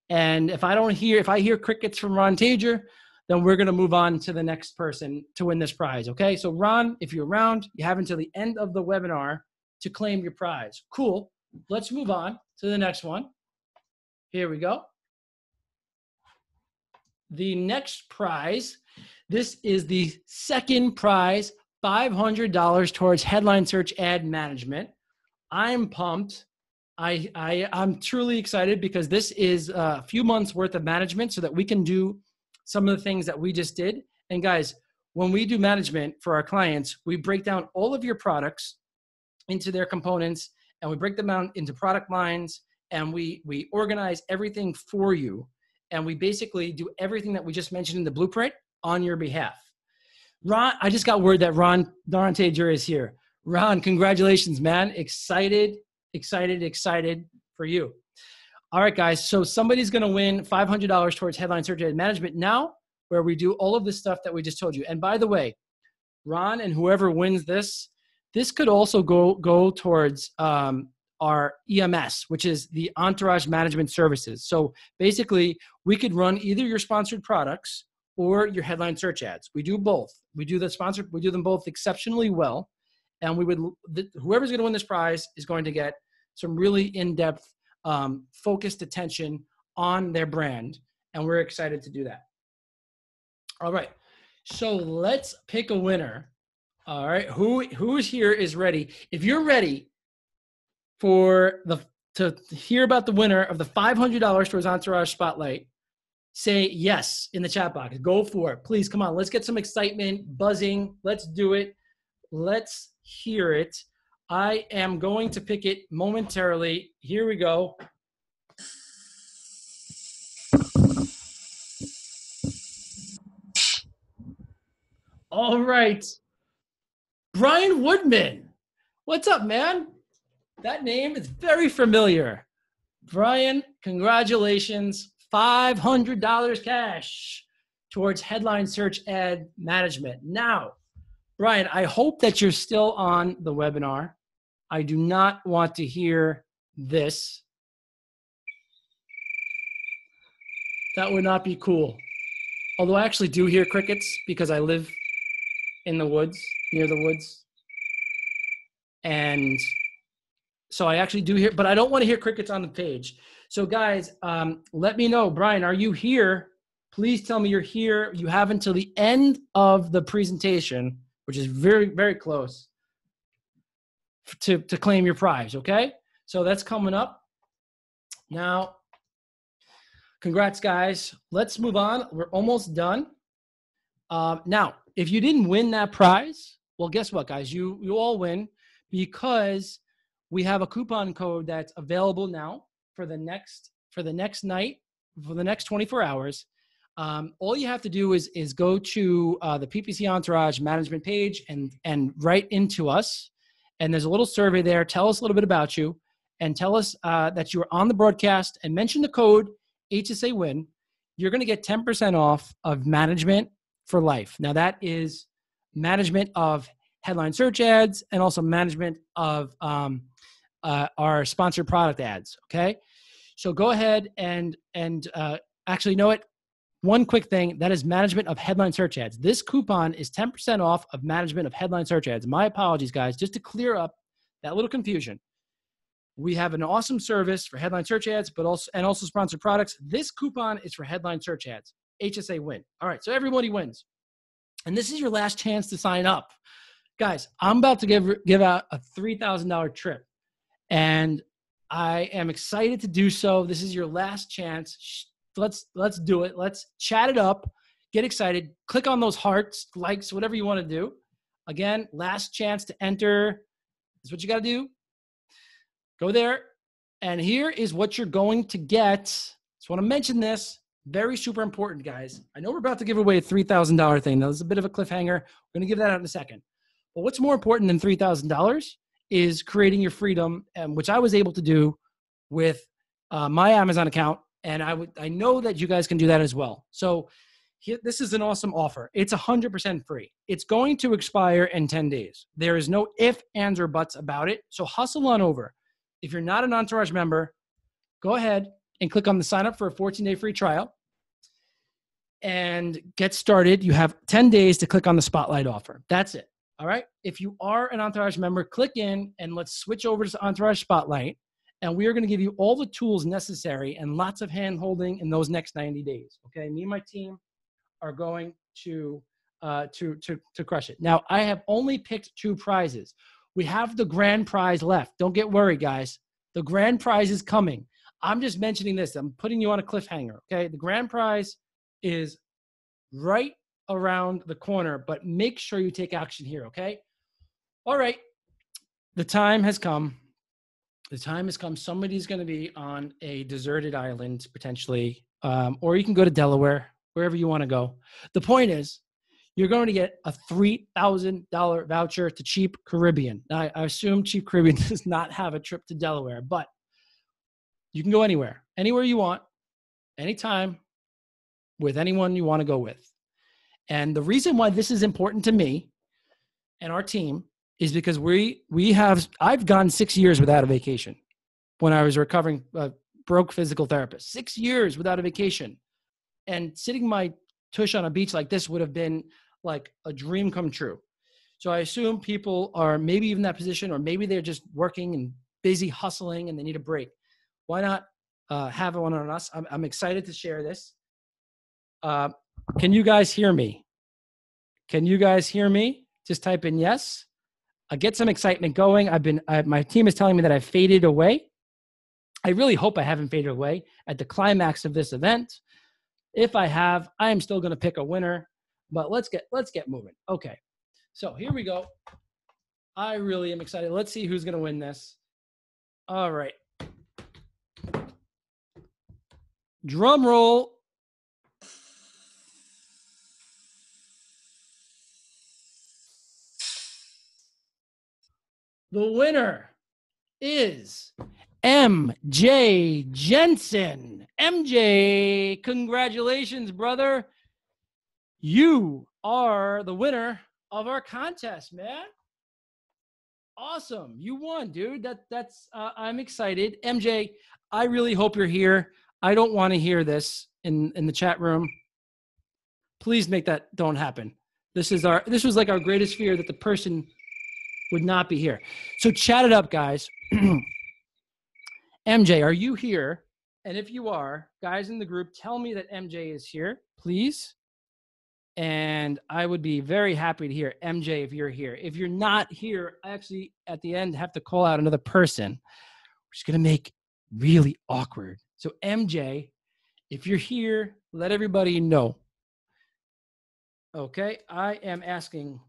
And if I hear crickets from Ron Tager, then we're going to move on to the next person to win this prize. Okay. So Ron, if you're around, you have until the end of the webinar to claim your prize. Cool. Let's move on to the next one. Here we go. The next prize, this is the second prize, $500 towards headline search ad management. I'm pumped. I'm truly excited, because this is a few months worth of management so that we can do some of the things that we just did. And guys, when we do management for our clients, we break down all of your products into their components, and we break them down into product lines, and we organize everything for you. And we basically do everything that we just mentioned in the blueprint on your behalf. Ron, I just got word that Ron Tager is here. Ron, congratulations, man. Excited for you. All right, guys. So somebody's going to win $500 towards headline search ad management. Now, where we do all of the stuff that we just told you. And by the way, Ron and whoever wins this could also go towards our EMS, which is the Entourage Management Services. So basically, we could run either your sponsored products or your headline search ads. We do both. We do them both exceptionally well. And whoever's going to win this prize is going to get some really in-depth, focused attention on their brand. And we're excited to do that. All right. So let's pick a winner. All right. Who's here is ready? If you're ready to hear about the winner of the $500 towards Entourage Spotlight, say yes in the chat box. Go for it. Please, come on. Let's get some excitement, buzzing. Let's do it. Let's hear it. I am going to pick it momentarily. Here we go. All right. Brian Woodman. What's up, man? That name is very familiar. Brian, congratulations. $500 cash towards headline search ad management. Now, Brian, I hope that you're still on the webinar. I do not want to hear this. That would not be cool. Although I actually do hear crickets because I live in the woods, near the woods. And so I actually do hear, but I don't want to hear crickets on the page. So guys, let me know. Brian, are you here? Please tell me you're here. You have until the end of the presentation, which is very, very close, to claim your prize, okay? So that's coming up. Now, congrats, guys. Let's move on. We're almost done. Now, if you didn't win that prize, well, guess what, guys? You all win, because we have a coupon code that's available now for the next night, for the next 24 hours. All you have to do is go to the PPC Entourage management page and write into us. And there's a little survey there. Tell us a little bit about you and tell us that you are on the broadcast and mention the code HSA WIN. You're going to get 10% off of management for life. Now that is management of headline search ads and also management of our sponsored product ads. Okay. So go ahead and actually, you know what? One quick thing, that is management of headline search ads. This coupon is 10% off of management of headline search ads. My apologies, guys, just to clear up that little confusion. We have an awesome service for headline search ads, but also sponsored products. This coupon is for headline search ads. HSA WIN. All right, so everybody wins. And this is your last chance to sign up. Guys, I'm about to give out a $3,000 trip. And I am excited to do so. This is your last chance. Let's do it. Let's chat it up. Get excited. Click on those hearts, likes, whatever you want to do. Again, last chance to enter. That's what you got to do. Go there. And here is what you're going to get. Just want to mention this. Very super important, guys. I know we're about to give away a $3,000 thing. Now, this is a bit of a cliffhanger. We're going to give that out in a second. But what's more important than $3,000 is creating your freedom, which I was able to do with my Amazon account. And I know that you guys can do that as well. So this is an awesome offer. It's 100% free. It's going to expire in 10 days. There is no ifs, ands, or buts about it. So hustle on over. If you're not an Entourage member, go ahead and click on the sign up for a 14-day free trial and get started. You have 10 days to click on the spotlight offer. That's it. All right. If you are an Entourage member, click in and let's switch over to Entourage Spotlight. And we are going to give you all the tools necessary and lots of hand holding in those next 90 days. Okay. Me and my team are going to crush it. Now, I have only picked 2 prizes. We have the grand prize left. Don't get worried, guys. The grand prize is coming. I'm just mentioning this. I'm putting you on a cliffhanger. Okay. The grand prize is right around the corner, but make sure you take action here. Okay. All right. The time has come. The time has come. Somebody's going to be on a deserted island, potentially, or you can go to Delaware, wherever you want to go. The point is, you're going to get a $3,000 voucher to Cheap Caribbean. Now, I assume Cheap Caribbean does not have a trip to Delaware, but you can go anywhere you want, anytime, with anyone you want to go with. And the reason why this is important to me and our team is because I've gone 6 years without a vacation when I was recovering, broke physical therapist. 6 years without a vacation. And sitting my tush on a beach like this would have been like a dream come true. So I assume people are maybe even in that position, or maybe they're just working and busy hustling and they need a break. Why not have one on us? I'm excited to share this. Can you guys hear me? Can you guys hear me? Just type in yes. Get some excitement going. My team is telling me that I've faded away. I really hope I haven't faded away at the climax of this event. If I have, I am still going to pick a winner, but let's get moving. Okay. So here we go. I really am excited. Let's see who's going to win this. All right. Drum roll. The winner is MJ Jensen. MJ, congratulations, brother. You are the winner of our contest, man. Awesome. You won, dude. That's I'm excited. MJ, I really hope you're here. I don't want to hear this in the chat room. Please make that don't happen. This was like our greatest fear, that the person would not be here. So chat it up, guys. MJ, are you here? And if you are, guys in the group, tell me that MJ is here, please. And I would be very happy to hear MJ if you're here. If you're not here, I actually at the end have to call out another person, which is going to make really awkward. So MJ, if you're here, let everybody know. Okay, I'm asking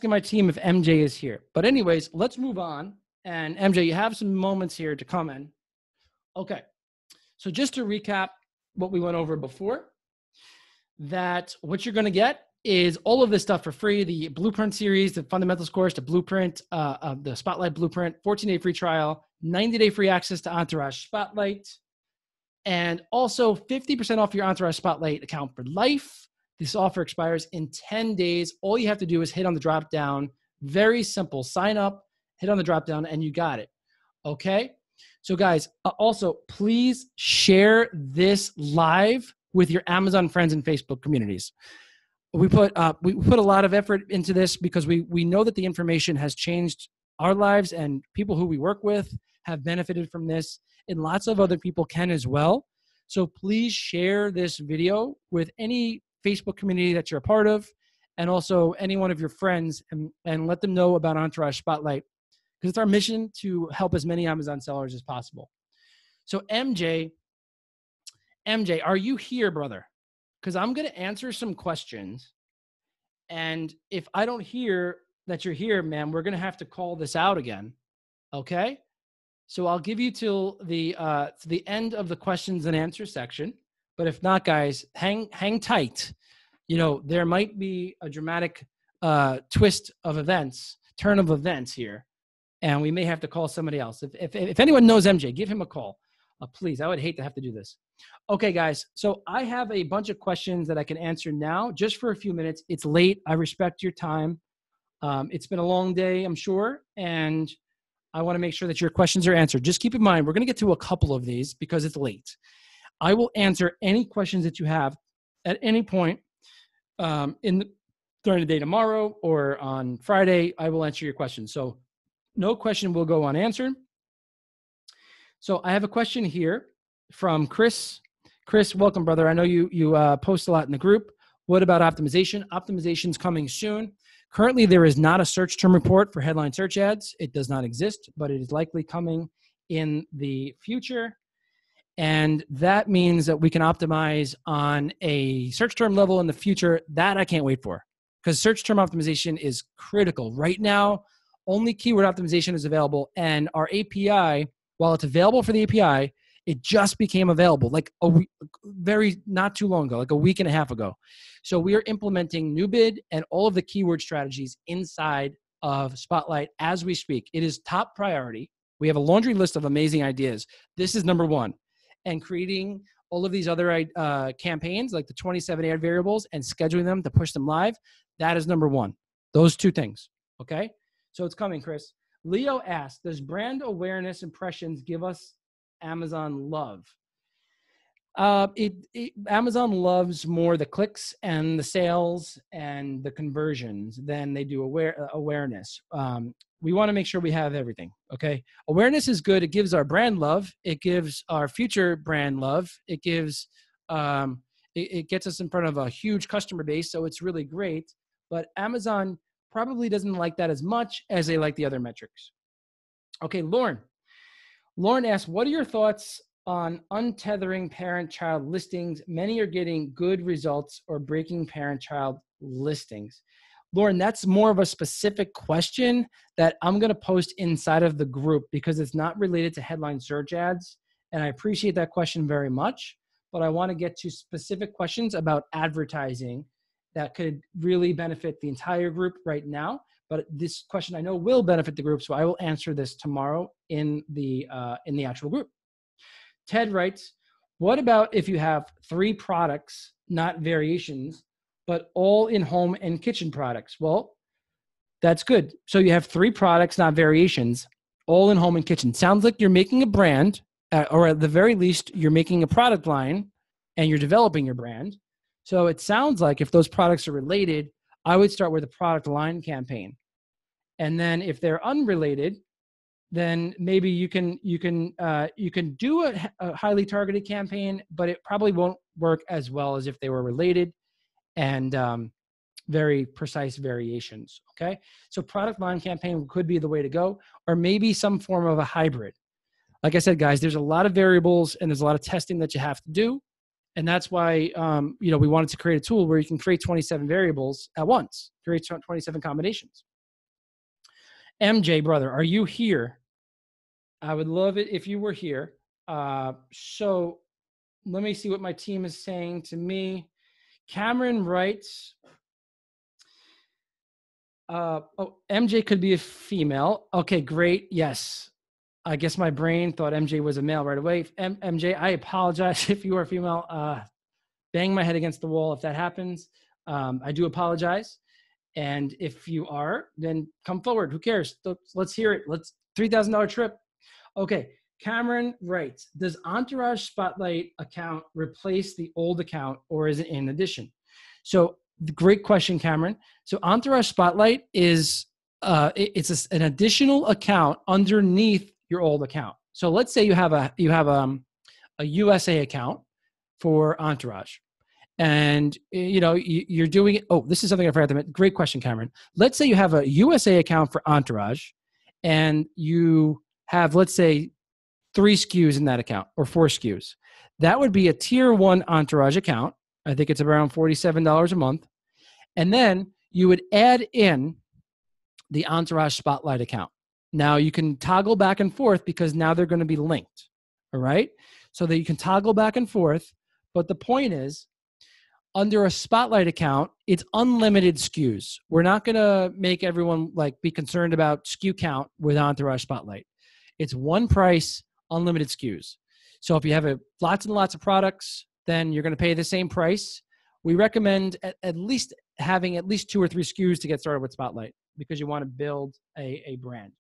my team if MJ is here. But anyways, let's move on. And MJ, you have some moments here to comment. Okay, so just to recap what we went over before, that what you're going to get is all of this stuff for free: the Blueprint series, the Fundamentals course, the Blueprint, the Spotlight Blueprint, 14-day free trial, 90-day free access to Entourage Spotlight, and also 50% off your Entourage Spotlight account for life. This offer expires in 10 days. All you have to do is hit on the drop down. Very simple. Sign up, hit on the drop down, and you got it. Okay? So guys, also please share this live with your Amazon friends and Facebook communities. We put a lot of effort into this because we know that the information has changed our lives, and people who we work with have benefited from this, and lots of other people can as well. So please share this video with any Facebook community that you're a part of, and also any one of your friends, and let them know about Entourage Spotlight, because it's our mission to help as many Amazon sellers as possible. So MJ, are you here, brother? Because I'm going to answer some questions. And if I don't hear that you're here, man, we're going to have to call this out again. Okay? So I'll give you till the end of the questions and answer section. But if not, guys, hang tight. You know, there might be a dramatic twist of events, turn of events here. And we may have to call somebody else. If anyone knows MJ, give him a call. Please, I would hate to have to do this. Okay, guys. So I have a bunch of questions that I can answer now, just for a few minutes. It's late. I respect your time. It's been a long day, I'm sure. And I want to make sure that your questions are answered. Just keep in mind, we're going to get to a couple of these because it's late. I will answer any questions that you have at any point during the day tomorrow or on Friday. I will answer your questions. So no question will go unanswered. So I have a question here from Chris. Chris, welcome, brother. I know you post a lot in the group. What about optimization? Optimization's coming soon. Currently, there is not a search term report for headline search ads. It does not exist, but it is likely coming in the future. And that means that we can optimize on a search term level in the future. That I can't wait for, because search term optimization is critical. Right now, only keyword optimization is available, and our API, while it's available for the API, it just became available like not too long ago, like a week and a half ago. So we are implementing NewBid and all of the keyword strategies inside of Spotlight as we speak. It is top priority. We have a laundry list of amazing ideas. This is number one. And creating all of these other campaigns, like the 27 ad variables, and scheduling them to push them live, that is number one. Those two things, okay? So it's coming, Chris. Leo asked, does brand awareness impressions give us Amazon love? Amazon loves more the clicks and the sales and the conversions than they do awareness. We want to make sure we have everything. Okay. Awareness is good. It gives our brand love. It gives our future brand love. It gives, it gets us in front of a huge customer base. So it's really great, but Amazon probably doesn't like that as much as they like the other metrics. Okay. Lauren asked, what are your thoughts on untethering parent-child listings? Many are getting good results or breaking parent-child listings. Lauren, that's more of a specific question that I'm going to post inside of the group because it's not related to headline search ads. And I appreciate that question very much, but I want to get to specific questions about advertising that could really benefit the entire group right now. But this question I know will benefit the group, so I will answer this tomorrow in the actual group. Ted writes, what about if you have 3 products, not variations, but all in home and kitchen products? Well, that's good. So you have 3 products, not variations, all in home and kitchen. Sounds like you're making a brand, or at the very least, you're making a product line and you're developing your brand. So it sounds like if those products are related, I would start with a product line campaign. And then if they're unrelated, then maybe you can do a highly targeted campaign, but it probably won't work as well as if they were related and very precise variations. Okay, so product line campaign could be the way to go, or maybe some form of a hybrid. Like I said, guys, there's a lot of variables and there's a lot of testing that you have to do, and that's why we wanted to create a tool where you can create 27 variables at once, create 27 combinations. MJ, brother, are you here? I would love it if you were here. So let me see what my team is saying to me. Cameron writes, MJ could be a female. Okay, great. Yes. I guess my brain thought MJ was a male right away. MJ, I apologize if you are a female. Bang my head against the wall if that happens. I do apologize. And if you are, then come forward. Who cares? Let's hear it. Let's $3,000 trip. Okay, Cameron writes, does Entourage Spotlight account replace the old account or is it in addition? So great question, Cameron. So Entourage Spotlight is an additional account underneath your old account. So let's say you have a USA account for Entourage. And you're doing it. Oh, this is something I forgot to mention. Great question, Cameron. Let's say you have a USA account for Entourage and you have, let's say, 3 SKUs in that account or 4 SKUs. That would be a tier 1 Entourage account. I think it's around $47 a month. And then you would add in the Entourage Spotlight account. Now you can toggle back and forth because now they're going to be linked. All right. So that you can toggle back and forth. But the point is, under a Spotlight account, it's unlimited SKUs. We're not going to make everyone be concerned about SKU count with Entourage Spotlight. It's one price, unlimited SKUs. So if you have lots and lots of products, then you're going to pay the same price. We recommend at least having at least 2 or 3 SKUs to get started with Spotlight because you want to build a brand.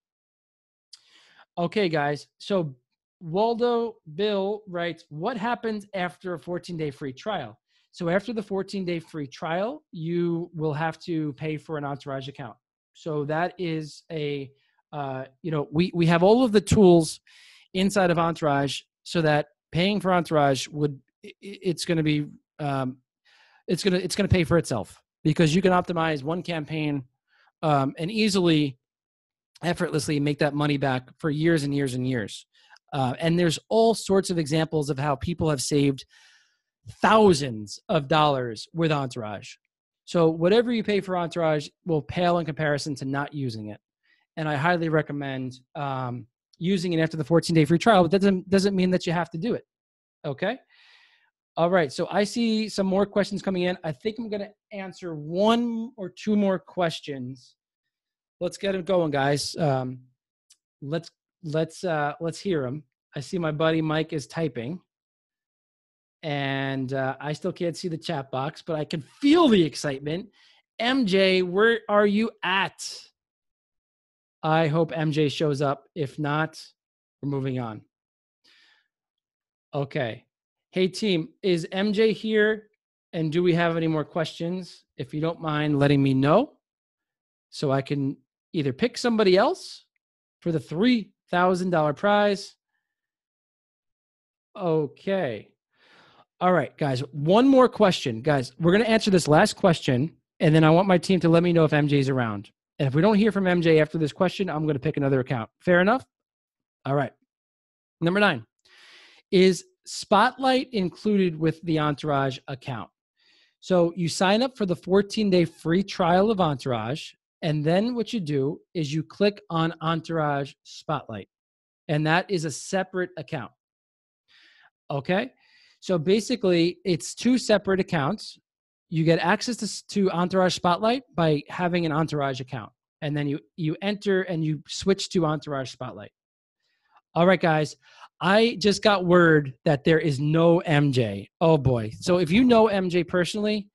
Okay, guys. So Waldo Bill writes, what happens after a 14-day free trial? So after the 14-day free trial, you will have to pay for an Entourage account. So that is we have all of the tools inside of Entourage so that paying for Entourage it's going to pay for itself because you can optimize one campaign and easily, effortlessly make that money back for years and years and years. And there's all sorts of examples of how people have saved thousands of dollars with Entourage. So whatever you pay for Entourage will pale in comparison to not using it. And I highly recommend using it after the 14-day free trial, but that doesn't mean that you have to do it. Okay. All right. So I see some more questions coming in. I think I'm going to answer 1 or 2 more questions. Let's get it going, guys. Let's hear them. I see my buddy Mike is typing. And I still can't see the chat box, but I can feel the excitement. MJ, where are you at? I hope MJ shows up. If not, we're moving on. Okay. Hey, team, is MJ here? And do we have any more questions? If you don't mind letting me know so I can either pick somebody else for the $3,000 prize. Okay. All right, guys, one more question. Guys, we're going to answer this last question, and then I want my team to let me know if MJ's around. And if we don't hear from MJ after this question, I'm going to pick another account. Fair enough? All right. Number 9. Is Spotlight included with the Entourage account? So you sign up for the 14-day free trial of Entourage, and then what you do is you click on Entourage Spotlight, and that is a separate account. Okay? So basically, it's 2 separate accounts. You get access to Entourage Spotlight by having an Entourage account, and then you enter and you switch to Entourage Spotlight. All right, guys. I just got word that there is no MJ. Oh boy. So if you know MJ personally,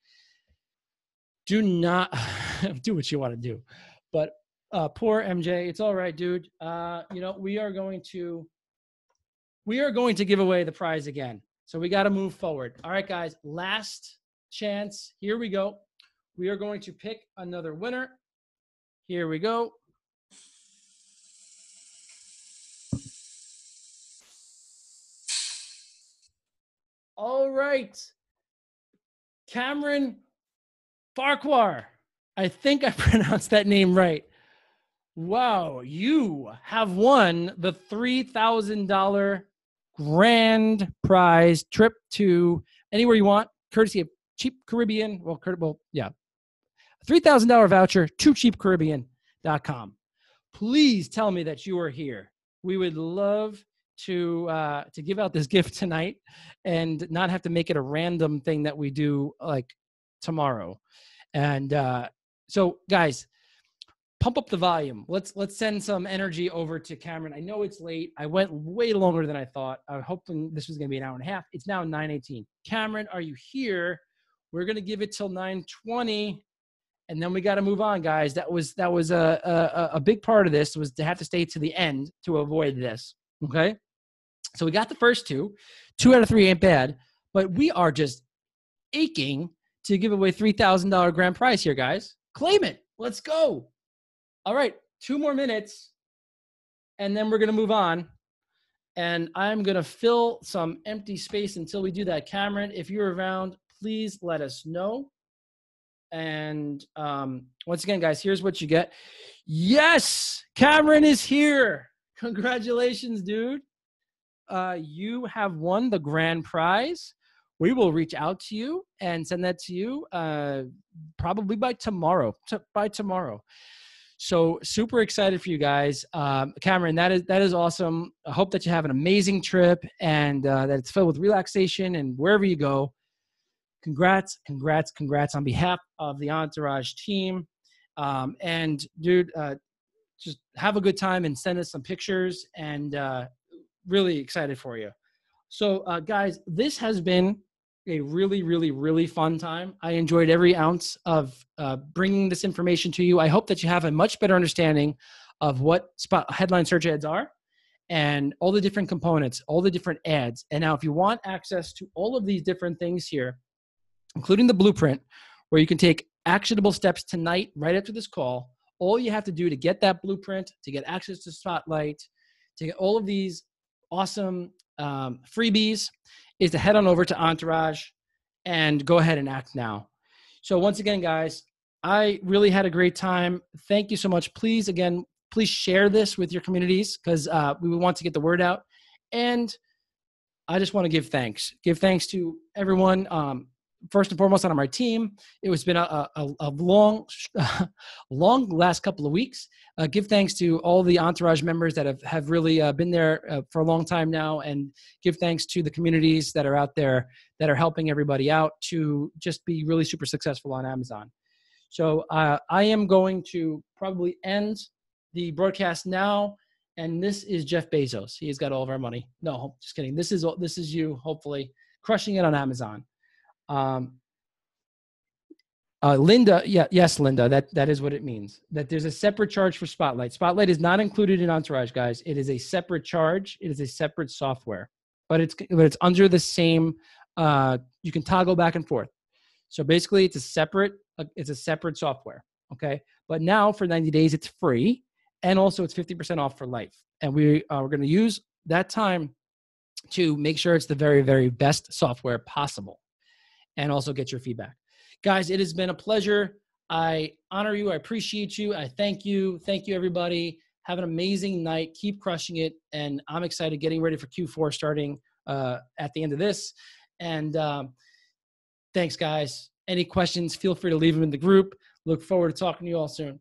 do not do what you want to do. But poor MJ, it's all right, dude. We are going to give away the prize again. So we got to move forward. All right, guys, last chance. Here we go. We are going to pick another winner. Here we go. All right. Cameron Farquhar. I think I pronounced that name right. Wow, you have won the $3,000 grand prize trip to anywhere you want, courtesy of Cheap Caribbean. $3,000 voucher to cheapcaribbean.com. Please tell me that you are here. We would love to give out this gift tonight and not have to make it a random thing that we do like tomorrow. And so, guys, pump up the volume. Let's send some energy over to Cameron. I know it's late. I went way longer than I thought. I was hoping this was going to be an hour and a half. It's now 9:18. Cameron, are you here? We're going to give it till 9:20, and then we got to move on, guys. That was a big part of this, was to have to stay to the end to avoid this. Okay, so we got the first 2. 2 out of 3 ain't bad, but we are just aching to give away $3,000 grand prize here, guys. Claim it. Let's go. All right, 2 more minutes, and then we're going to move on. And I'm going to fill some empty space until we do that. Cameron, if you're around, please let us know. And once again, guys, here's what you get. Yes, Cameron is here. Congratulations, dude. You have won the grand prize. We will reach out to you and send that to you probably by tomorrow. So super excited for you guys. Cameron, that is awesome. I hope that you have an amazing trip and that it's filled with relaxation, and wherever you go, congrats on behalf of the Entourage team. And dude, just have a good time and send us some pictures, and really excited for you. So guys, this has been a really, really, really fun time. I enjoyed every ounce of bringing this information to you. I hope that you have a much better understanding of what headline search ads are and all the different components, all the different ads. And now if you want access to all of these different things here, including the blueprint, where you can take actionable steps tonight, right after this call, all you have to do to get that blueprint, to get access to Spotlight, to get all of these awesome freebies, is to head on over to Entourage and go ahead and act now. So once again, guys, I really had a great time. Thank you so much. Please share this with your communities, because we want to get the word out. And I just want to give thanks. Give thanks to everyone. First and foremost, on my team. It's been a long last couple of weeks. Give thanks to all the Entourage members that have really been there for a long time now, and give thanks to the communities that are out there that are helping everybody out to just be really super successful on Amazon. So I am going to probably end the broadcast now. And this is Jeff Bezos. He's got all of our money. No, just kidding. This is you, hopefully. crushing it on Amazon. Linda, yes, Linda, that is what it means. That there's a separate charge for Spotlight. Spotlight is not included in Entourage, guys. It is a separate charge. It is a separate software, but it's under the same. You can toggle back and forth. So basically, it's a separate software. Okay, but now for 90 days, it's free, and also it's 50% off for life. And we're going to use that time to make sure it's the very, very best software possible, and also get your feedback. Guys, it has been a pleasure. I honor you. I appreciate you. I thank you. Thank you, everybody. Have an amazing night. Keep crushing it. And I'm excited getting ready for Q4 starting at the end of this. And thanks, guys. Any questions, feel free to leave them in the group. Look forward to talking to you all soon.